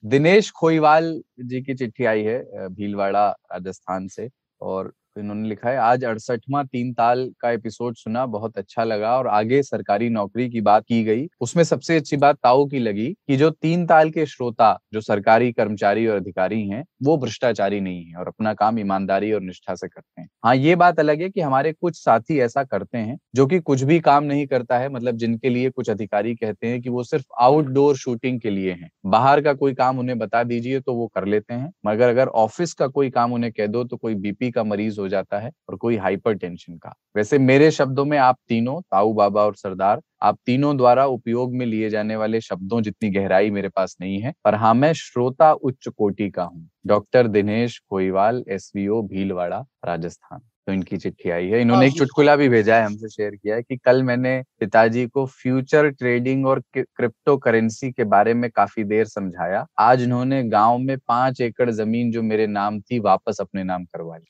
Dinesh Khoiwal ji की चिट्ठी आई है भीलवाड़ा राजस्थान से, और तो इन्होंने लिखा है, आज 68वां 3 ताल का एपिसोड सुना, बहुत अच्छा लगा और आगे सरकारी नौकरी की बात की गई। उसमें सबसे अच्छी बात ताऊ की लगी कि जो 3 ताल के श्रोता, जो सरकारी कर्मचारी और अधिकारी हैं, वो भ्रष्टाचारी नहीं है और अपना काम ईमानदारी और निष्ठा से करते हैं। हाँ, ये बात अलग है कि हमारे कुछ साथी ऐसा करते हैं जो कि कुछ भी काम नहीं करता है, मतलब जिनके लिए कुछ अधिकारी कहते हैं कि वो सिर्फ आउटडोर शूटिंग के लिए हैं, बाहर का कोई काम उन्हें बता दीजिए तो वो कर लेते हैं, मगर अगर ऑफिस का कोई काम उन्हें कह दो तो कोई बीपी का मरीज हो जाता है और कोई हाइपरटेंशन का। वैसे मेरे शब्दों में आप तीनों, ताऊ, बाबा और सरदार, आप तीनों द्वारा उपयोग में लिए जाने वाले शब्दों जितनी गहराई मेरे पास नहीं है, पर हाँ, मैं श्रोता उच्च कोटि का हूँ। Doctor Dinesh Khoiwal, SVO, Bhilwara, Rajasthan. तो इनकी चिट्ठी आई है। इन्होंने एक चुटकुला भी भेजा है, हमसे शेयर किया है कि कल मैंने पिताजी को फ्यूचर ट्रेडिंग और क्रिप्टो करेंसी के बारे में काफी देर समझाया। आज उन्होंने गांव में 5 एकड़ जमीन जो मेरे नाम थी वापस अपने नाम करवा ली।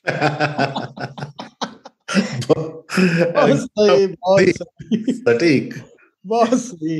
बहुत सही, बहुत सही, सटीक, बहुत सही।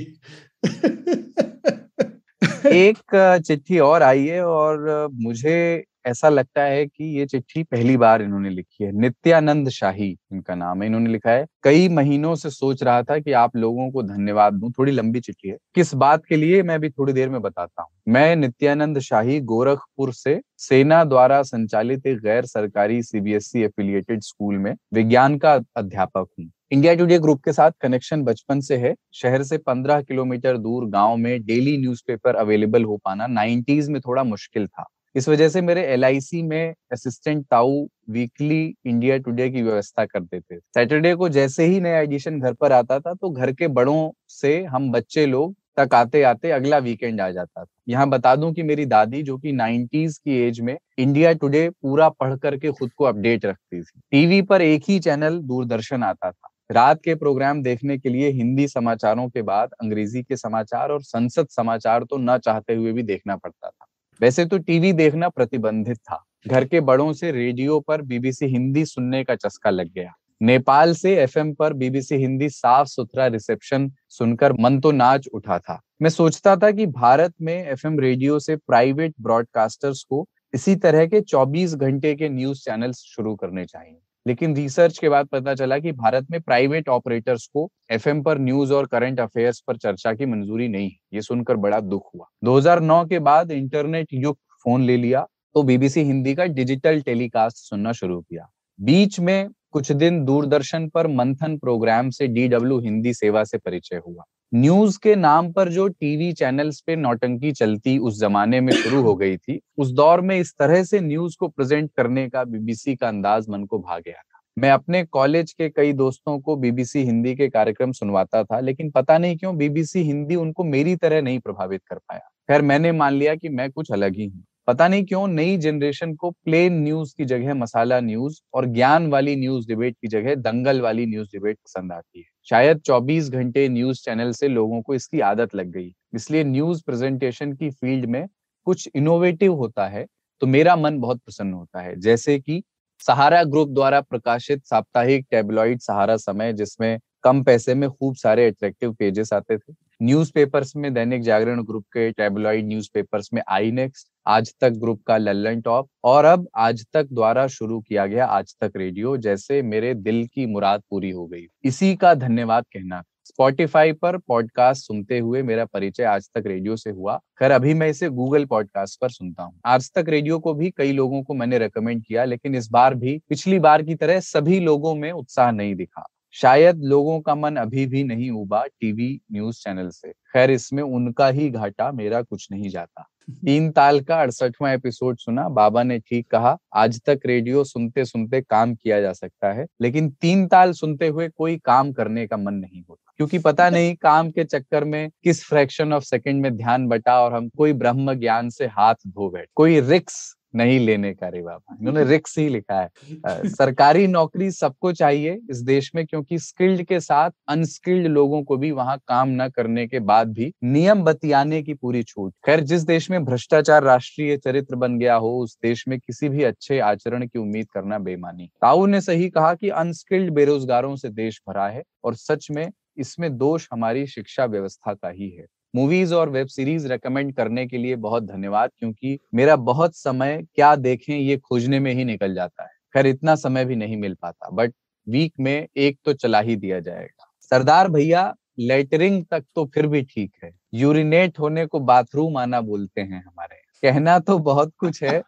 एक चिट्ठी और आई है और मुझे ऐसा लगता है कि ये चिट्ठी पहली बार इन्होंने लिखी है। नित्यानंद शाही इनका नाम है। इन्होंने लिखा है, कई महीनों से सोच रहा था कि आप लोगों को धन्यवाद दूं। थोड़ी लंबी चिट्ठी है, किस बात के लिए मैं भी थोड़ी देर में बताता हूँ। मैं नित्यानंद शाही गोरखपुर से सेना द्वारा संचालित एक गैर सरकारी CBSE एफिलिएटेड स्कूल में विज्ञान का अध्यापक हूँ। इंडिया टुडे ग्रुप के साथ कनेक्शन बचपन से है। शहर से 15 किलोमीटर दूर गांव में डेली न्यूज़पेपर अवेलेबल हो पाना 90s में थोड़ा मुश्किल था। इस वजह से मेरे LIC में असिस्टेंट ताऊ वीकली इंडिया टुडे की व्यवस्था करते थे। सैटरडे को जैसे ही नया एडिशन घर पर आता था तो घर के बड़ों से हम बच्चे लोग तक आते आते अगला वीकेंड आ जाता था। यहाँ बता दूं कि मेरी दादी, जो कि 90s की एज में, इंडिया टुडे पूरा पढ़ करके खुद को अपडेट रखती थी। टीवी पर एक ही चैनल दूरदर्शन आता था। रात के प्रोग्राम देखने के लिए हिंदी समाचारों के बाद अंग्रेजी के समाचार और संसद समाचार तो न चाहते हुए भी देखना पड़ता था। वैसे तो टीवी देखना प्रतिबंधित था। घर के बड़ों से रेडियो पर BBC हिंदी सुनने का चस्का लग गया। नेपाल से FM पर BBC हिंदी साफ सुथरा रिसेप्शन सुनकर मन तो नाच उठा था। मैं सोचता था कि भारत में FM रेडियो से प्राइवेट ब्रॉडकास्टर्स को इसी तरह के 24 घंटे के न्यूज चैनल्स शुरू करने चाहिए। लेकिन रिसर्च के बाद पता चला कि भारत में प्राइवेट ऑपरेटर्स को FM पर न्यूज और करंट अफेयर्स पर चर्चा की मंजूरी नहीं है। ये सुनकर बड़ा दुख हुआ। 2009 के बाद इंटरनेट युग फोन ले लिया तो BBC हिंदी का डिजिटल टेलीकास्ट सुनना शुरू किया। बीच में कुछ दिन दूरदर्शन पर मंथन प्रोग्राम से DW हिंदी सेवा से परिचय हुआ। न्यूज के नाम पर जो टीवी चैनल्स पे नौटंकी चलती उस जमाने में शुरू हो गई थी, उस दौर में इस तरह से न्यूज को प्रेजेंट करने का BBC का अंदाज मन को भा गया था। मैं अपने कॉलेज के कई दोस्तों को BBC हिंदी के कार्यक्रम सुनवाता था, लेकिन पता नहीं क्यों BBC हिंदी उनको मेरी तरह नहीं प्रभावित कर पाया। खैर, मैंने मान लिया कि मैं कुछ अलग ही हूँ। पता नहीं क्यों नई जनरेशन को प्लेन न्यूज की जगह मसाला न्यूज और ज्ञान वाली न्यूज डिबेट की जगह दंगल वाली न्यूज डिबेट पसंद आती है। शायद 24 घंटे न्यूज चैनल से लोगों को इसकी आदत लग गई, इसलिए न्यूज प्रेजेंटेशन की फील्ड में कुछ इनोवेटिव होता है तो मेरा मन बहुत प्रसन्न होता है। जैसे कि सहारा ग्रुप द्वारा प्रकाशित साप्ताहिक टैबलॉइड सहारा समय, जिसमें कम पैसे में खूब सारे अट्रैक्टिव पेजेस आते थे। न्यूज़पेपर्स में दैनिक जागरण ग्रुप के टैबलॉइड न्यूज़पेपर्स में आई नेक्स्ट, आज तक ग्रुप का लल्लन टॉप और अब आज तक द्वारा शुरू किया गया आज तक रेडियो, जैसे मेरे दिल की मुराद पूरी हो गई। इसी का धन्यवाद कहना। स्पॉटिफाई पर पॉडकास्ट सुनते हुए मेरा परिचय आज तक रेडियो से हुआ। खैर, अभी मैं इसे गूगल पॉडकास्ट पर सुनता हूँ। आज तक रेडियो को भी कई लोगों को मैंने रेकमेंड किया, लेकिन इस बार भी पिछली बार की तरह सभी लोगों में उत्साह नहीं दिखा। शायद लोगों का मन अभी भी नहीं उबा टीवी न्यूज चैनल से। खैर, इसमें उनका ही घाटा, मेरा कुछ नहीं जाता। 3 ताल का 68वां एपिसोड सुना। बाबा ने ठीक कहा, आज तक रेडियो सुनते सुनते काम किया जा सकता है, लेकिन 3 ताल सुनते हुए कोई काम करने का मन नहीं होता, क्योंकि पता नहीं काम के चक्कर में किस फ्रैक्शन ऑफ सेकंड में ध्यान बटा और हम कोई ब्रह्म ज्ञान से हाथ धो बैठे। कोई रिक्स नहीं लेने का। रे बाबा, इन्होंने रिक्स ही लिखा है। सरकारी नौकरी सबको चाहिए इस देश में, क्योंकि स्किल्ड के साथ अनस्किल्ड लोगों को भी वहां काम न करने के बाद भी नियम बतियाने की पूरी छूट। खैर, जिस देश में भ्रष्टाचार राष्ट्रीय चरित्र बन गया हो, उस देश में किसी भी अच्छे आचरण की उम्मीद करना बेईमानी। ताऊ ने सही कहा कि अनस्किल्ड बेरोजगारों से देश भरा है, और सच में इसमें दोष हमारी शिक्षा व्यवस्था का ही है। मूवीज और वेब सीरीज रेकमेंड करने के लिए बहुत धन्यवाद, क्योंकि मेरा बहुत समय क्या देखें ये खोजने में ही निकल जाता है। खैर इतना समय भी नहीं मिल पाता, बट वीक में एक तो चला ही दिया जाएगा। सरदार भैया लेटरिंग तक तो फिर भी ठीक है, यूरिनेट होने को बाथरूम आना बोलते हैं हमारे। कहना तो बहुत कुछ है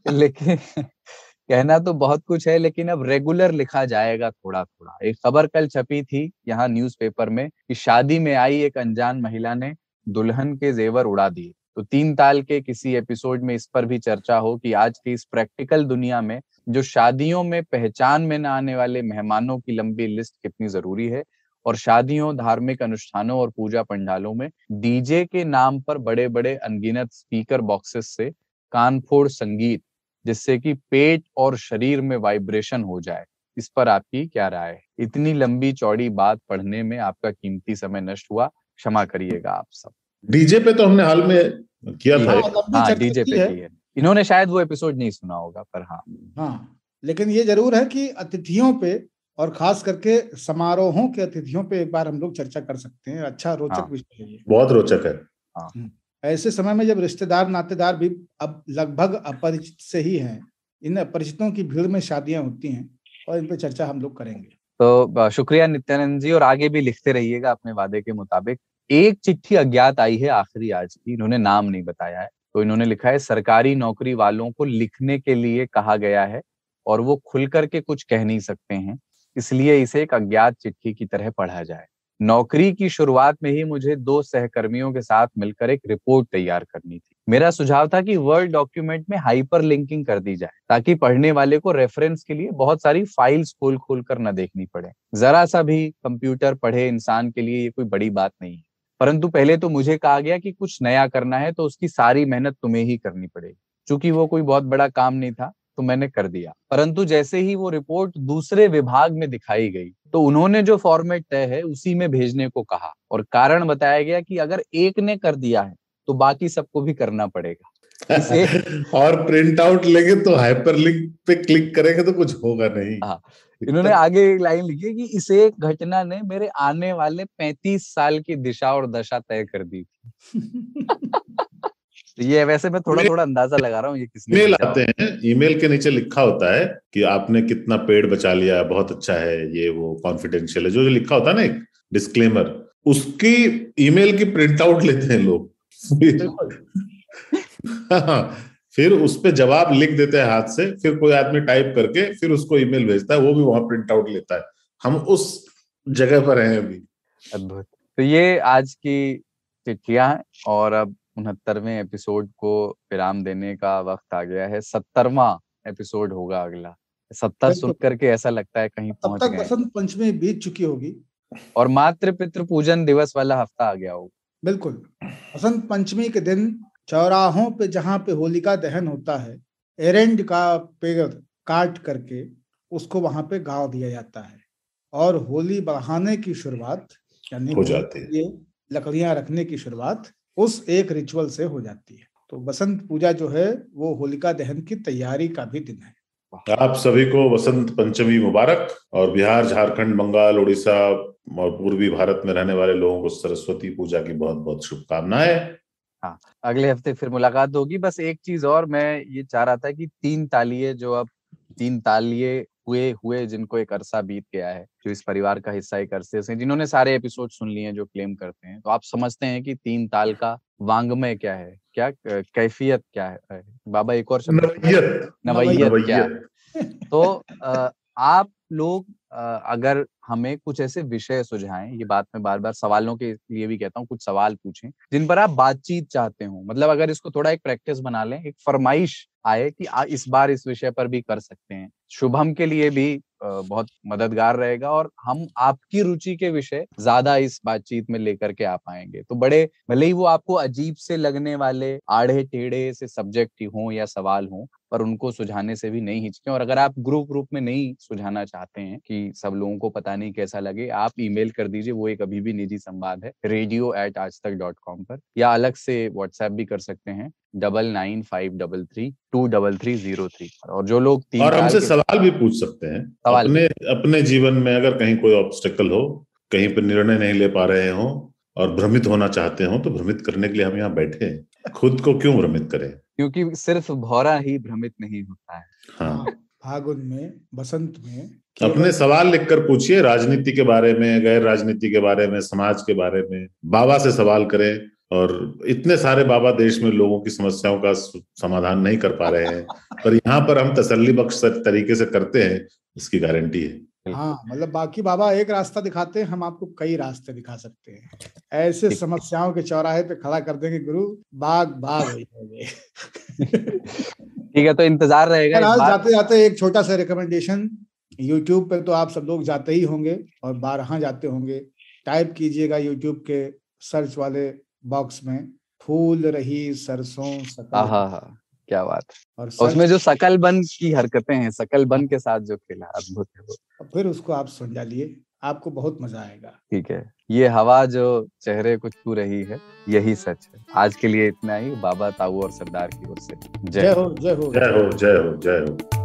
लेकिन कहना तो बहुत कुछ है लेकिन अब रेगुलर लिखा जाएगा थोड़ा थोड़ा। एक खबर कल छपी थी यहाँ न्यूज़पेपर में कि शादी में आई एक अनजान महिला ने दुल्हन के जेवर उड़ा दिए। तो 3 ताल के किसी एपिसोड में इस पर भी चर्चा हो कि आज की इस प्रैक्टिकल दुनिया में जो शादियों में पहचान में न आने वाले मेहमानों की लंबी लिस्ट कितनी जरूरी है, और शादियों, धार्मिक अनुष्ठानों और पूजा पंडालों में डीजे के नाम पर बड़े बड़े अनगिनत स्पीकर बॉक्सेस से कानफोड़ संगीत, जिससे कि पेट और शरीर में वाइब्रेशन हो जाए। इस पर आपकी क्या राय है? इतनी लंबी चौड़ी बात पढ़ने में आपका कीमती समय नष्ट हुआ, क्षमा करिएगा आप सब। डीजे पे तो हमने हाल में किया था। हाँ, डीजे पे की है। इन्होंने शायद वो एपिसोड नहीं सुना होगा, पर हाँ, लेकिन ये जरूर है कि अतिथियों पे और खास करके समारोहों के अतिथियों पे एक बार हम लोग चर्चा कर सकते हैं। अच्छा, रोचक विषय है ये, बहुत रोचक है। ऐसे समय में जब रिश्तेदार नातेदार भी अब लगभग अपरिचित से ही हैं, इन अपरिचितों की भीड़ में शादियां होती हैं और इन पे चर्चा हम लोग करेंगे। तो शुक्रिया नित्यानंद जी, और आगे भी लिखते रहिएगा अपने वादे के मुताबिक। एक चिट्ठी अज्ञात आई है आखिरी आज की, इन्होंने नाम नहीं बताया है। तो इन्होंने लिखा है, सरकारी नौकरी वालों को लिखने के लिए कहा गया है और वो खुल करके कुछ कह नहीं सकते हैं, इसलिए इसे एक अज्ञात चिट्ठी की तरह पढ़ा जाए। नौकरी की शुरुआत में ही मुझे 2 सहकर्मियों के साथ मिलकर एक रिपोर्ट तैयार करनी थी। मेरा सुझाव था कि वर्ड डॉक्यूमेंट में हाइपर लिंकिंग कर दी जाए ताकि पढ़ने वाले को रेफरेंस के लिए बहुत सारी फाइल्स खोल कर न देखनी पड़े। जरा सा भी कंप्यूटर पढ़े इंसान के लिए ये कोई बड़ी बात नहीं है, परंतु पहले तो मुझे कहा गया कि कुछ नया करना है तो उसकी सारी मेहनत तुम्हें ही करनी पड़ेगी। चूंकि वो कोई बहुत बड़ा काम नहीं था तो मैंने कर दिया, परंतु जैसे ही वो रिपोर्ट दूसरे विभाग में दिखाई गई तो उन्होंने जो फॉर्मेट तय है उसी में भेजने को कहा, और कारण बताया गया कि अगर एक ने कर दिया है तो बाकी सबको भी करना पड़ेगा। और प्रिंट आउट लेंगे तो हाइपरलिंक पे क्लिक करेंगे तो कुछ होगा नहीं। इन्होंने आगे एक लाइन लिखी है कि इस एक घटना ने मेरे आने वाले 35 साल की दिशा और दशा तय कर दी थी। ये वैसे मैं थोड़ा थोड़ा अंदाजा लगा रहा हूँ ये किसने। ईमेल आते हैं, ईमेल के नीचे लिखा होता है कि आपने कितना पेड़ बचा लिया, बहुत अच्छा है, ये वो कॉन्फिडेंशियल है, जो लिखा होता है ना एक डिस्क्लेमर, उसकी ईमेल की प्रिंट आउट लेते हैं लोग। फिर उस पे जवाब लिख देते हैं हाथ से, फिर कोई आदमी टाइप करके फिर उसको ईमेल भेजता है, वो भी वहां प्रिंट आउट लेता है। हम उस जगह पर हैं अभी। अद्भुत। तो ये आज की चिट्ठियां हैं और अब 69वें एपिसोड को विराम देने का वक्त आ गया है। 70वां एपिसोड होगा अगला। 70 सुन करके ऐसा लगता है कहीं पहुंच गए। तब तक बसंत पंचमी बीत चुकी होगी और मातृ पितृ पूजन दिवस वाला हफ्ता आ गया होगा। बिल्कुल। बसंत पंचमी के दिन चौराहों पे जहाँ पे होलिका दहन होता है, एरेंड का पेड़ काट करके उसको वहां पे गाड़ दिया जाता है और होली बढ़ाने की शुरुआत यानी हो जाती है, ये लकड़ियां रखने की शुरुआत उस एक रिचुअल से हो जाती है। तो बसंत पूजा जो है वो होलिका दहन की तैयारी का भी दिन है। आप सभी को बसंत पंचमी मुबारक, और बिहार, झारखंड, बंगाल, उड़ीसा और पूर्वी भारत में रहने वाले लोगों को सरस्वती पूजा की बहुत बहुत शुभकामनाएं। हाँ, अगले हफ्ते फिर मुलाकात होगी। बस एक चीज और मैं ये चाह रहा था कि 3 तालिये जो अब 3 तालिये हुए जिनको एक अरसा बीत गया है, जो इस परिवार का हिस्सा एक अरसे से, जिन्होंने सारे एपिसोड सुन लिए हैं, जो क्लेम करते हैं, तो आप समझते हैं कि 3 ताल का वांग्मय क्या है, क्या कैफियत क्या है बाबा? एक और शब्द, नवैयत क्या है? तो आप लोग अगर हमें कुछ ऐसे विषय सुझाएं, ये बात मैं बार बार सवालों के लिए भी कहता हूँ, कुछ सवाल पूछें जिन पर आप बातचीत चाहते हो। मतलब अगर इसको थोड़ा एक प्रैक्टिस बना लें, एक फरमाइश आए कि इस बार इस विषय पर भी कर सकते हैं, शुभम के लिए भी बहुत मददगार रहेगा और हम आपकी रुचि के विषय ज्यादा इस बातचीत में लेकर के आ पाएंगे। तो बड़े भले ही वो आपको अजीब से लगने वाले आड़े टेढ़े से सब्जेक्ट हों या सवाल हों, पर उनको सुझाने से भी नहीं हिचकें। और अगर आप ग्रुप में नहीं सुझाना चाहते हैं कि सब लोगों को पता नहीं कैसा लगे, आप ईमेल कर दीजिए, वो एक अभी भी निजी संवाद है, radio@aajtak.com पर, या अलग से व्हाट्सएप भी कर सकते हैं 9953323303। और जो लोग और हमसे सवाल भी पूछ सकते हैं अपने जीवन में, अगर कहीं कोई ऑब्स्टेकल हो, कहीं पर निर्णय नहीं ले पा रहे हो और भ्रमित होना चाहते हो, तो भ्रमित करने के लिए हम यहाँ बैठे हैं। खुद को क्यों भ्रमित करें? क्योंकि सिर्फ भौरा ही भ्रमित नहीं होता है। हाँ, फागुन में, बसंत में अपने सवाल लिखकर पूछिए, राजनीति के बारे में, गैर राजनीति के बारे में, समाज के बारे में। बाबा से सवाल करें, और इतने सारे बाबा देश में लोगों की समस्याओं का समाधान नहीं कर पा रहे हैं, पर यहाँ पर हम तसल्ली बख्श तरीके से करते हैं, इसकी गारंटी है। हाँ, मतलब बाकी बाबा एक रास्ता दिखाते हैं, हम आपको कई रास्ते दिखा सकते हैं। ऐसे समस्याओं के चौराहे पे खड़ा कर देंगे गुरु, बाग बाग हो जाएंगे। ठीक है, तो इंतजार रहेगा। जाते जाते एक छोटा सा रिकमेंडेशन, यूट्यूब पे तो आप सब लोग जाते ही होंगे और बारहा जाते होंगे। टाइप कीजिएगा यूट्यूब के सर्च वाले बॉक्स में, फूल रही सरसों सकल। हाँ, क्या बात। और उसमें जो सकल बन की हरकतें हैं, सकल बन के साथ जो खेला, अद्भुत है वो। फिर उसको आप सुन डालिए, आपको बहुत मजा आएगा। ठीक है, ये हवा जो चेहरे को छू रही है, यही सच है। आज के लिए इतना ही। बाबा, ताऊ और सरदार की ओर से जय हो, जय हो, जय हो, जय हो, जय हो।